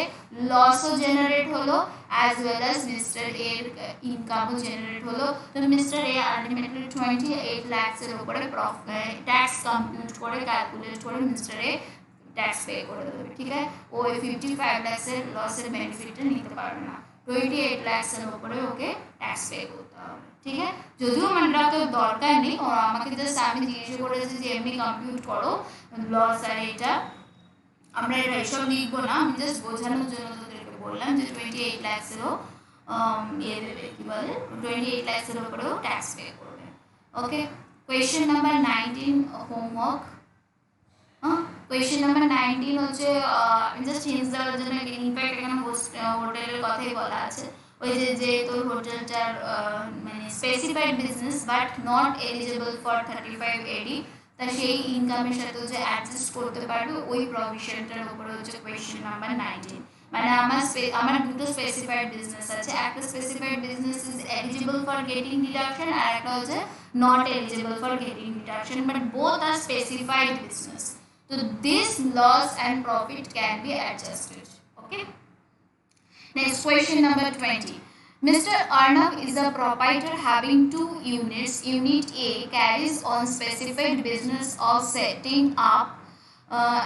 লসও জেনারেট হলো অ্যাজ ওয়েল অ্যাজ মিস্টার এর ইনকামও জেনারেট হলো। তো মিস্টার এ আলটিমেটলি 28 লাখস এর উপরে ট্যাক্স কম্পিউট করে ক্যালকুলেট করে মিস্টার এ ট্যাক্স পে করে দেবে, ঠিক আছে। ওই 55 লাখসের লসের বেনিফিটটা নিতে পারবে না, 28 লাখসের উপরে ওকে ট্যাক্স পে করতে হবে, ঠিক আছে। যদিও মানে তো দরকার নেই, ও আমাকে জাস্ট আমি জিজ্ঞেস করেছি যে এমনি কম্পিউট করো লস, আর এটা আমরা এটা এসব লিখবো না, আমি জাস্ট বোঝানোর জন্য তোদেরকে বললাম যে 28 লাখসেরও দেবে, কি বলে, 28 লাখসের উপরেও ট্যাক্স পে করবে, okay. Question number 19 homework. Question number 19 হচ্ছে জাস্ট হিন্স দেওয়ার জন্য, ইনফ্যাক্ট এখানে হোটেলের কথাই বলা আছে, ওই যে তোর হোটেলটার মানে specified business but not eligible for 3580, তা সেই ইনকামের সাথে যে অ্যাডজাস্ট করতে পারবে ওই প্রভিশনটার উপরে হচ্ছে কোয়েশ্চেন নাম্বার 19। মানে আমার দুটো স্পেসিফাইড বিজনেস আছে, একটা specified business is eligible for getting deduction, আর একটা হচ্ছে not eligible for getting deduction, but both are specified business. So this loss and profit can be adjusted. Okay. Next question number 20. Mr. Arnav is a proprietor having 2 units. Unit A carries on specified business of setting up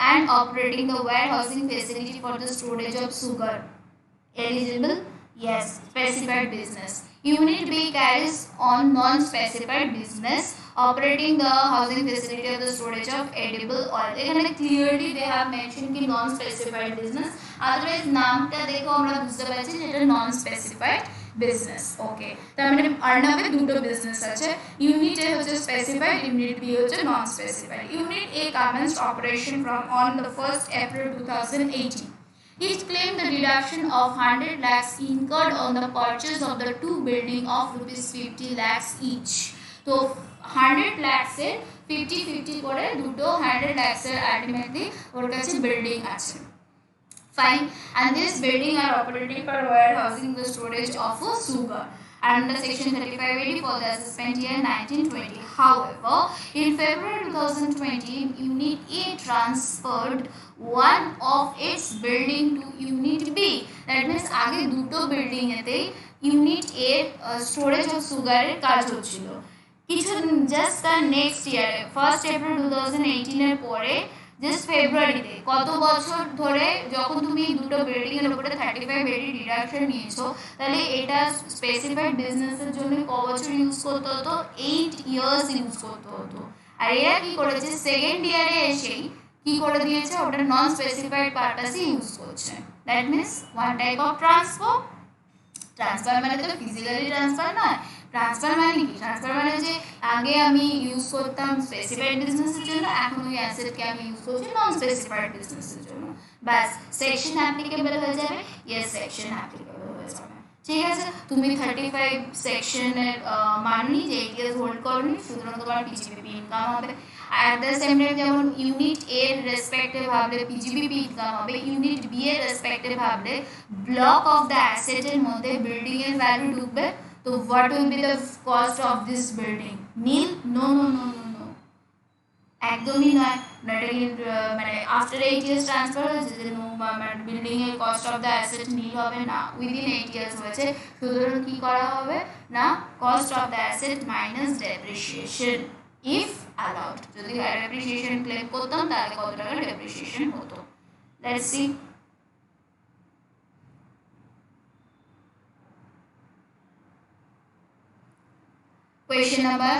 and operating the warehousing facility for the storage of sugar. Eligible? Yes. Specified business. Unit B carries on non-specified business operating the housing facility of the storage of edible oil. এখানে clearly they have mentioned কি non-specified business, otherwise নামটা দেখো আমরা বুঝতে পারছি যে এটা non-specified business. ওকে, তার মানে আর্নাবে দুটো বিজনেস আছে, ইউনিট এ হচ্ছে স্পেসিফাইড, ইউনিট বি হচ্ছে non specified. Unit A commenced operation from on the 1st April 2018. It claimed the deduction of 100 lakhs incurred on the purchase of the two building of rupees 50 lakhs each. তো 100 lakhs এর 50-50 করে দুটো 100 lakhs এর ultimately ওর কাছে building আছে। Fine, and this building are operating for warehousing the storage of sugar under section 3580 for the assessment year 1920. However, in February 2020, Unit A transferred one of its building to Unit B. That means আগে দুটো building এতে Unit A storage of sugar এর কাজ হচ্ছিল। কিছু just তার next ইয়ারে 1st April 2018 এর পরে জাস্ট ফেব্রুয়ারিতে, কত বছর ধরে যখন তুমি দুটো বিল্ডিং এর উপরে 3580 ডিডাকশন নিয়েছো, তাহলে এটা স্পেসিফাইড বিজনেসের জন্য ক বছর ইউজ করতে হতো? 8 ইয়ার্স ইউজ করতে হতো। আর এরা কি করেছে, সেকেন্ড ইয়ারে এসেই কি করে দিয়েছে, ওটা নন স্পেসিফাইড পারপাসে ইউজ করছে। That means one type of transfer. Transfer মানে তো ফিজিক্যালি ট্রান্সফার নয়। ট্রান্সফার মানে কি? ট্রান্সফার মানে যে আগে আমি ইউজ করতাম স্পেসিফাইড বিজনেসের জন্য, এখন ওই অ্যাসেটকে আমি ইউজ করছি নন স্পেসিফাইড বিজনেসের জন্য। ব্যাস, সেকশন অ্যাপ্লিকেবল হয়ে যাবে। ইয়েস, সেকশন অ্যাপ্লিকেবল হয়ে যাবে। ঠিক আছে, তুমি 35 সেকশনের মাননি যে 8 ইয়ার্স হোল্ড করনি, সুতরাং তোমার পিজিবিপি ইনকাম হবে। at the same time যেমন ইউনিট এ এর রেসপেক্টে ভাবলে পিজিবিপি ইনকাম হবে, ইউনিট বি এর রেসপেক্টে ভাবলে ব্লক অফ দ্য অ্যাসেট এর মধ্যে বিল্ডিং এর ভ্যালু ঢুকবে। তো what will be the cost of this building? Nil? No no no no no, একদমই নয়। মানে আফটার 8 ইয়ার্স ট্রান্সফার হয়েছে যে বিল্ডিং এর কস্ট অফ দ্য অ্যাসেট নীল হবে না, উইদিন 8 ইয়ার্স হয়েছে, সুতরাং কি করা হবে না, cost of the asset minus depreciation if allowed. যদি ডেপ্রিসিয়েশন ক্লেম করতাম তাহলে কত টাকা ডেপ্রিসিয়েশন হতো? Let's see. Question number,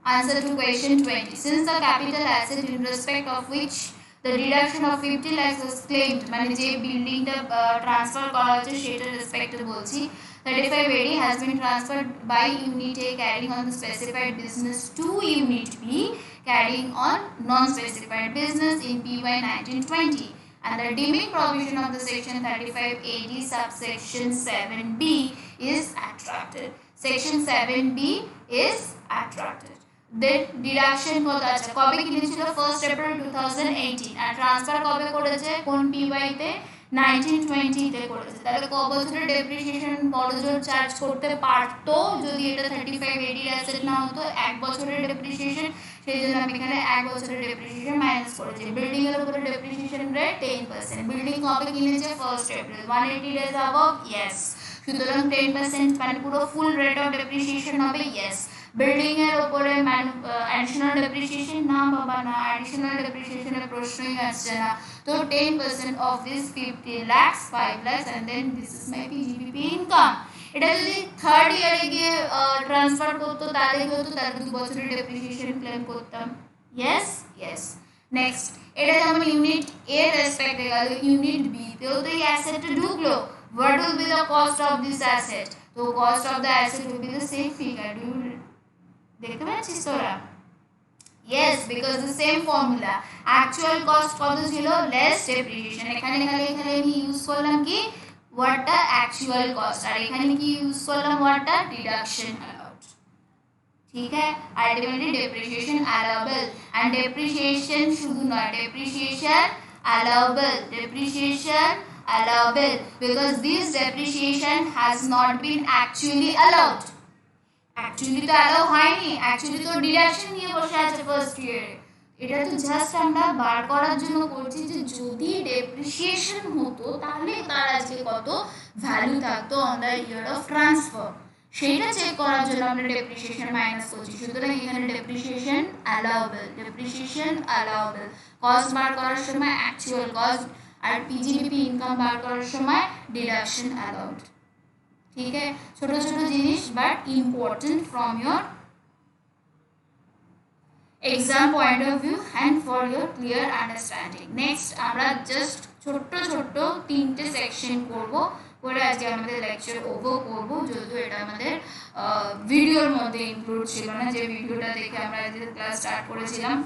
answer to question 20. Since the capital asset in respect of which the deduction of 50 lakhs was claimed, মানে যে বিল্ডিংটা transfer করা হচ্ছে সেটার রেসপেক্টে বলছি, 3580 has been transferred by Unit A carrying on the specified business to Unit B carrying on non-specified business in PY 1920, and the deeming provision of the section 3580 subsection 7B is attracted. Section 7B is attracted. Then deduction কত আছে? কবে কিনেছিল? 1st April 2018, আর transfer কবে করেছে? কোন PY তে? 1920 তে করেছে। তাহলে ক বছরের ডেপ্রিসিয়েশন বড়জোর চার্জ করতে পারতো যদি এটা 3580 অ্যাসেট না হতো? 1 বছরের ডেপ্রিসিয়েশন, সেই জন্য আমি এখানে 1 বছরের ডেপ্রিসিয়েশন মাইনাস করেছি। বিল্ডিং এর উপরে ডেপ্রিসিয়েশন রেট 10%। বিল্ডিং কবে কিনেছে? 1st April, 180 days above, yes. সুতরাং 10% মানে পুরো ফুল রেট অফ ডেপ্রিসিয়েশন হবে, ইয়েস। বিল্ডিং এর উপরে অ্যাডিশনাল ডেপ্রিসিয়েশন না বাবা না, অ্যাডিশনাল ডেপ্রিসিয়েশনের প্রশ্নই আসছে না। তো 10% of this 50 lakhs, 5 lakhs, and then this is my PGBP income. এটা যদি থার্ড ইয়ারে গিয়ে ট্রান্সফার করতো তাহলে কি হতো? তাহলে 2 বছরের ডেপ্রিসিয়েশন ক্লেম করতাম, ইয়েস ইয়েস। নেক্সট, এটা যেমন ইউনিট এ রেসপেক্টে গেল, ইউনিট বি তেও তো এই অ্যাসেটটা ঢুকলো। What will be the cost of this asset? So cost of the asset will be the same figure. Do you দেখতে পাচ্ছিস তোরা? Yes, because the same formula. Actual cost কত ছিল? less depreciation. এখানে আমি ইউজ করলাম কি? what the actual cost, আর এখানে কি ইউজ করলাম? what the deduction allowed. ঠিক আছে, ultimately depreciation allowable, and depreciation শুধু নয়, depreciation allowable, because this depreciation has not been actually allowed. Actually তো allow হয়নি, actually তো ডিডাকশন নিয়ে বসে আছে ফার্স্ট ইয়ারে। এটা তো জাস্ট আমরা বার করার জন্য করছি যে যদি ডেপ্রিসিয়েশন হতো তাহলে তার আজকে কত ভ্যালু থাকতো on the year of transfer, সেটা চেক করার জন্য আমরা ডেপ্রিসিয়েশন মাইনাস করছি। সুতরাং এখানে ডেপ্রিসিয়েশন অ্যালাউবেল, কস্ট বার করার সময় অ্যাকচুয়াল কস্ট, আর পিজিবিপি ইনকাম বার করার সময় ডিডাকশন অ্যালাউড। ঠিক আছে, ছোট ছোট জিনিস but important from your exam point of view and for your clear understanding. Next আমরা জাস্ট ছোট্ট 3টে সেকশন করব। করে আজকে আমাদের লেকচার ওভার করবো, যদিও এটা আমাদের ভিডিওর মধ্যে ইনক্লুড ছিল না, যে ভিডিওটা দেখে আমরা আজকে ক্লাস স্টার্ট করেছিলাম,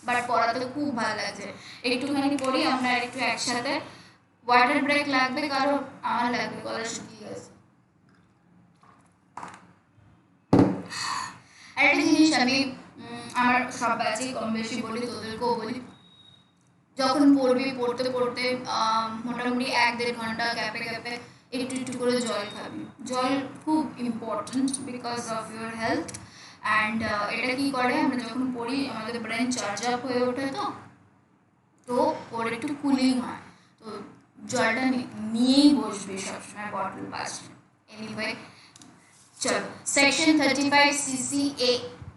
বাট পড়াতে খুব ভালো লাগছে। একটুখানি পড়ি আমরা একটু একসাথে। ওয়াটার ব্রেক লাগবে কারণ? আমার লাগবে, গলা শুকিয়ে গেছে। আরেকটা জিনিস আমি আমার সব ব্যাচে কম বেশি বলি, তোদেরকেও বলি, যখন পড়বি পড়তে পড়তে মোটামুটি 1-1.5 ঘন্টা গ্যাপে গ্যাপে একটু একটু করে জল খাবি। জল খুব important because of your health. And এটা কি করে, আমরা যখন পড়ি আমাদের ব্রেন চার্জ আপ হয়ে ওঠে, তো ওর একটু কুলিং হয়, তো জলটা নিয়েই বসবি সবসময় বটল পাশে। এনিওয়ে চলো, সেকশন 35 CCA,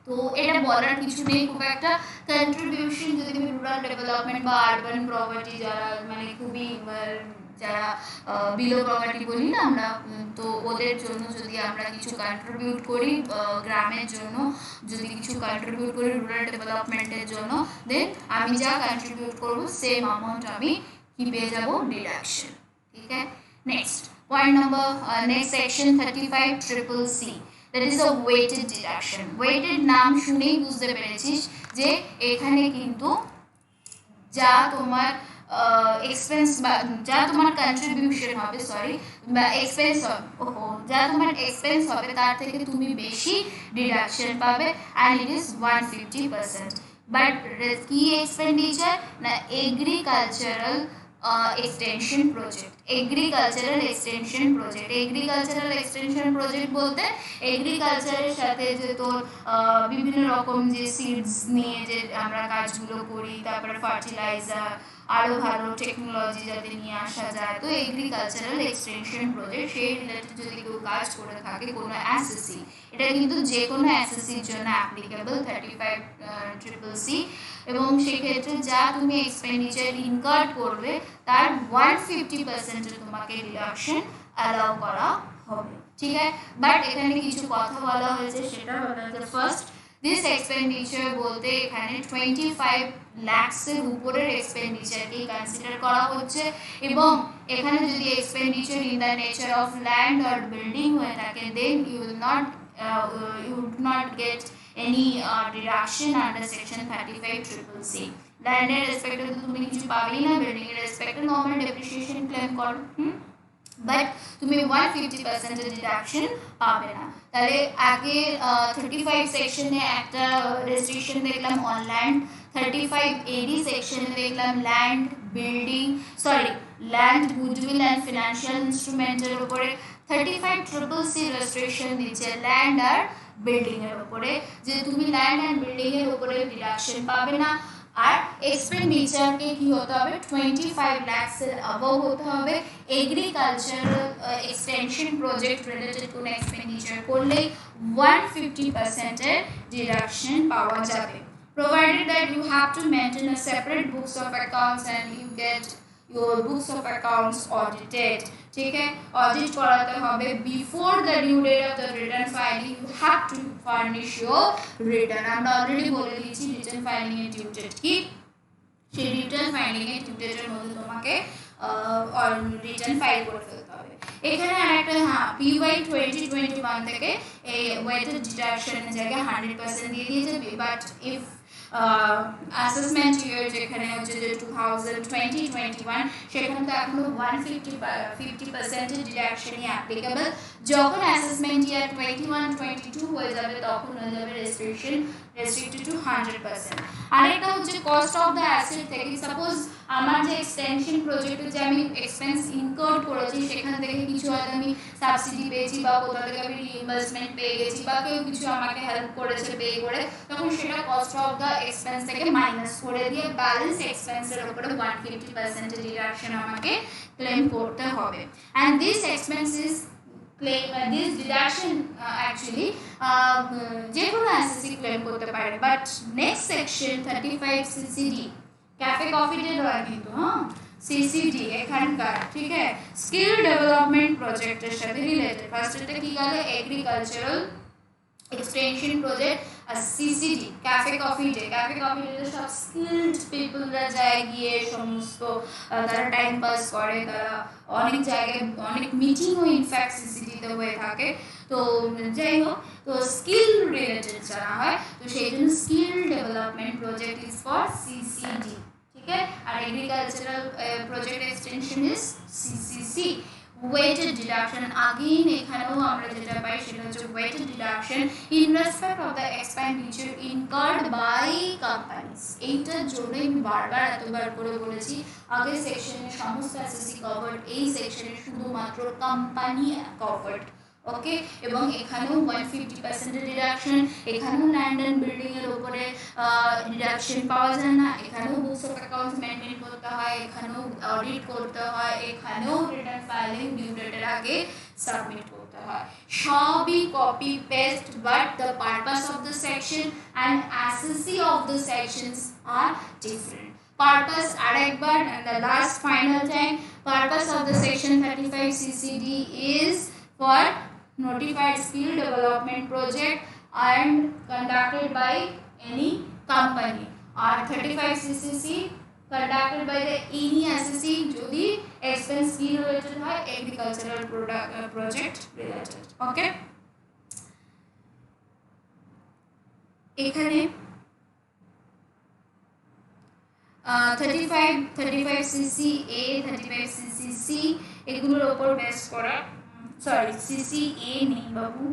তো এটা বলার কিছু নেই খুব একটা। কন্ট্রিবিউশন যদি আমি রুরাল ডেভেলপমেন্ট বা আরবান প্রপার্টি, যারা মানে খুবই যারা বিলো প্রপার্টি বলি না আমরা, তো ওদের জন্য যদি আমরা কিছু কন্ট্রিবিউট করি, গ্রামের জন্য যদি কিছু কন্ট্রিবিউট করি রুরাল ডেভেলপমেন্টের জন্য, দেন আমি যা কন্ট্রিবিউট করবো সেম অ্যামাউন্ট আমি কি পেয়ে যাবো, ডিডাকশন। ঠিক আছে, next point number, next section 35CCC, that is a weighted deduction. weighted নাম শুনেই বুঝতে পেরেছিস যে এখানে কিন্তু যা তোমার এক্সপেন্স বা যা তোমার কন্ট্রিবিউশন হবে, সরি, বা এক্সপেন্স হবে, যা তোমার এক্সপেন্স হবে তার থেকে তুমি বেশি ডিডাকশন পাবে, অ্যান্ড ইট ইজ 150%। বাট কি এক্সপেন্ডিচার না, agricultural extension project. Agricultural extension project, agricultural extension project বলতে এগ্রিকালচারের সাথে যে তোর বিভিন্ন রকম যে সিডস নিয়ে যে আমরা কাজগুলো করি, তারপরে ফার্টিলাইজার, আরও ভালো টেকনোলজি যাতে নিয়ে আসা যায়, তো এগ্রিকালচারাল এক্সটেনশন প্রজেক্ট সেই রিলেটেড যদি কেউ কাজ করে থাকে কোনো এসএসসি, এটা কিন্তু যে কোনো এসএসসির জন্য অ্যাপ্লিকেবল 35CCC, এবং সেক্ষেত্রে যা তুমি এক্সপেন্ডিচার ইনকার করবে তার 150% তোমাকে ডিডাকশন অ্যালাউ করা হবে। ঠিক আছে, বাট এখানে কিছু কথা বলা হয়েছে, সেটা হচ্ছে ফার্স্ট, দিস এক্সপেন্ডিচার বলতে এখানে 25 লাখসের উপরের এক্সপেন্ডিচারকে কনসিডার করা হচ্ছে, এবং এখানে যদি expenditure in the nature of land or building হয়ে থাকে, then you will not get any deduction under section 35CCC. ল্যান্ডের রেসপেক্টে তো তুমি কিছু পাবেই না, বিল্ডিং এর রেসপেক্টে নর্মাল ডেপ্রিসিয়েশন ক্লেম করো, বাট তুমি 150% ডিডাকশন পাবে না। তাহলে আগে 35 সেকশনে একটা রেস্ট্রিকশন দেখলাম অন ল্যান্ড, 35AD সেকশনে দেখলাম land, building, sorry land, goodwill and financial ইনস্ট্রুমেন্টের উপরে। 35CCC রেস্ট্রিকশন দিচ্ছে ল্যান্ড আর বিল্ডিং এর উপরে, যে তুমি ল্যান্ড অ্যান্ড বিল্ডিং এর উপরে ডিডাকশন পাবে না, আর এক্সপেন্ডিচারকে কি হতে হবে, 25 লাখস এর অ্যাবভ হতে হবে। এগ্রিকালচারাল এক্সটেনশন প্রজেক্ট রিলেটেড কোনো এক্সপেন্ডিচার করলেই 150% এর ডিডাকশন পাওয়া যাবে, provided that you have to maintain a separate books of accounts and you get your books of accounts audited. ठीक है, ऑडिट कराते হবে before the due date of the return filing you have to furnish your return। আমরা already বলে দিয়েছি return filing এর due date কি, সেই রিটার্ন ফাইলিং এর ডিউ ডেটের মধ্যে তোমাকে রিটার্ন ফাইল করে ফেলতে হবে। এখানে আরেকটা, হ্যাঁ, PY 2021 থেকে এই ওয়েটেড ডিডাকশনের জায়গায় 100% দিয়ে দিয়েছে, বাট ইফ অ্যাসেসমেন্ট ইয়ার যেখানে হচ্ছে যে 2020-21 সেখানে তো এখনো 150% ডিডাকশনই অ্যাপ্লিকেবল। যখন অ্যাসেসমেন্ট ইয়ার 21-22 হয়ে যাবে তখন হয়ে যাবে রেস্ট্রিক্টেড টু 100%। আরেকটা হচ্ছে কস্ট অফ দ্য অ্যাসেট থেকে, সাপোজ আমার যে এক্সটেনশন প্রজেক্টে যে আমি এক্সপেন্স ইনকার করেছি সেখান থেকে কিছু হয়তো আমি সাবসিডি পেয়েছি বা কোথা থেকে আমি রিইম্বার্সমেন্ট পেয়ে গেছি বা কেউ কিছু আমাকে হেল্প করেছে পে করে, তখন সেটা কস্ট অফ দ্য এক্সপেন্স থেকে মাইনাস করে দিয়ে ব্যালেন্স এক্সপেন্সের উপরে 150% ডিডাকশন আমাকে ক্লেম করতে হবে। And this expenses claim this deduction actually যে কোনো এসএসসি ক্লেম করতে পারে, but next section 35CCD cafe coffee day Roy কিন্তু, হ্যাঁ, CCD এখানকার, ঠিক আছে, স্কিল ডেভেলপমেন্ট প্রজেক্টের সাথে রিলেটেড। ফার্স্ট এটা কি গেল, এগ্রিকালচারাল এক্সটেনশন প্রজেক্ট আর সিসিডি ক্যাফে কফি ডে সব স্কিলড পিপলরা যায় গিয়ে সমস্ত তারা টাইম পাস করে, তারা অনেক জায়গায় অনেক মিটিংও ইনফ্যাক্ট সিসিডিতে হয়ে থাকে। তো যাই হোক, তো স্কিল রিলেটেড যারা হয় তো সেই জন্য skill development project is for CCD, ঠিক আছে। আর agricultural project extension is CCC. Weighted deduction, again এখানেও আমরা যেটা পাই সেটা হচ্ছে weighted deduction in respect of the expenditure incurred by companies. এইটার জন্যই আমি বারবার এতবার করে বলেছি, আগের সেকশনে সমস্ত এসএসসি কভার্ড, এই সেকশনে শুধুমাত্র কোম্পানি কভার্ড, ওকে। এবং এখানেও 150% ডিডাকশন, এখানেও ল্যান্ড অ্যান্ড বিল্ডিং এর উপরে ডিডাকশন পাওয়া যায় না, এখানেও বুকস অফ অ্যাকাউন্টস মেনটেন করতে হয়, এখানেও অডিট করতে হয়, এখানেও রিটার্ন ফাইলিং ডিউ ডেটের আগে সাবমিট করতে হয়। সবই copy paste, but the purpose of the section and assessee of the sections are different. Purpose arekbar and the last final time, purpose of the section 35 CCD is for notified skill development project and conducted by any company, or 35 CCC conducted by the any assessee jodi expense skill related hoy agricultural product project related, okay। এখানে 35 CC এ 35 CC C এগুলোর উপর base করা, sorry CC এ নেই বাবু,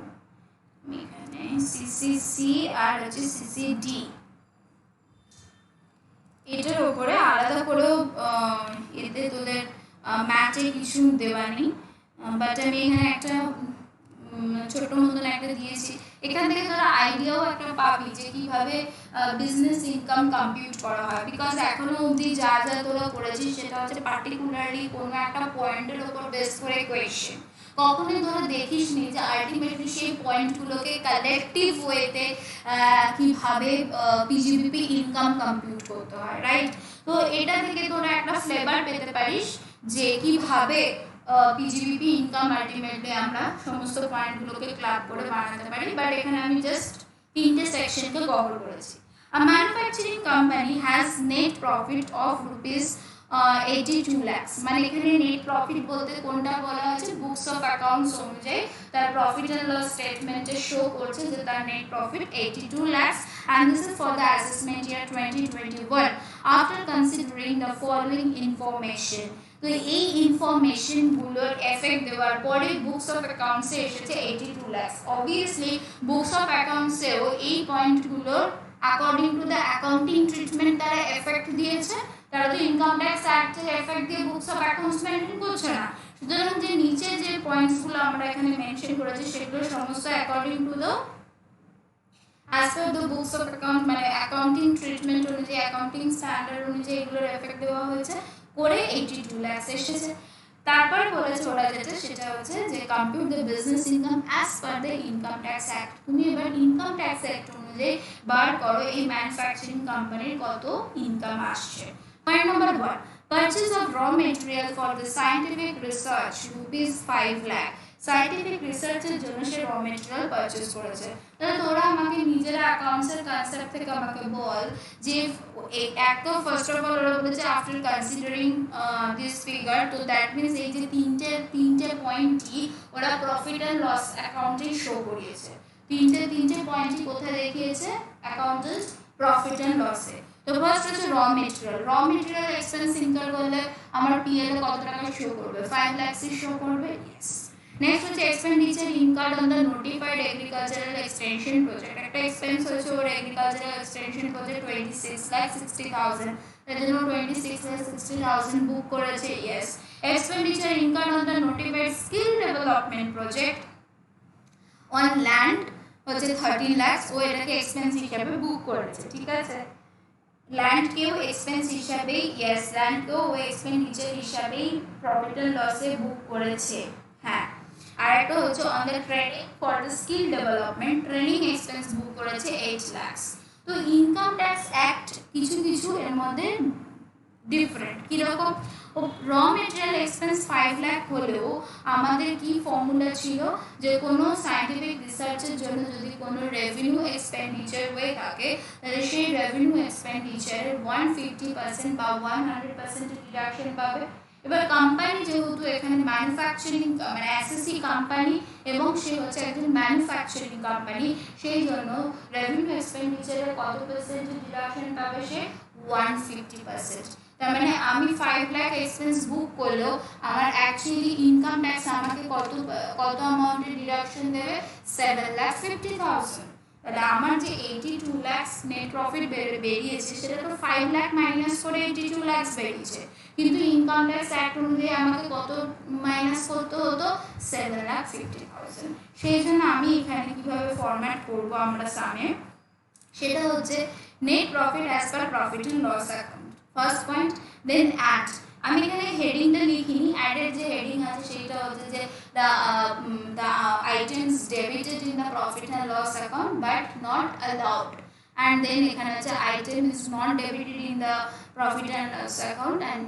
এখানে CC C আর হচ্ছে CC D, এটার উপরে আলাদা করেও এতে তোদের ম্যাথে কিছু দেওয়া নেই, বাট আমি এখানে একটা ছোট মতন একটা দিয়েছি। এখান থেকে তোরা আইডিয়াও একটা পাবি যে কিভাবে বিজনেস ইনকাম কম্পিউট করা হয়, বিকজ এখনো অবধি যা যা তোরা করেছিস সেটা হচ্ছে পার্টিকুলারলি কোনো একটা পয়েন্টের উপর বেস করে কোয়েশ্চেন। কখনোই তোরা দেখিস নি যে আলটিমেটলি সেই পয়েন্টগুলোকে কালেকটিভ ওয়েতে কিভাবে পিজিবিপি ইনকাম কম্পিউট করতে হয়, রাইট। তো এটা থেকে তোরা একটা ফ্লেভার পেতে পারিস যে কিভাবে পিজিবিপি ইনকাম আলটিমেটলি আমরা সমস্ত পয়েন্টগুলোকে ক্লাব করে বানাতে পারি। বাট এখানে আমি জাস্ট তিনটে সেকশনকে কভার করেছি। A manufacturing company has net profit of rupees 82 lakhs, মানে এখানে নেট প্রফিট বলতে কোনটা বলা হচ্ছে, বুকস অফ অ্যাকাউন্টস অনুযায়ী তার প্রফিট অ্যান্ড লস স্টেটমেন্টে শো করছে যে তার net profit 82 lakhs and this is for the assessment year 2021 after considering the following information। তো এই ইনফরমেশনগুলোর এফেক্ট দেওয়ার পরে বুকস অফ অ্যাকাউন্টসে এসেছে 82 lakhs। অবভিয়াসলি বুকস অফ অ্যাকাউন্টসেও এই পয়েন্টগুলোর according to the accounting treatment তারা এফেক্ট দিয়েছে, তারা তো ইনকাম ট্যাক্স অ্যাক্টের এফেক্ট দিয়ে বুকস অফ অ্যাকাউন্টস মেনটেন করছে না। সুতরাং যে নিচে যে পয়েন্টসগুলো আমরা এখানে মেনশন করেছি সেগুলো সমস্ত according to the as per the books of account, মানে অ্যাকাউন্টিং ট্রিটমেন্ট অনুযায়ী অ্যাকাউন্টিং স্ট্যান্ডার্ড অনুযায়ী এগুলোর এফেক্ট দেওয়া হয়েছে করে 82 lakhs এসেছে। তারপর বলেছে ওরা যেটা সেটা হচ্ছে যে compute the business income as per the income tax act. তুমি এবার ইনকাম ট্যাক্স অ্যাক্ট অনুযায়ী বার করো এই ম্যানুফ্যাকচারিং কোম্পানির কত ইনকাম আসছে। Point number 1, purchase of raw material for the scientific research rupees 5 lakh। Scientific রিসার্চের জন্য সে র মেটেরিয়াল পারচেজ করেছে। তাহলে তোরা আমাকে নিজেরা অ্যাকাউন্টসের কনসেপ্ট থেকে আমাকে বল যে এক তো ফার্স্ট অফ অল ওরা বলেছে আফটার কনসিডারিং দিস ফিগার, তো দ্যাট মিনস এই যে তিনটে পয়েন্টই ওরা প্রফিট অ্যান্ড লস অ্যাকাউন্টে শো করিয়েছে। তিনটে পয়েন্টই কোথায় দেখিয়েছে, অ্যাকাউন্টেন্ট প্রফিট অ্যান্ড লসে। তো ফার্স্ট হচ্ছে র মেটেরিয়াল এক্সপেন্স ইনকার করলে আমার পিএল এ কত টাকা শো করবে, 5 lakhs শো করবে, ইয়েস। নেক্সট হচ্ছে expenditure incurred on the notified agricultural extension project. একটা এক্সপেন্স হচ্ছে ওর এগ্রিকালচারাল এক্সটেনশন প্রজেক্ট 26,60,000, তার জন্য 26,60,000 বুক করেছে, yes. Expenditure incurred on the notified skill development project on land হচ্ছে 13 lakhs, ও এটাকে এক্সপেন্স হিসাবে বুক করেছে, ঠিক আছে। ল্যান্ডকেও এক্সপেন্স হিসাবেই, ইয়েস, ল্যান্ডকেও ও এক্সপেন্ডিচার হিসাবেই প্রফিট অ্যান্ড লসে বুক করেছে, হ্যাঁ। আর একটা হচ্ছে on the training for the skill development, training expense book করেছে 8 lakhs। তো ইনকাম ট্যাক্স অ্যাক্ট কিছু এর মধ্যে ডিফারেন্ট, কীরকম র মেটেরিয়াল এক্সপেন্স 5 লাখ হলেও আমাদের কি ফর্মুলা ছিল যে কোনো সায়েন্টিফিক রিসার্চের জন্য যদি কোনো রেভিনিউ এক্সপেন্ডিচার হয়ে থাকে তাহলে সেই রেভিনিউ এক্সপেন্ডিচারের 150% বা 100% ডিডাকশন পাবে। এবার কোম্পানি যেহেতু এখানে ম্যানুফ্যাকচারিং মানে এসএসসি কোম্পানি এবং সে হচ্ছে একজন ম্যানুফ্যাকচারিং কোম্পানি, সেই জন্য রেভিনিউ এক্সপেন্ডিচারের কত পার্সেন্ট ডিডাকশন পাবে সে 150%। তার মানে আমি 5 লাখ এক্সপেন্স বুক করলেও আমার অ্যাকচুয়ালি ইনকাম ট্যাক্স আমাকে কত অ্যামাউন্টের ডিডাকশন দেবে 7,50,000। তাহলে আমার যে 82 লাখ নেট প্রফিট বেরিয়েছে সেটা তো 5 লাখ মাইনাস করে 82 লাখ বেরিয়েছে, কিন্তু ইনকাম ট্যাক্স অ্যাক্ট অনুযায়ী আমাকে কত মাইনাস করতে হতো 7,50,000। সেই জন্য আমি এখানে কিভাবে ফরম্যাট করব আমরা সামনে, সেটা হচ্ছে net profit as per profit and loss account first point, then add. আমি এখানে হেডিংটা লিখিনি, অ্যাডের যে হেডিং আছে সেটা হচ্ছে যে the items debited in the profit and loss account but not allowed, and then এখানে হচ্ছে item is not debited in the profit and loss account and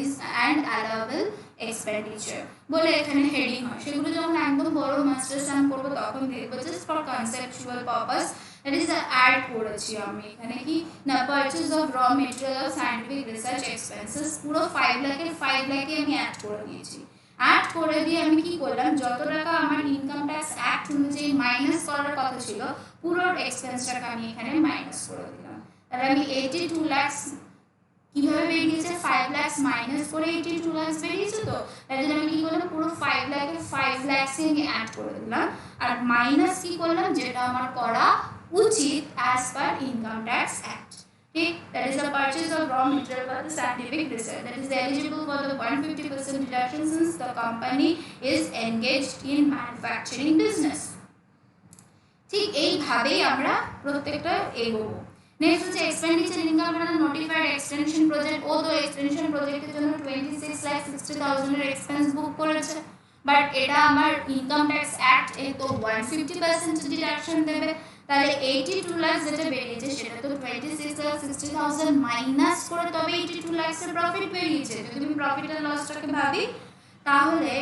is and allowable expenditure বলে এখানে হেডিং হয়। সেগুলো যখন একদম বড় মাস্টার সাম করব তখন দেখব just for conceptual purpose that is the add করেছি আমি এখানে কি না পারচেজ অফ র material of scientific research expenses পুরো 5 লাখের 5 লাখে আমি অ্যাড করে দিয়েছি। অ্যাড করে দিয়ে আমি কি করলাম, যত টাকা আমার ইনকাম ট্যাক্স অ্যাক্ট অনুযায়ী মাইনাস করার কথা ছিল পুরো এক্সপেন্সটাকে আমি এখানে মাইনাস করে দিলাম। তাহলে আমি 82 লাখ কিভাবে বেরিয়েছে 5 লাখ মাইনাস করে 82 লাখ বেরিয়েছে, তো তার জন্য আমি কি করলাম পুরো 5 লাখের 5 লাখ আমি অ্যাড করে দিলাম আর মাইনাস কি করলাম যেটা আমার করা উচিত as per income tax act. ঠিক, that is the purchase of raw material for the scientific research that is eligible for the 150% deduction since the company is engaged in manufacturing business। ঠিক এইভাবেই আমরা প্রত্যেকটা এগোবো। নেক্সট হচ্ছে expenditure income from notified extension project. ও তো extension প্রজেক্টের জন্য 26,60,000 এর এক্সপেন্স বুক করেছে, বাট এটা আমার ইনকাম ট্যাক্স অ্যাক্ট এ তো 150% ডিডাকশন দেবে। তাহলে 82 লাখ যেটা বেরিয়েছে সেটা তো 26,60,000 মাইনাস করে তবে 82 লাখের প্রফিট বেরিয়েছে। যদি আমি প্রফিট আর লসটাকে ভাবি তাহলে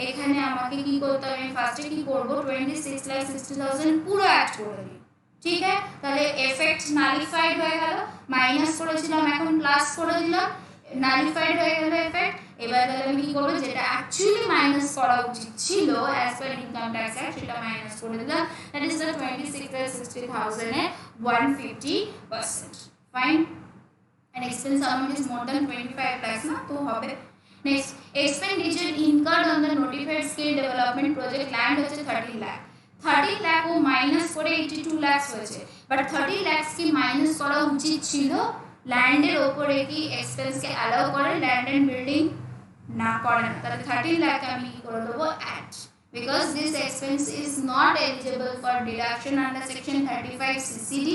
এখানে আমাকে কি করতে হবে, ফার্স্টে কি করব 26,60,000 পুরো অ্যাড করে দিই। ঠিক আছে, তাহলে এফেক্ট নালিফাইড হয়ে গেল, মাইনাস করেছিলাম এখন প্লাস করে দিলাম, নালিফাইড হয়ে গেল এফেক্ট। এবার তাহলে আমি কি করব, যেটা অ্যাকচুয়ালি মাইনাস করা উচিত ছিল as per income tax act সেটা মাইনাস করে দিলাম, দ্যাট ইজ দ্য 26,60,000 এর 150%। Fine, and expense amount is more than 25 lakhs না তো হবে। Next expenditure incurred on the notified scale development project land হচ্ছে 30 লাখ। 30 লাখ ও মাইনাস করে 82 লাখ হয়েছে, বাট 30 লাখ কি মাইনাস করা উচিত ছিল ল্যান্ডের উপরে কি এক্সপেন্স কে অ্যালাউ করে, ল্যান্ড এন্ড বিল্ডিং না করে না। তাহলে 30 লাখ আমি কি করে দেবো add, because this expense is not eligible for deduction under section 35 CCD,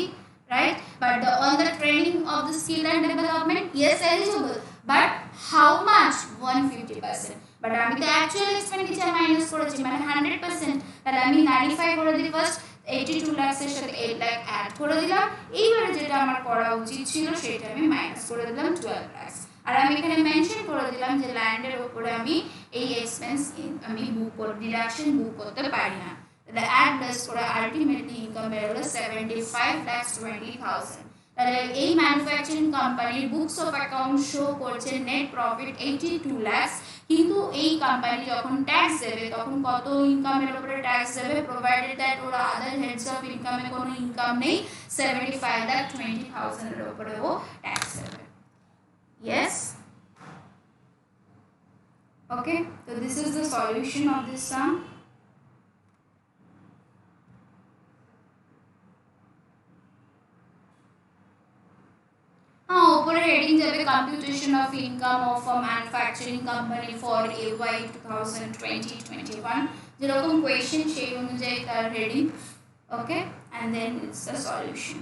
right? But on the training of the skill and development, yes eligible, but how much 150%, but আমি তো অ্যাকচুয়াল এক্সপেন্ডিচার মাইনাস করেছি মানে 100%। তাহলে আমি 95 করে দিই first, 82 লাখের সাথে 8 লাখ অ্যাড করে দিলাম। এইবারে যেটা আমার করা উচিত ছিল সেটা আমি মাইনাস করে দিলাম 12 লাখ। আর আমি এখানে মেনশন করে দিলাম যে ল্যান্ডের উপরে আমি এই এক্সপেন্স আমি বুক করে ডিডাকশন বুক করতে পারি না। তাহলে অ্যাড প্লাস করে আলটিমেটলি ইনকাম বেরোলো 75,20,000। তাহলে এই ম্যানুফ্যাকচারিং কোম্পানির বুকস অফ অ্যাকাউন্ট শো করছে নেট প্রফিট 82 লাখ, কিন্তু এই কোম্পানি যখন ট্যাক্স দেবে তখন কত ইনকামের উপরে ট্যাক্স দেবে, provided that or other heads of ইনকামে কোনো ইনকাম নেই, 75,20,000 এর উপরে ও ট্যাক্স দেবে। Yes, okay, so this is the solution of this sum। উপরে হেডিং যাবে computation of income of a manufacturing company for AY 2020-21 যেরকম কোয়েশ্চেন সেই অনুযায়ী তার heading. Okay, and then it's the solution,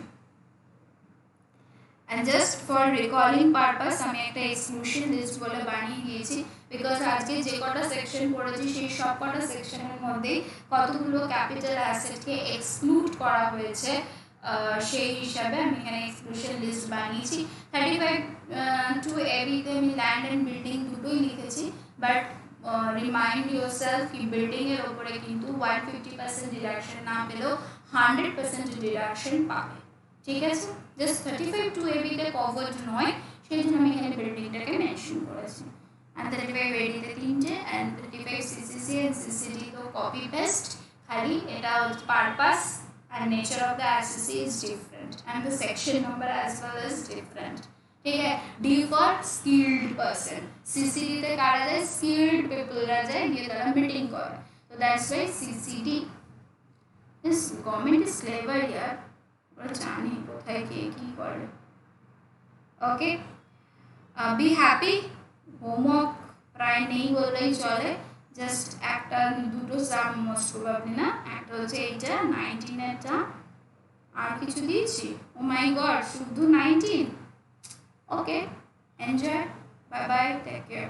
and just for recalling purpose আমি একটা exclusion list বলে বানিয়ে দিয়েছি, বিকজ আজকে যে কটা সেকশন পড়েছি সেই সব কটা সেকশনের মধ্যে কতগুলো ক্যাপিটাল অ্যাসেটকে এক্সক্লুড করা হয়েছে সেই হিসাবে আমি এখানে এক্সক্লুশন লিস্ট বানিয়েছি। 35 টু এবিতে আমি ল্যান্ড অ্যান্ড বিল্ডিং দুটোই লিখেছি, বাট রিমাইন্ড ইউর সেলফ কি বিল্ডিংয়ের ওপরে কিন্তু 150% ডিডাকশন না পেলেও 100% ডিডাকশন পাবে, ঠিক আছে। জাস্ট 35 টু এবিতে কভার্ড নয়, সেই জন্য আমি এখানে বিল্ডিংটাকে মেনশন করেছি। অ্যান্ড 35 এডিতে 3টে, অ্যান্ড 35 সিসিসি অ্যান্ড সিসিডি তো কপি পেস্ট, খালি এটা purpose and nature of the assessee is different and the section number as well is different, ठीक है। D for skilled person, CCD ते काटा जाए skilled people रा जाए ये तरह meeting करे, so that's why CCD। this government is clever यार, और जाने कोথায় কে কি করে। okay, be happy, homework প্রায় নেই বললেই চলে, জাস্ট একটা দুটো সাম মোস্ট প্রবাবলি না, একটা হচ্ছে এইটা 19 এটা, আর কিছু দিয়েছি, ও মাই গড শুধু 19। Okay, enjoy, bye bye, take care.